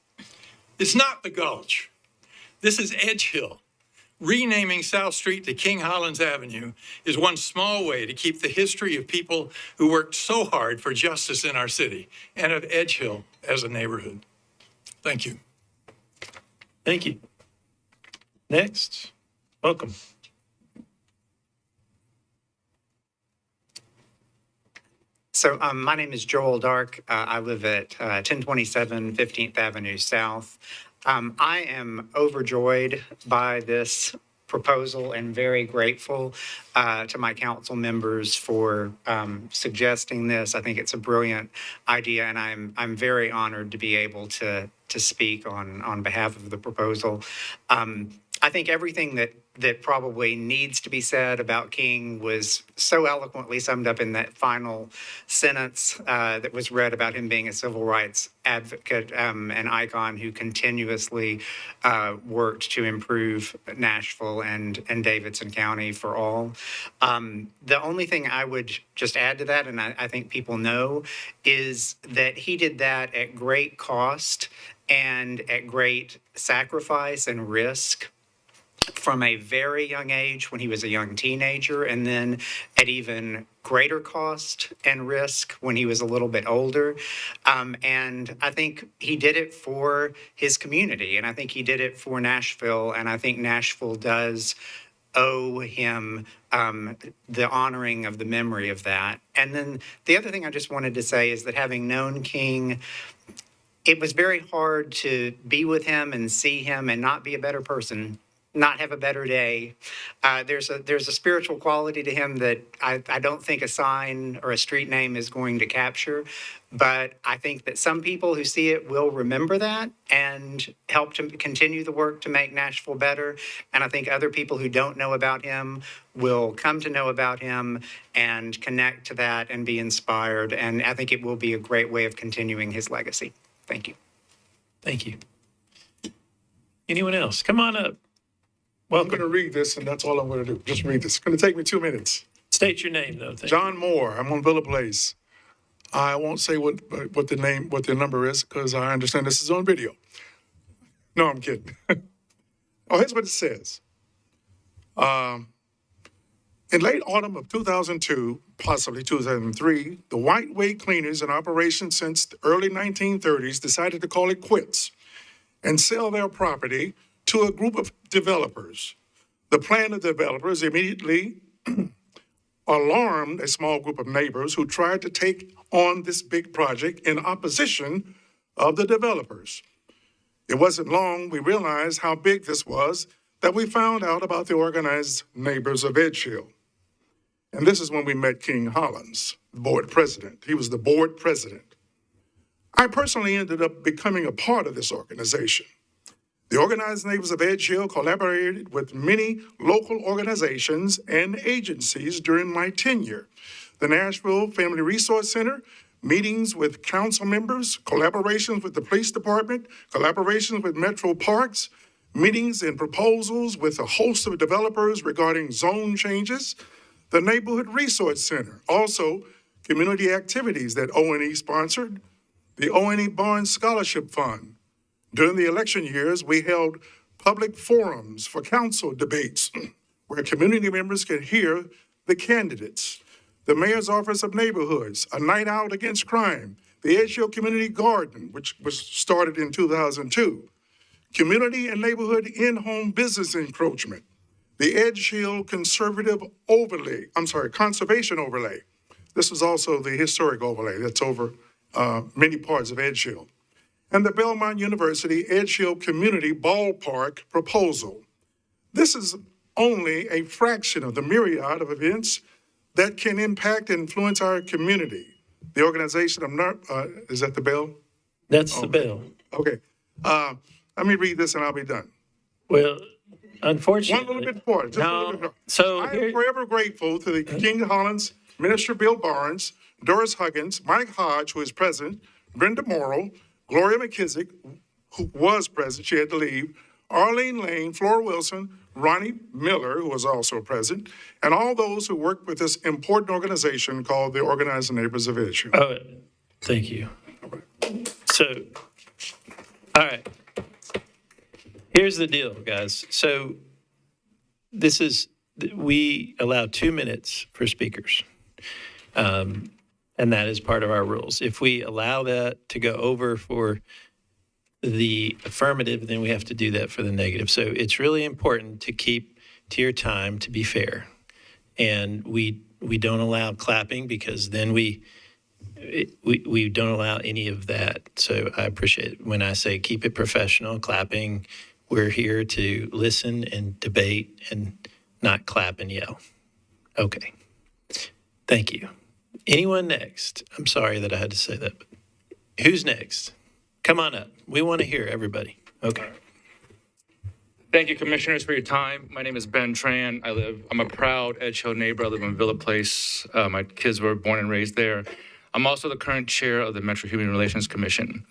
It's not the Gulch. This is Edge Hill. Renaming South Street to King Hollins Avenue is one small way to keep the history of people who worked so hard for justice in our city and of Edge Hill as a neighborhood. Thank you. Thank you. Next. Welcome. So my name is Joel Dark. I live at 1027 15th Avenue South. I am overjoyed by this proposal and very grateful to my council members for suggesting this. I think it's a brilliant idea, and I'm very honored to be able to speak on behalf of the proposal. I think everything that probably needs to be said about King was so eloquently summed up in that final sentence that was read about him being a civil rights advocate and icon who continuously worked to improve Nashville and Davidson County for all. The only thing I would just add to that, and I think people know, is that he did that at great cost and at great sacrifice and risk from a very young age when he was a young teenager, and then at even greater cost and risk when he was a little bit older. And I think he did it for his community, and I think he did it for Nashville, and I think Nashville does owe him the honoring of the memory of that. And then the other thing I just wanted to say is that having known King, it was very hard to be with him and see him and not be a better person, not have a better day. There's a spiritual quality to him that I don't think a sign or a street name is going to capture. But I think that some people who see it will remember that and help to continue the work to make Nashville better. And I think other people who don't know about him will come to know about him and connect to that and be inspired. And I think it will be a great way of continuing his legacy. Thank you. Thank you. Anyone else? Come on up. I'm going to read this, and that's all I'm going to do. Just read this. It's going to take me 2 minutes. State your name, though. John Moore. I'm on Villa Place. I won't say what the number is, because I understand this is on video. No, I'm kidding. Oh, here's what it says. In late autumn of 2002, possibly 2003, the White Wave Cleaners, in operation since the early 1930s, decided to call it quits and sell their property to a group of developers. The plan of the developers immediately alarmed a small group of neighbors who tried to take on this big project in opposition of the developers. It wasn't long we realized how big this was that we found out about the organized neighbors of Edge Hill. And this is when we met King Hollins, the board president. He was the board president. I personally ended up becoming a part of this organization. The Organized Neighbors of Edge Hill collaborated with many local organizations and agencies during my tenure. The Nashville Family Resource Center, meetings with council members, collaborations with the police department, collaborations with Metro Parks, meetings and proposals with a host of developers regarding zone changes. The Neighborhood Resource Center, also community activities that O&E sponsored. The O&E Barnes Scholarship Fund. During the election years, we held public forums for council debates where community members could hear the candidates. The Mayor's Office of Neighborhoods, a night out against crime, the Edge Hill Community Garden, which was started in 2002, community and neighborhood in-home business encroachment, the Edge Hill Conservation Overlay. This was also the historic overlay that's over many parts of Edge Hill. And the Belmont University Edge Hill Community Ballpark proposal. This is only a fraction of the myriad of events that can impact and influence our community. The organization of is that the bell? That's the bill. Okay. Let me read this and I'll be done. Well, unfortunately. One little bit more. Just a little bit more. So I am forever grateful to the King Hollins, Minister Bill Barnes, Doris Huggins, Mike Hodge, who is president, Brenda Morrow, Gloria McKissick, who was president, she had to leave, Arlene Lane, Flora Wilson, Ronnie Miller, who was also present, and all those who worked with this important organization called the Organized Neighbors of Edge Hill. Oh, thank you. So, all right. Here's the deal, guys. So we allow 2 minutes for speakers. And that is part of our rules. If we allow that to go over for the affirmative, then we have to do that for the negative. So it's really important to keep to your time, to be fair. And we don't allow clapping because then we don't allow any of that. So I appreciate it. When I say keep it professional, clapping, we're here to listen and debate and not clap and yell. Okay. Thank you. Anyone next? I'm sorry that I had to say that, but who's next? Come on up. We want to hear everybody. Okay. Thank you, commissioners, for your time. My name is Ben Tran. I'm a proud Edge Hill neighbor. I live in Villa Place. My kids were born and raised there. I'm also the current chair of the Metro Human Relations Commission.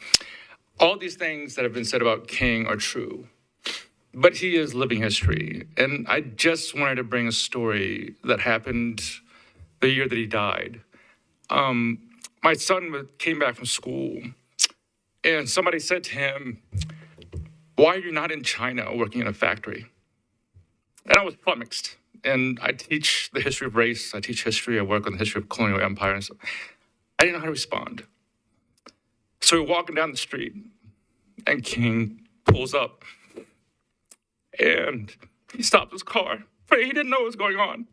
All these things that have been said about King are true, but he is living history. And I just wanted to bring a story that happened the year that he died. My son came back from school and somebody said to him, "Why are you not in China working in a factory?" And I was flummoxed. And I teach the history of race. I teach history. I work on the history of colonial empire. And so I didn't know how to respond. So we're walking down the street and King pulls up and he stopped his car. But he didn't know what was going on.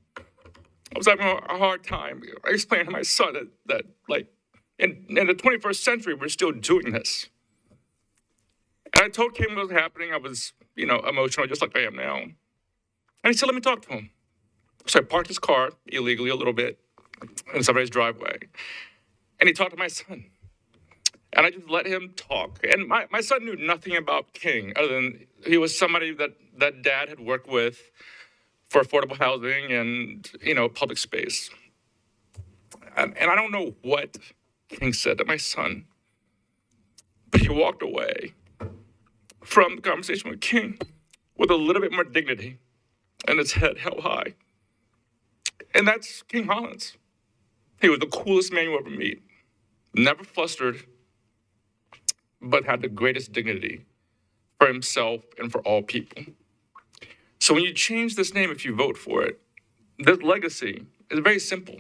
I was having a hard time. I explained to my son that like, in the 21st century, we're still doing this. And I told King what was happening. I was, emotional, just like I am now. And he said, let me talk to him. So I parked his car illegally a little bit in somebody's driveway. And he talked to my son. And I just let him talk. And my son knew nothing about King other than he was somebody that dad had worked with for affordable housing and, public space. And I don't know what King said to my son, but he walked away from the conversation with King with a little bit more dignity and his head held high. And that's King Hollins. He was the coolest man you ever meet. Never flustered, but had the greatest dignity for himself and for all people. So when you change this name, if you vote for it, this legacy is very simple.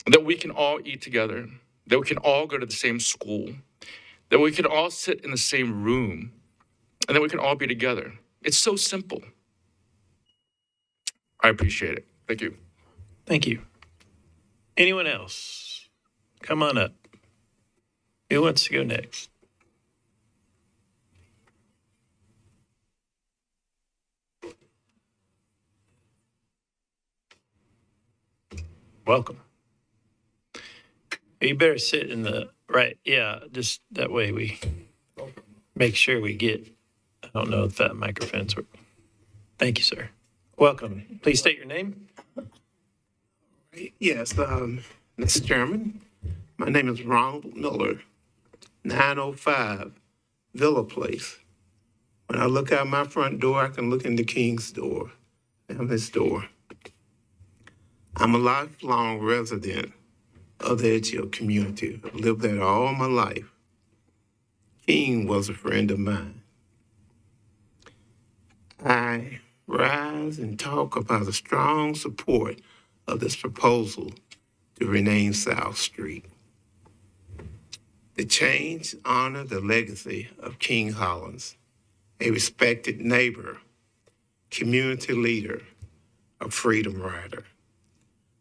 That we can all eat together, that we can all go to the same school, that we can all sit in the same room, and that we can all be together. It's so simple. I appreciate it. Thank you. Thank you. Anyone else? Come on up. Who wants to go next? Welcome. You better sit in the right. Yeah, just that way we make sure we get. I don't know if that microphone's working. Thank you, sir. Welcome. Please state your name. Yes, Mr. Chairman, my name is Ronald Miller, 905 Villa Place. When I look out my front door, I can look into King's door, family's door. I'm a lifelong resident of the Edge Hill community. I've lived there all my life. King was a friend of mine. I rise and talk about the strong support of this proposal to rename South Street. The change honor the legacy of King Hollins, a respected neighbor, community leader, a freedom rider,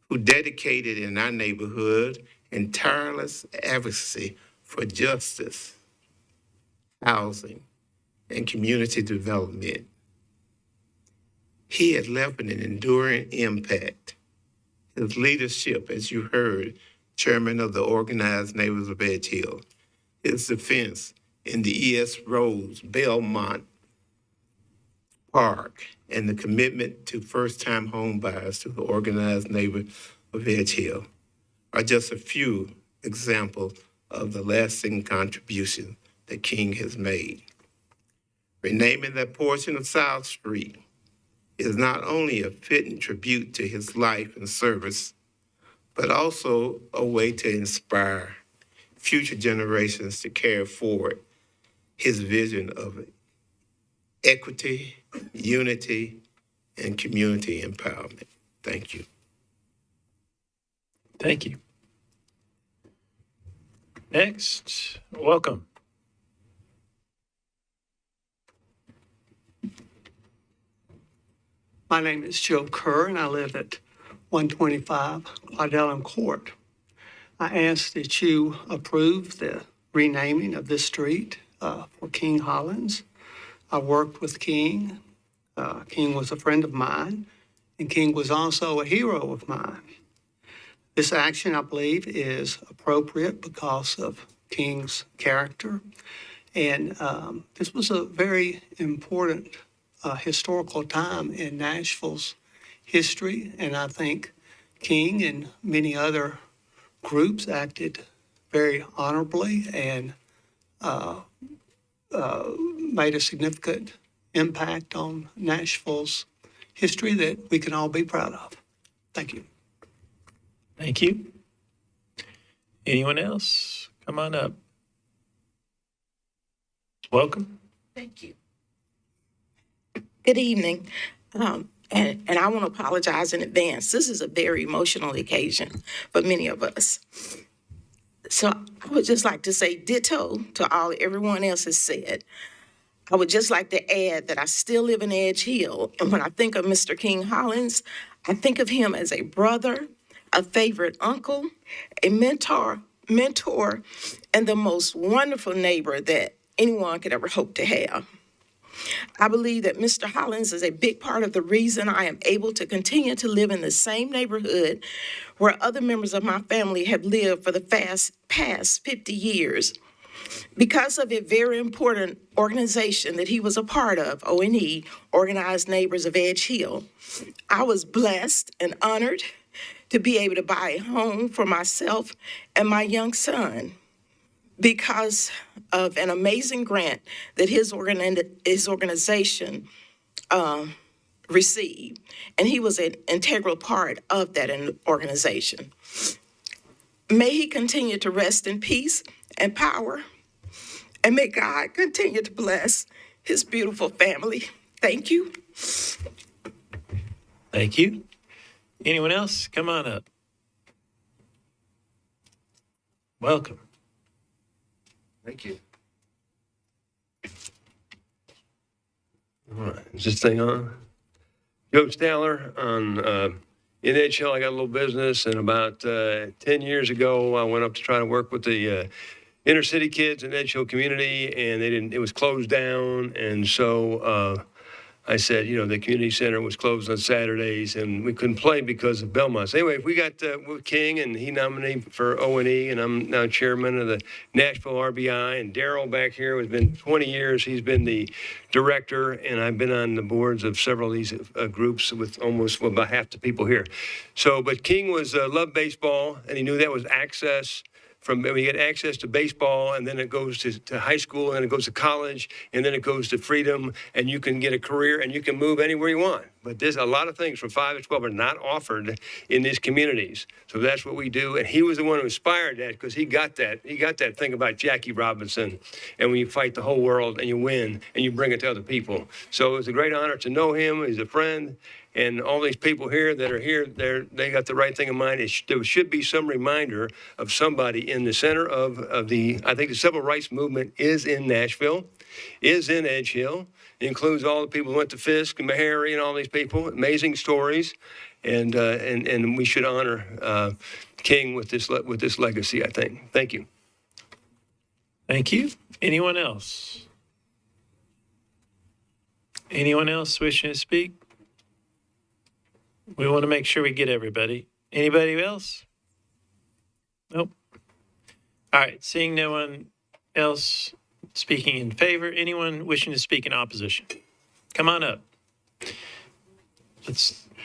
who dedicated in our neighborhood in tireless advocacy for justice, housing, and community development. He had left an enduring impact. His leadership, as you heard, chairman of the Organized Neighbors of Edge Hill, his defense in the E.S. Rose, Belmont Park, and the commitment to first-time home buyers to the Organized Neighbors of Edge Hill are just a few examples of the lasting contribution that King has made. Renaming that portion of South Street is not only a fitting tribute to his life and service, but also a way to inspire future generations to carry forward his vision of equity, unity, and community empowerment. Thank you. Thank you. Next, welcome. My name is Joe Kerr, and I live at 125 Waddellum Court. I ask that you approve the renaming of this street for King Hollins. I worked with King. King was a friend of mine, and King was also a hero of mine. This action, I believe, is appropriate because of King's character. And this was a very important historical time in Nashville's history, and I think King and many other groups acted very honorably and made a significant impact on Nashville's history that we can all be proud of. Thank you. Thank you. Anyone else? Come on up. Welcome. Thank you. Good evening. And I want to apologize in advance. This is a very emotional occasion for many of us. So I would just like to say ditto to everyone else has said. I would just like to add that I still live in Edge Hill. And when I think of Mr. King Hollins, I think of him as a brother, a favorite uncle, a mentor, and the most wonderful neighbor that anyone could ever hope to have. I believe that Mr. Hollins is a big part of the reason I am able to continue to live in the same neighborhood where other members of my family have lived for the past 50 years. Because of a very important organization that he was a part of, ONE, Organized Neighbors of Edge Hill, I was blessed and honored to be able to buy a home for myself and my young son because of an amazing grant that his organization received. And he was an integral part of that organization. May he continue to rest in peace and power. And may God continue to bless his beautiful family. Thank you. Thank you. Anyone else? Come on up. Welcome. Thank you. All right, is this thing on? Joe Staller in Edge Hill. I got a little business, and about 10 years ago, I went up to try to work with the inner city kids in Edge Hill community, and it was closed down. And so I said, the community center was closed on Saturdays, and we couldn't play because of Belmont. So anyway, we got with King, and he nominated for O&E, and I'm now chairman of the Nashville RBI. And Daryl back here has been 20 years. He's been the director, and I've been on the boards of several of these groups with almost about half the people here. So, but King loved baseball, and he knew that was access. We get access to baseball, and then it goes to high school, and then it goes to college, and then it goes to freedom, and you can get a career, and you can move anywhere you want. But there's a lot of things from 5 to 12 are not offered in these communities. So that's what we do. And he was the one who inspired that, because he got that. He got that thing about Jackie Robinson. And when you fight the whole world and you win and you bring it to other people. So it was a great honor to know him. He's a friend. And all these people here that are here, they got the right thing in mind. There should be some reminder of somebody in the center of I think the civil rights movement is in Nashville, is in Edge Hill. It includes all the people who went to Fisk and Meharry and all these people. Amazing stories. And we should honor King with this legacy, I think. Thank you. Thank you. Anyone else? Anyone else wishing to speak? We want to make sure we get everybody. Anybody else? Nope. All right. Seeing no one else speaking in favor, anyone wishing to speak in opposition? Come on up.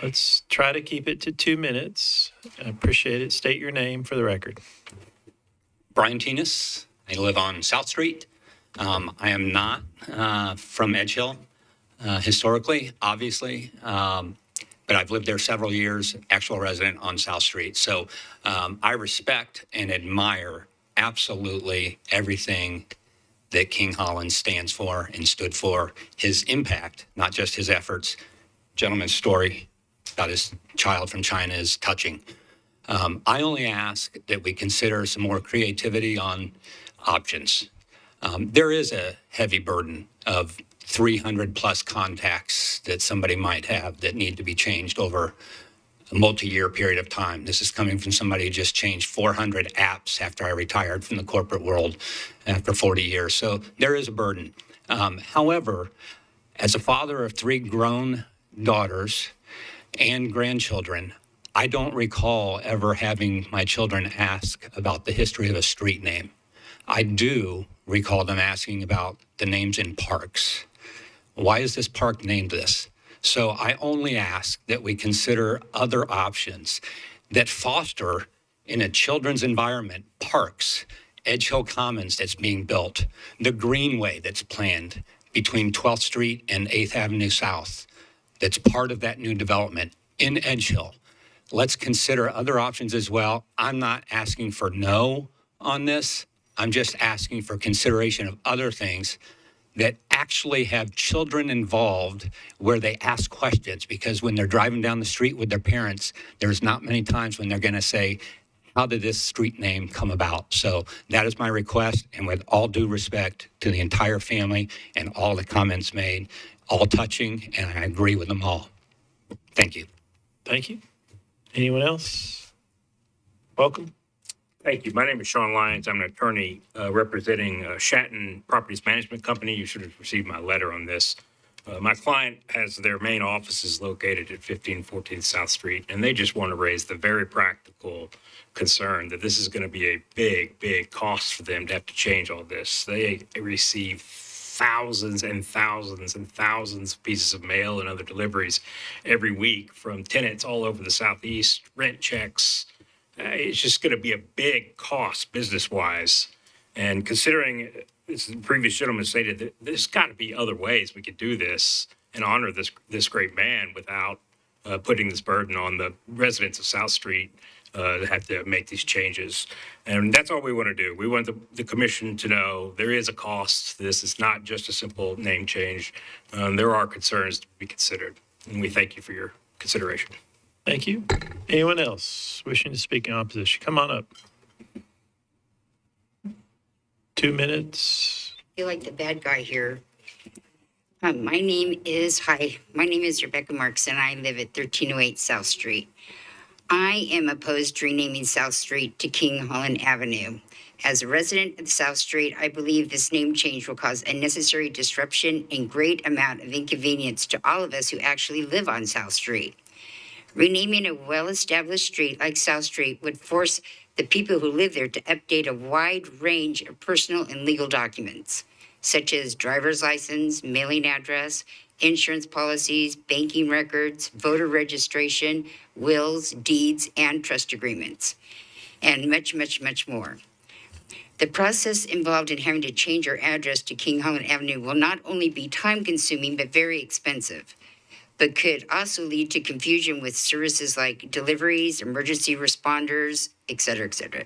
Let's try to keep it to 2 minutes. I appreciate it. State your name for the record. Brian Tinas. I live on South Street. I am not from Edge Hill historically, obviously. But I've lived there several years, actual resident on South Street. So I respect and admire absolutely everything that King Hollins stands for and stood for. His impact, not just his efforts. Gentleman's story about his child from China is touching. I only ask that we consider some more creativity on options. There is a heavy burden of 300 plus contacts that somebody might have that need to be changed over a multi-year period of time. This is coming from somebody who just changed 400 apps after I retired from the corporate world after 40 years. So there is a burden. However, as a father of 3 grown daughters and grandchildren, I don't recall ever having my children ask about the history of a street name. I do recall them asking about the names in parks. Why is this park named this? So I only ask that we consider other options that foster in a children's environment, parks, Edge Hill Commons that's being built, the greenway that's planned between 12th Street and 8th Avenue South, that's part of that new development in Edge Hill. Let's consider other options as well. I'm not asking for no on this. I'm just asking for consideration of other things that actually have children involved where they ask questions, because when they're driving down the street with their parents, there's not many times when they're going to say, how did this street name come about? So that is my request, and with all due respect to the entire family and all the comments made, all touching, and I agree with them all. Thank you. Thank you. Anyone else? Welcome. Thank you. My name is Sean Lyons. I'm an attorney representing Shatton Properties Management Company. You should have received my letter on this. My client has their main offices located at 1514 South Street, and they just want to raise the very practical concern that this is going to be a big, big cost for them to have to change all this. They receive thousands and thousands and thousands of pieces of mail and other deliveries every week from tenants all over the Southeast, rent checks. It's just going to be a big cost business-wise. And considering, as the previous gentleman stated, that there's got to be other ways we could do this and honor this great man without putting this burden on the residents of South Street to have to make these changes. And that's all we want to do. We want the commission to know there is a cost to this. It's not just a simple name change. There are concerns to be considered. And we thank you for your consideration. Thank you. Anyone else wishing to speak in opposition? Come on up. 2 minutes. I feel like the bad guy here. My name is Rebecca Marks, and I live at 1308 South Street. I am opposed to renaming South Street to King Holland Avenue. As a resident of South Street, I believe this name change will cause unnecessary disruption and great amount of inconvenience to all of us who actually live on South Street. Renaming a well-established street like South Street would force the people who live there to update a wide range of personal and legal documents, such as driver's license, mailing address, insurance policies, banking records, voter registration, wills, deeds, and trust agreements, and much, much, much more. The process involved in having to change your address to King Holland Avenue will not only be time-consuming, but very expensive, but could also lead to confusion with services like deliveries, emergency responders, et cetera, et cetera.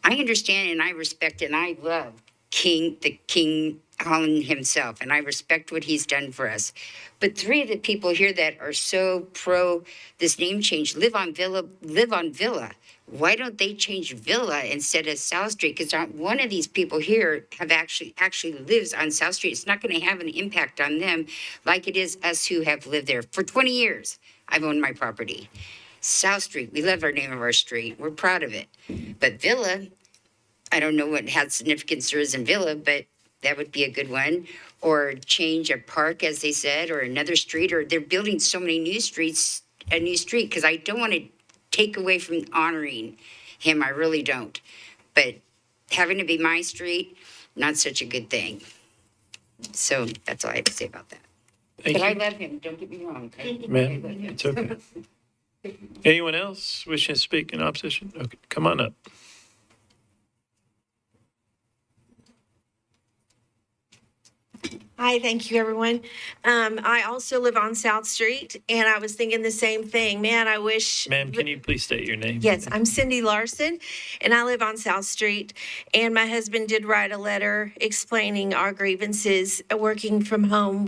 I understand and I respect and I love King Holland himself, and I respect what he's done for us. But three of the people here that are so pro this name change live on Villa. Why don't they change Villa instead of South Street? Because one of these people here have actually lives on South Street. It's not going to have an impact on them like it is us who have lived there for 20 years. I've owned my property. South Street, we love our name of our street. We're proud of it. But Villa, I don't know what had significance there is in Villa, but that would be a good one. Or change a park, as they said, or another street, or they're building so many new streets, a new street, because I don't want to take away from honoring him. I really don't. But having to be my street, not such a good thing. So that's all I have to say about that. Thank But I you. love him, don't get me wrong. Ma'am, it's okay. Anyone else wishing to speak in opposition? Okay, come on up. Hi, thank you, everyone. I also live on South Street, and I was thinking the same thing. Man, I wish. Ma'am, can you please state your name? Yes, I'm Cindy Larson, and I live on South Street. And my husband did write a letter explaining our grievances working from home.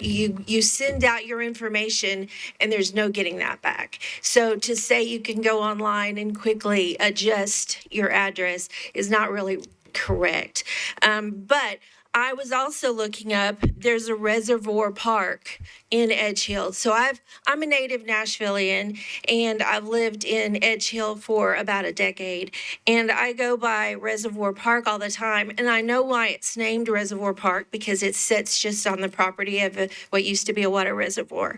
You send out your information, and there's no getting that back. So to say you can go online and quickly adjust your address is not really correct. But I was also looking up, there's a reservoir park in Edge Hill. So I'm a native Nashvilleian, and I've lived in Edge Hill for about a decade. And I go by Reservoir Park all the time, and I know why it's named Reservoir Park, because it sits just on the property of what used to be a water reservoir.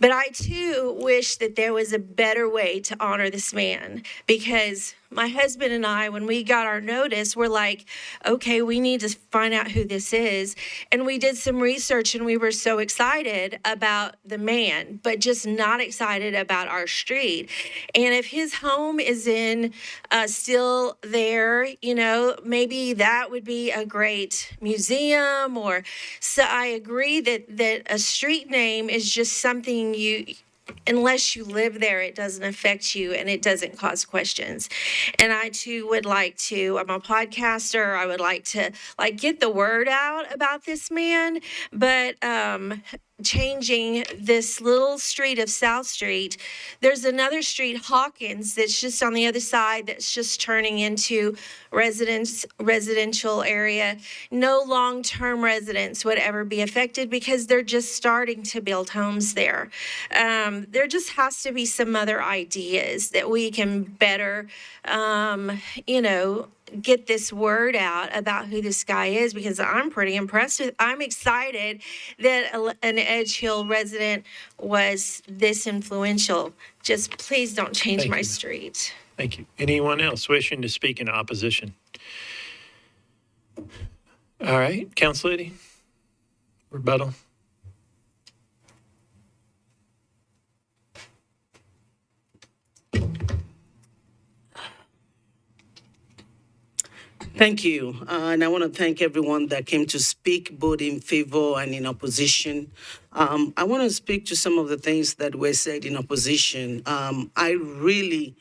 But I too wish that there was a better way to honor this man, because my husband and I, when we got our notice, we're like, okay, we need to find out who this is. And we did some research, and we were so excited about the man, but just not excited about our street. And if his home is still there, maybe that would be a great museum. So I agree that a street name is just something unless you live there, it doesn't affect you and it doesn't cause questions. And I too would like to, I'm a podcaster, I would like to get the word out about this man, but changing this little street of South Street, there's another street, Hawkins, that's just on the other side, that's just turning into residential area. No long-term residents would ever be affected because they're just starting to build homes there. There just has to be some other ideas that we can better, get this word out about who this guy is, because I'm pretty impressed I'm excited that an Edge Hill resident was this influential. Just please don't change Thank my you. street. Thank you. Anyone else wishing to speak in opposition? All right, Council Lady, rebuttal. Thank you. And I want to thank everyone that came to speak, both in favor and in opposition. I want to speak to some of the things that were said in opposition. I really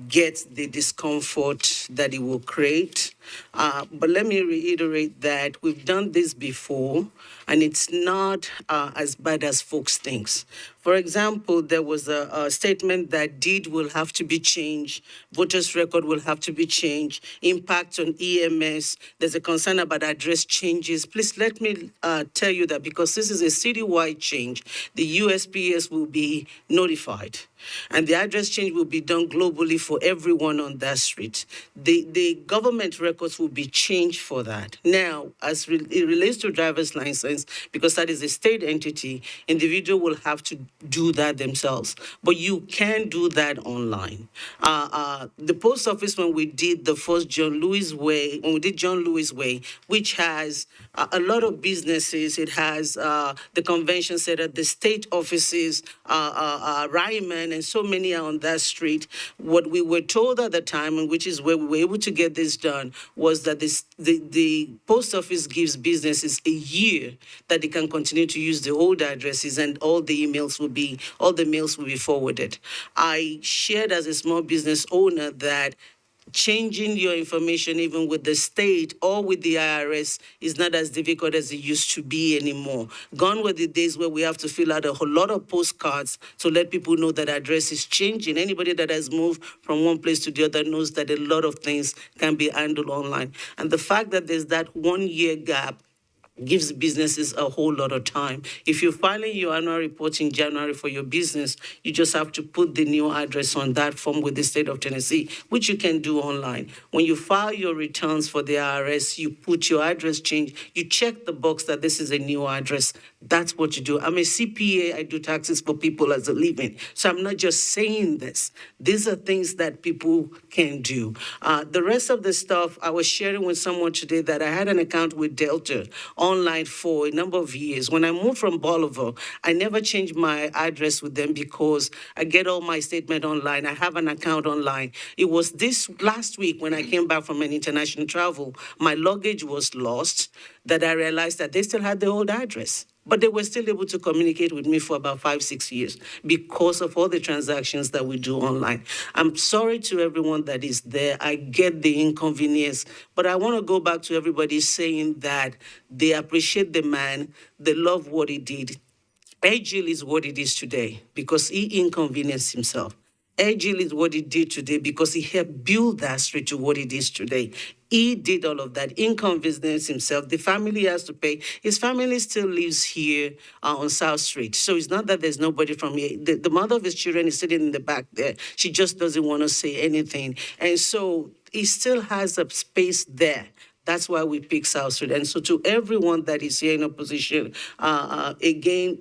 get the discomfort that it will create. But let me reiterate that we've done this before, and it's not as bad as folks think. For example, there was a statement that deed will have to be changed, voters' record will have to be changed, impact on EMS. There's a concern about address changes. Please let me tell you that because this is a citywide change, the USPS will be notified. And the address change will be done globally for everyone on that street. The government records will be changed for that. Now, as it relates to driver's license, because that is a state entity, individual will have to do that themselves. But you can do that online. The post office, when we did the first John Lewis Way, which has a lot of businesses, it has the convention center, the state offices, Ryman, and so many are on that street. What we were told at the time, and which is where we were able to get this done, was that the post office gives businesses a year that they can continue to use the old addresses, and all the mails will be forwarded. I shared as a small business owner that changing your information even with the state or with the IRS is not as difficult as it used to be anymore. Gone were the days where we have to fill out a whole lot of postcards to let people know that address is changing. Anybody that has moved from one place to the other knows that a lot of things can be handled online. And the fact that there's that 1 year gap gives businesses a whole lot of time. If you're filing your annual report in January for your business, you just have to put the new address on that form with the state of Tennessee, which you can do online. When you file your returns for the IRS, you put your address change, you check the box that this is a new address. That's what you do. I'm a CPA, I do taxes for people as a living. So I'm not just saying this. These are things that people can do. The rest of the stuff, I was sharing with someone today that I had an account with Delta online for a number of years. When I moved from Bolivar, I never changed my address with them because I get all my statement online. I have an account online. It was this last week when I came back from an international travel, my luggage was lost, that I realized that they still had the old address. But they were still able to communicate with me for about 5-6 years because of all the transactions that we do online. I'm sorry to everyone that is there. I get the inconvenience, but I want to go back to everybody saying that they appreciate the man, they love what he did. Agile is what it is today because he inconvenienced himself. Agile is what he did today because he helped build that street to what it is today. He did all of that, inconvenienced himself. The family has to pay. His family still lives here on South Street. So it's not that there's nobody from here. The mother of his children is sitting in the back there. She just doesn't want to say anything. And so he still has a space there. That's why we pick South Street. And so to everyone that is here in opposition, again,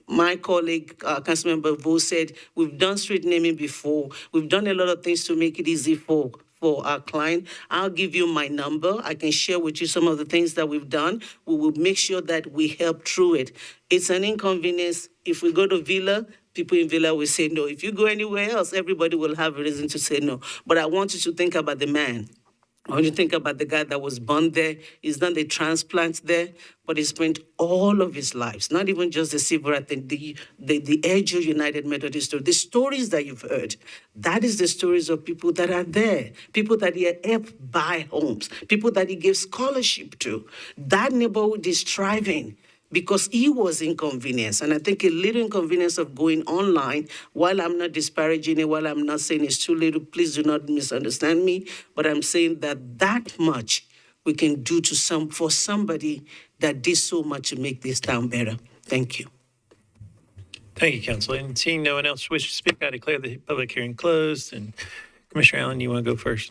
my colleague, Councilmember Vo, said, we've done street naming before. We've done a lot of things to make it easy for our client. I'll give you my number. I can share with you some of the things that we've done. We will make sure that we help through it. It's an inconvenience. If we go to Villa, people in Villa will say no. If you go anywhere else, everybody will have a reason to say no. But I want you to think about the man. When you think about the guy that was born there, he's done the transplant there, but he spent all of his lives, not even just the civil right, the Edgeo United Methodist, the stories that you've heard, that is the stories of people that are there, people that he helped buy homes, people that he gave scholarship to. That neighborhood is thriving because he was inconvenienced. And I think a little inconvenience of going online, while I'm not disparaging it, while I'm not saying it's too little, please do not misunderstand me, but I'm saying that much we can do for somebody that did so much to make this town better. Thank you. Thank you, Councilor. And seeing no one else wish to speak, I declare the public hearing closed. And Commissioner Allen, you want to go first?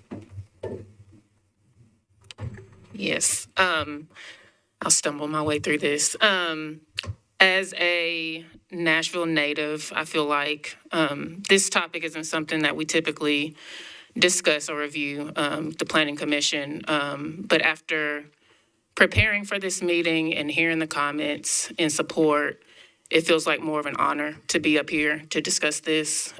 Yes. I'll stumble my way through this. As a Nashville native, I feel like this topic isn't something that we typically discuss or review, the Planning Commission. But after preparing for this meeting and hearing the comments in support, it feels like more of an honor to be up here to discuss this.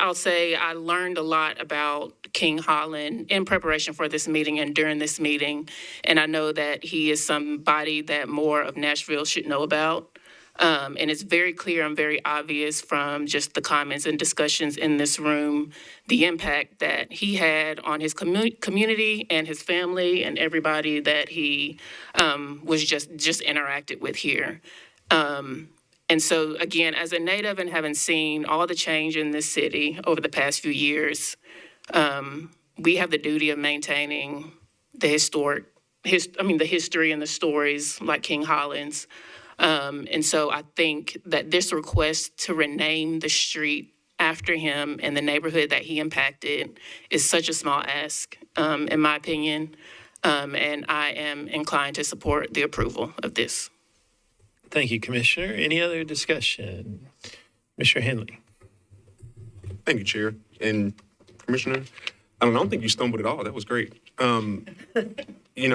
I'll say I learned a lot about King Holland in preparation for this meeting and during this meeting. And I know that he is somebody that more of Nashville should know about. And it's very clear and very obvious from just the comments and discussions in this room, the impact that he had on his community and his family and everybody that he was just interacted with here. And so, again, as a native and having seen all the change in this city over the past few years, we have the duty of maintaining the the history and the stories like King Holland's. And so I think that this request to rename the street after him and the neighborhood that he impacted is such a small ask, in my opinion. And I am inclined to support the approval of this. Thank you, Commissioner. Any other discussion? Commissioner Henley. Thank you, Chair. And Commissioner, I don't think you stumbled at all. That was great.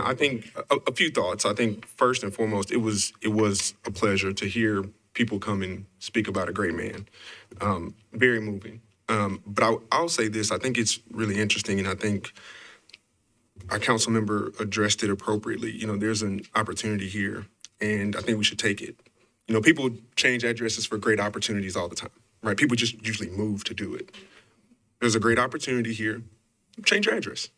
I think a few thoughts. I think first and foremost, it was a pleasure to hear people come and speak about a great man. Very moving. But I'll say this, I think it's really interesting, and I think our council member addressed it appropriately. There's an opportunity here, and I think we should take it. People change addresses for great opportunities all the time, right? People just usually move to do it. There's a great opportunity here. Change your address.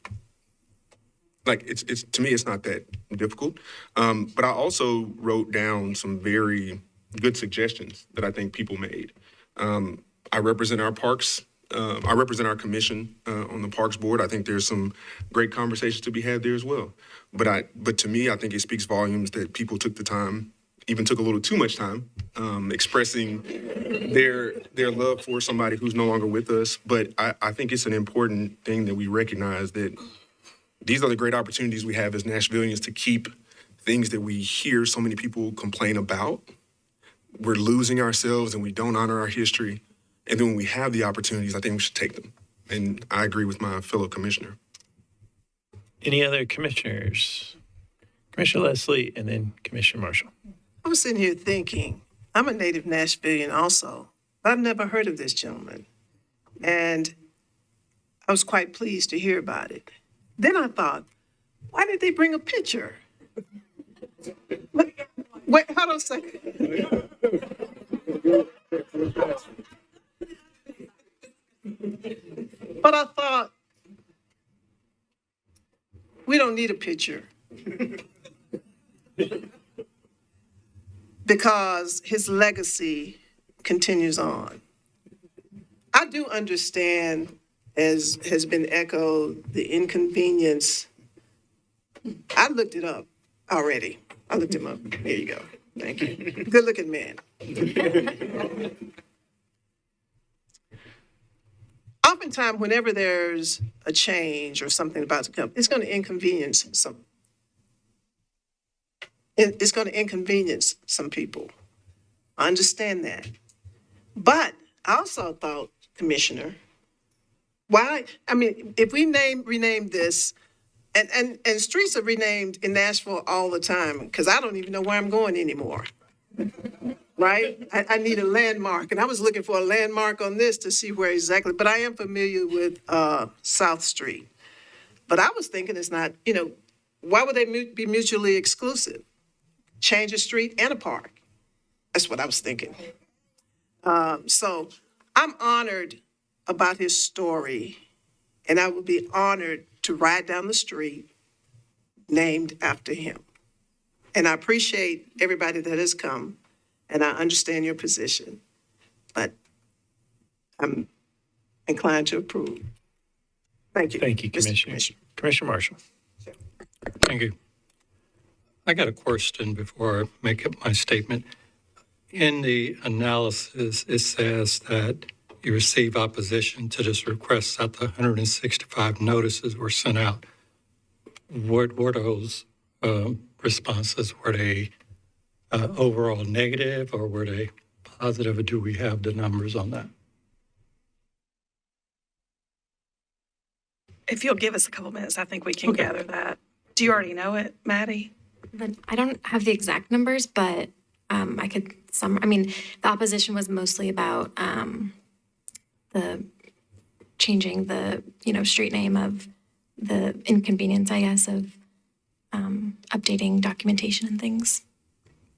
It's to me, it's not that difficult. But I also wrote down some very good suggestions that I think people made. I represent our parks. I represent our commission on the Parks Board. I think there's some great conversations to be had there as well. But to me, I think it speaks volumes that people took the time, even took a little too much time, expressing their love for somebody who's no longer with us. But I think it's an important thing that we recognize that these are the great opportunities we have as Nashvillians to keep things that we hear so many people complain about. We're losing ourselves and we don't honor our history. And then when we have the opportunities, I think we should take them. And I agree with my fellow commissioner. Any other commissioners? Commissioner Leslie and then Commissioner Marshall. I was sitting here thinking, I'm a native Nashvillian also, but I've never heard of this gentleman. And I was quite pleased to hear about it. Then I thought, why did they bring a picture? Wait, hold on a second. But I thought, we don't need a picture. Because his legacy continues on. I do understand, as has been echoed, the inconvenience. I looked it up already. I looked him up. Here you go. Thank you. Good looking man. Oftentimes, whenever there's a change or something about to come, it's going to inconvenience some. It's going to inconvenience some people. I understand that. But I also thought, Commissioner, if we rename this, and streets are renamed in Nashville all the time, because I don't even know where I'm going anymore. Right? I need a landmark, and I was looking for a landmark on this to see where exactly, but I am familiar with South Street. But I was thinking it's not, why would they be mutually exclusive? Change a street and a park. That's what I was thinking. So I'm honored about his story, and I would be honored to ride down the street named after him. And I appreciate everybody that has come, and I understand your position, but I'm inclined to approve. Thank you. Thank you, Commissioner. Commissioner Marshall. Thank you. I got a question before I make up my statement. In the analysis, it says that you receive opposition to this request that the 165 notices were sent out. What were those responses? Were they overall negative or were they positive? Or do we have the numbers on that? If you'll give us a couple minutes, I think we can gather that. Do you already know it, Maddie? I don't have the exact numbers, but I could the opposition was mostly about the changing the, street name of the inconvenience, I guess, of updating documentation and things.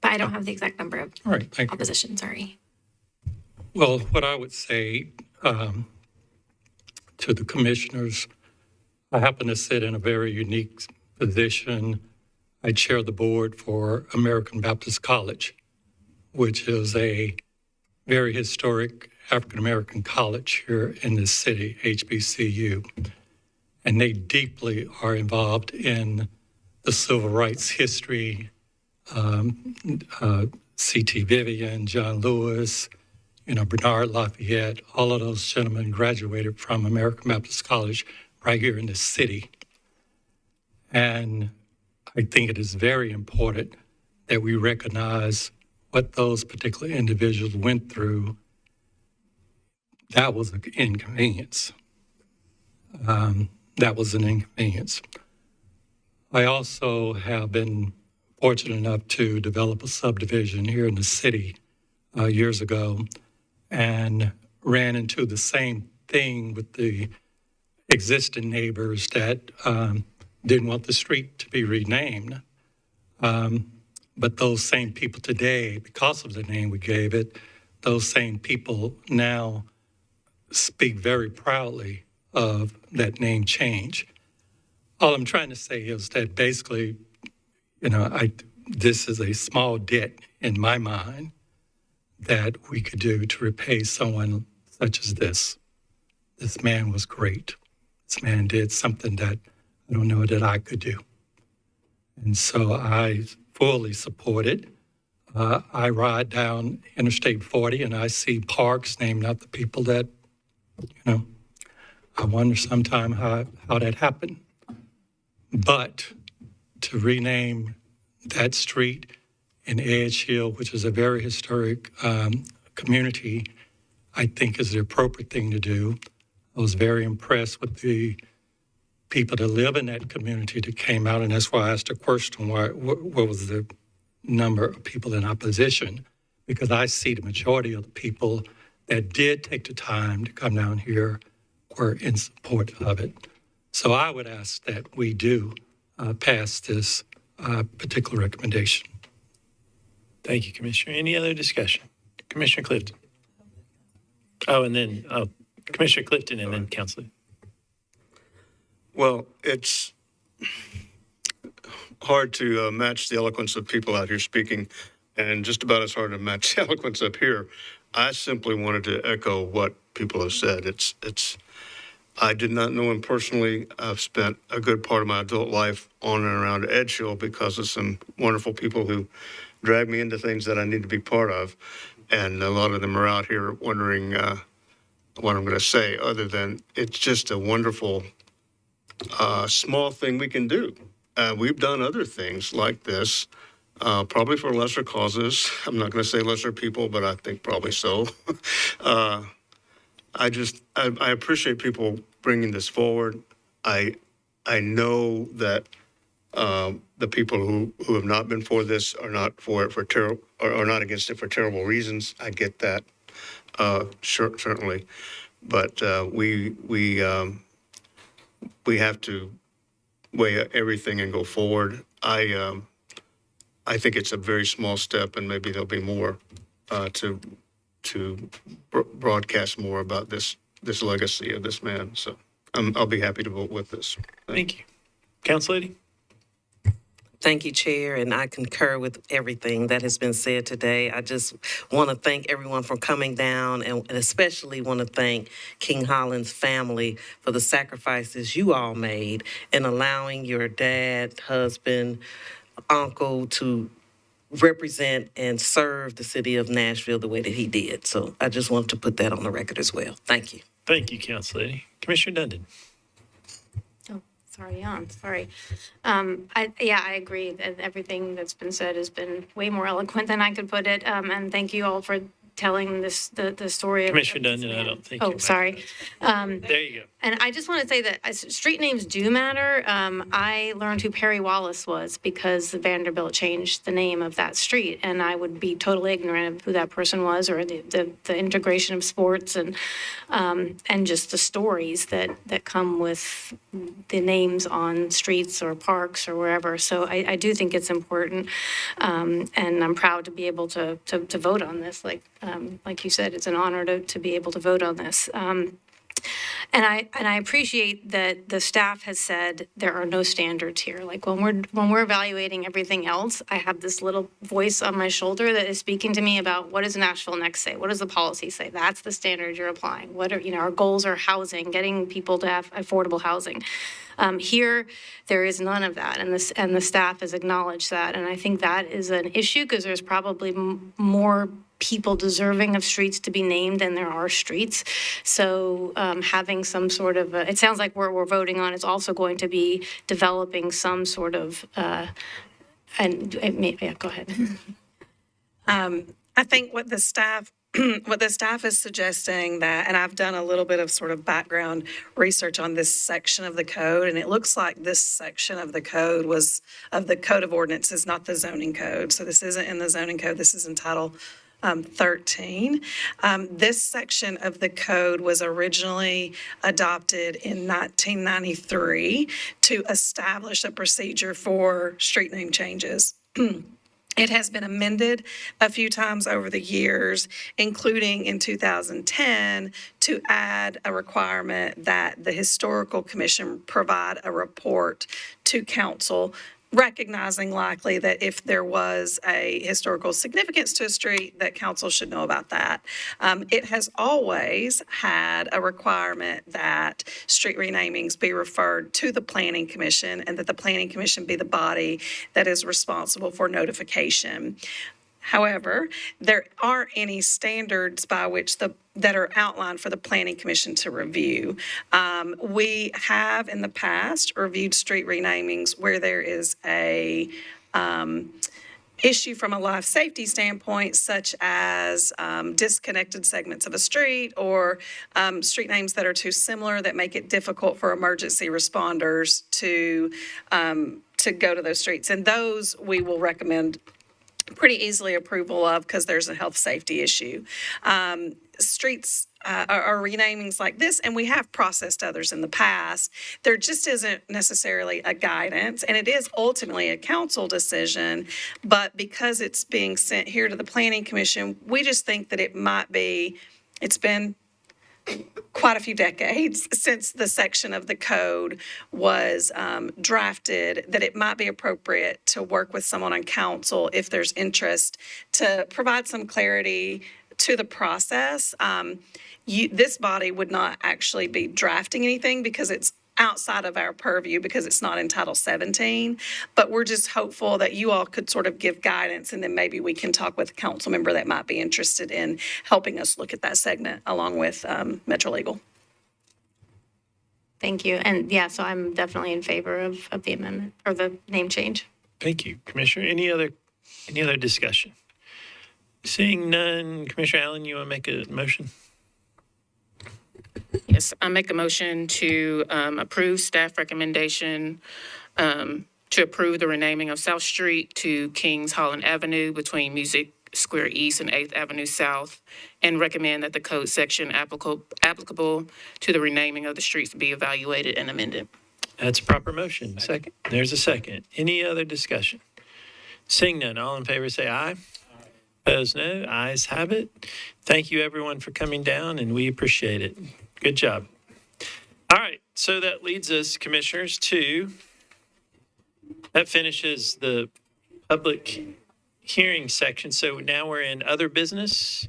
but I don't have the exact number of All right, thank you. opposition, sorry. Well, what I would say to the commissioners, I happen to sit in a very unique position. I chair the board for American Baptist College, which is a very historic African-American college here in this city, HBCU. And they deeply are involved in the civil rights history, C.T. Vivian, John Lewis, Bernard Lafayette, all of those gentlemen graduated from American Baptist College right here in the city. And I think it is very important that we recognize what those particular individuals went through. That was an inconvenience. That was an inconvenience. I also have been fortunate enough to develop a subdivision here in the city years ago, and ran into the same thing with the existing neighbors that didn't want the street to be renamed. But those same people today, because of the name we gave it, those same people now speak very proudly of that name change. All I'm trying to say is that basically, this is a small debt in my mind that we could do to repay someone such as this. This man was great. This man did something that I don't know that I could do. And so I fully support it. I ride down Interstate 40 and I see parks named after people that, I wonder sometime how that happened. But to rename that street in Edge Hill, which is a very historic community, I think is the appropriate thing to do. I was very impressed with the people that live in that community that came out, and that's why I asked the question, what was the number of people in opposition? Because I see the majority of the people that did take the time to come down here were in support of it. So I would ask that we do pass this particular recommendation. Thank you, Commissioner. Any other discussion? Commissioner Clifton. Oh, and then Commissioner Clifton and then Councilor. Well, it's hard to match the eloquence of people out here speaking, and just about as hard to match the eloquence up here. I simply wanted to echo what people have said. I did not know him personally. I've spent a good part of my adult life on and around Edge Hill because of some wonderful people who dragged me into things that I need to be part of. And a lot of them are out here wondering what I'm going to say, other than it's just a wonderful small thing we can do. We've done other things like this, probably for lesser causes. I'm not going to say lesser people, but I think probably so. I appreciate people bringing this forward. I know that the people who have not been for this are not for it are not against it for terrible reasons. I get that, certainly, but we have to weigh everything and go forward. I think it's a very small step, and maybe there'll be more to broadcast more about this legacy of this man. So I'll be happy to vote with this. Thank you. Council Lady? Thank you, Chair, and I concur with everything that has been said today. I just want to thank everyone for coming down, and especially want to thank King Holland's family for the sacrifices you all made in allowing your dad, husband, uncle to represent and serve the city of Nashville the way that he did. So I just wanted to put that on the record as well. Thank you. Thank you, Council Lady. Commissioner Dundon? Sorry. I agree that everything that's been said has been way more eloquent than I could put it. And thank you all for telling the story of Commissioner Dundon, I don't think. Oh, sorry. There you go. And I just want to say that street names do matter. I learned who Perry Wallace was because Vanderbilt changed the name of that street, and I would be totally ignorant of who that person was, or the integration of sports and just the stories that come with the names on streets or parks or wherever. So I do think it's important, and I'm proud to be able to vote on this. Like you said, it's an honor to be able to vote on this. And I appreciate that the staff has said there are no standards here. Like when we're evaluating everything else, I have this little voice on my shoulder that is speaking to me about what does Nashville Next say? What does the policy say? That's the standard you're applying. What are, our goals are housing, getting people to have affordable housing. Here, there is none of that, and the staff has acknowledged that, and I think that is an issue because there's probably more people deserving of streets to be named than there are streets. So having some sort of, it sounds like we're voting on is also going to be developing some sort of, yeah, go ahead. I think what the staff is suggesting that, and I've done a little bit of sort of background research on this section of the code, and it looks like this section of the code of the Code of Ordinances, not the zoning code. So this isn't in the zoning code. This is in Title 13. This section of the code was originally adopted in 1993 to establish a procedure for street name changes. It has been amended a few times over the years, including in 2010, to add a requirement that the Historical Commission provide a report to council, recognizing likely that if there was a historical significance to a street, that council should know about that. It has always had a requirement that street renamings be referred to the Planning Commission and that the Planning Commission be the body that is responsible for notification. However, there aren't any standards by which that are outlined for the Planning Commission to review. We have in the past reviewed street renamings where there is a issue from a life safety standpoint, such as disconnected segments of a street or street names that are too similar that make it difficult for emergency responders to go to those streets. And those we will recommend pretty easily approval of because there's a health safety issue. Streets are renamings like this, and we have processed others in the past. There just isn't necessarily a guidance, and it is ultimately a council decision, but because it's being sent here to the Planning Commission, we just think that it's been quite a few decades since the section of the code was drafted, that it might be appropriate to work with someone on council if there's interest to provide some clarity to the process. This body would not actually be drafting anything because it's outside of our purview because it's not in Title 17, but we're just hopeful that you all could sort of give guidance, and then maybe we can talk with a council member that might be interested in helping us look at that segment along with Metro Legal. Thank you. And yeah, so I'm definitely in favor of the amendment or the name change. Thank you, Commissioner. Any other discussion? Seeing none, Commissioner Allen, you want to make a motion? Yes, I make a motion to approve staff recommendation to approve the renaming of South Street to Kings Holland Avenue between Music Square East and 8th Avenue South, and recommend that the code section applicable to the renaming of the streets be evaluated and amended. That's a proper motion. Second. There's a second. Any other discussion? Seeing none, all in favor say aye. Opposed, no. Ayes have it. Thank you, everyone, for coming down, and we appreciate it. Good job. All right, so that leads us, Commissioners, that finishes the public hearing section. So now we're in other business,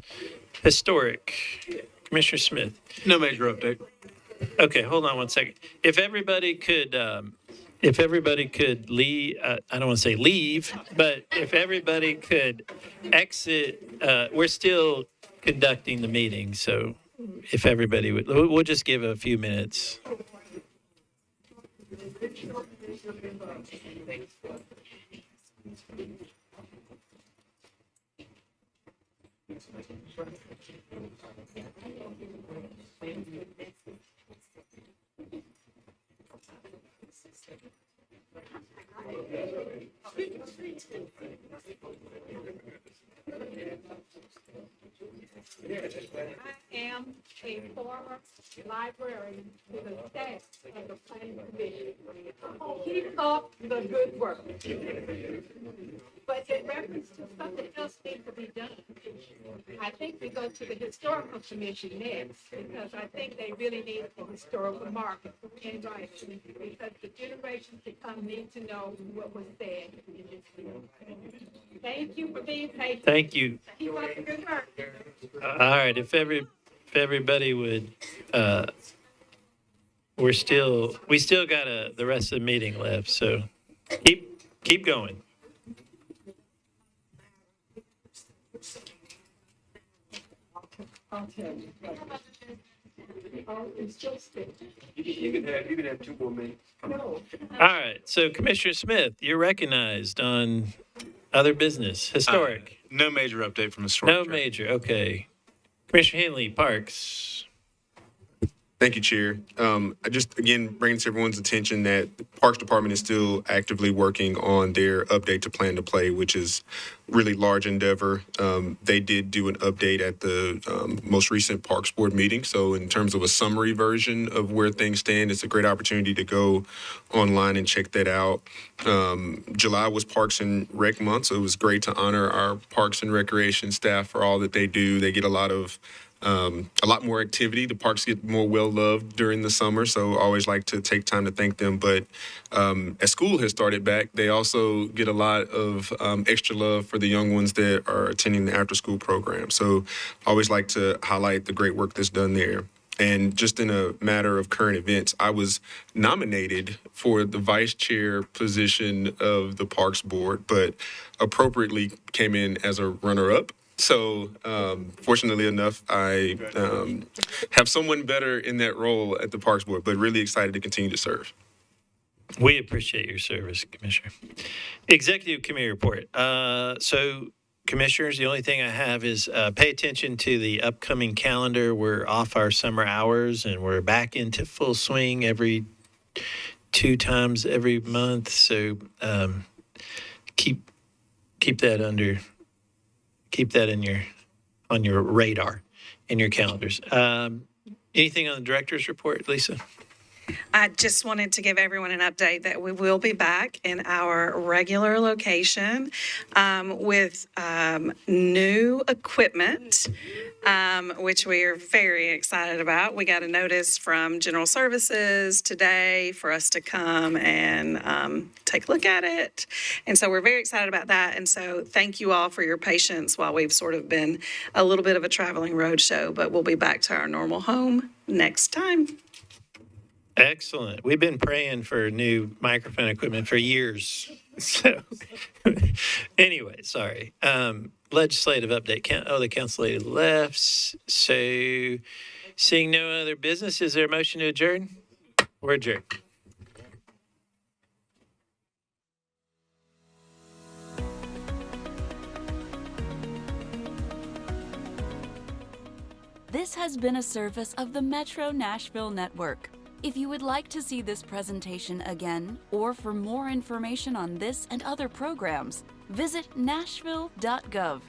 historic. Commissioner Smith. No major update. Okay, hold on one second. If everybody could leave, I don't want to say leave, but if everybody could exit, we're still conducting the meeting, so if everybody would, we'll just give a few minutes. I am a former librarian to the staff of the planning commission. Keep up the good work. But in reference to something else needs to be done, I think we go to the historical commission next, because I think they really need a historical marker in writing, because the generations to come need to know what was said. Thank you for being patient. Thank you. Keep up the good work. All right, if everybody would, we still got the rest of the meeting left, so keep going. You can have 2 more minutes. All right, so Commissioner Smith, you're recognized on other business, historic. No major update from historic. No major, okay. Commissioner Henley, Parks. Thank you, Chair. I just, again, bring to everyone's attention that the Parks Department is still actively working on their update to Plan to Play, which is really large endeavor. They did do an update at the most recent Parks Board meeting. So in terms of a summary version of where things stand, it's a great opportunity to go online and check that out. July was Parks and Rec month, so it was great to honor our Parks and Recreation staff for all that they do. They get a lot more activity. The parks get more well-loved during the summer, so I always like to take time to thank them. But as school has started back, they also get a lot of extra love for the young ones that are attending the after-school program. So I always like to highlight the great work that's done there. And just in a matter of current events, I was nominated for the vice chair position of the Parks Board, but appropriately came in as a runner-up. So fortunately enough, I have someone better in that role at the Parks Board, but really excited to continue to serve. We appreciate your service, Commissioner. Executive Committee report. So, Commissioners, the only thing I have is pay attention to the upcoming calendar. We're off our summer hours, and we're back into full swing every 2 times every month. So keep that on your radar, in your calendars. Anything on the director's report, Lisa? I just wanted to give everyone an update that we will be back in our regular location with new equipment, which we are very excited about. We got a notice from General Services today for us to come and take a look at it. And so we're very excited about that. And so thank you all for your patience while we've sort of been a little bit of a traveling roadshow, but we'll be back to our normal home next time. Excellent. We've been praying for new microphone equipment for years. So anyway, sorry. Legislative update. The council lady left. So seeing no other business, is there a motion to adjourn? We're adjourned. This has been a service of the Metro Nashville Network. If you would like to see this presentation again, or for more information on this and other programs, visit nashville.gov.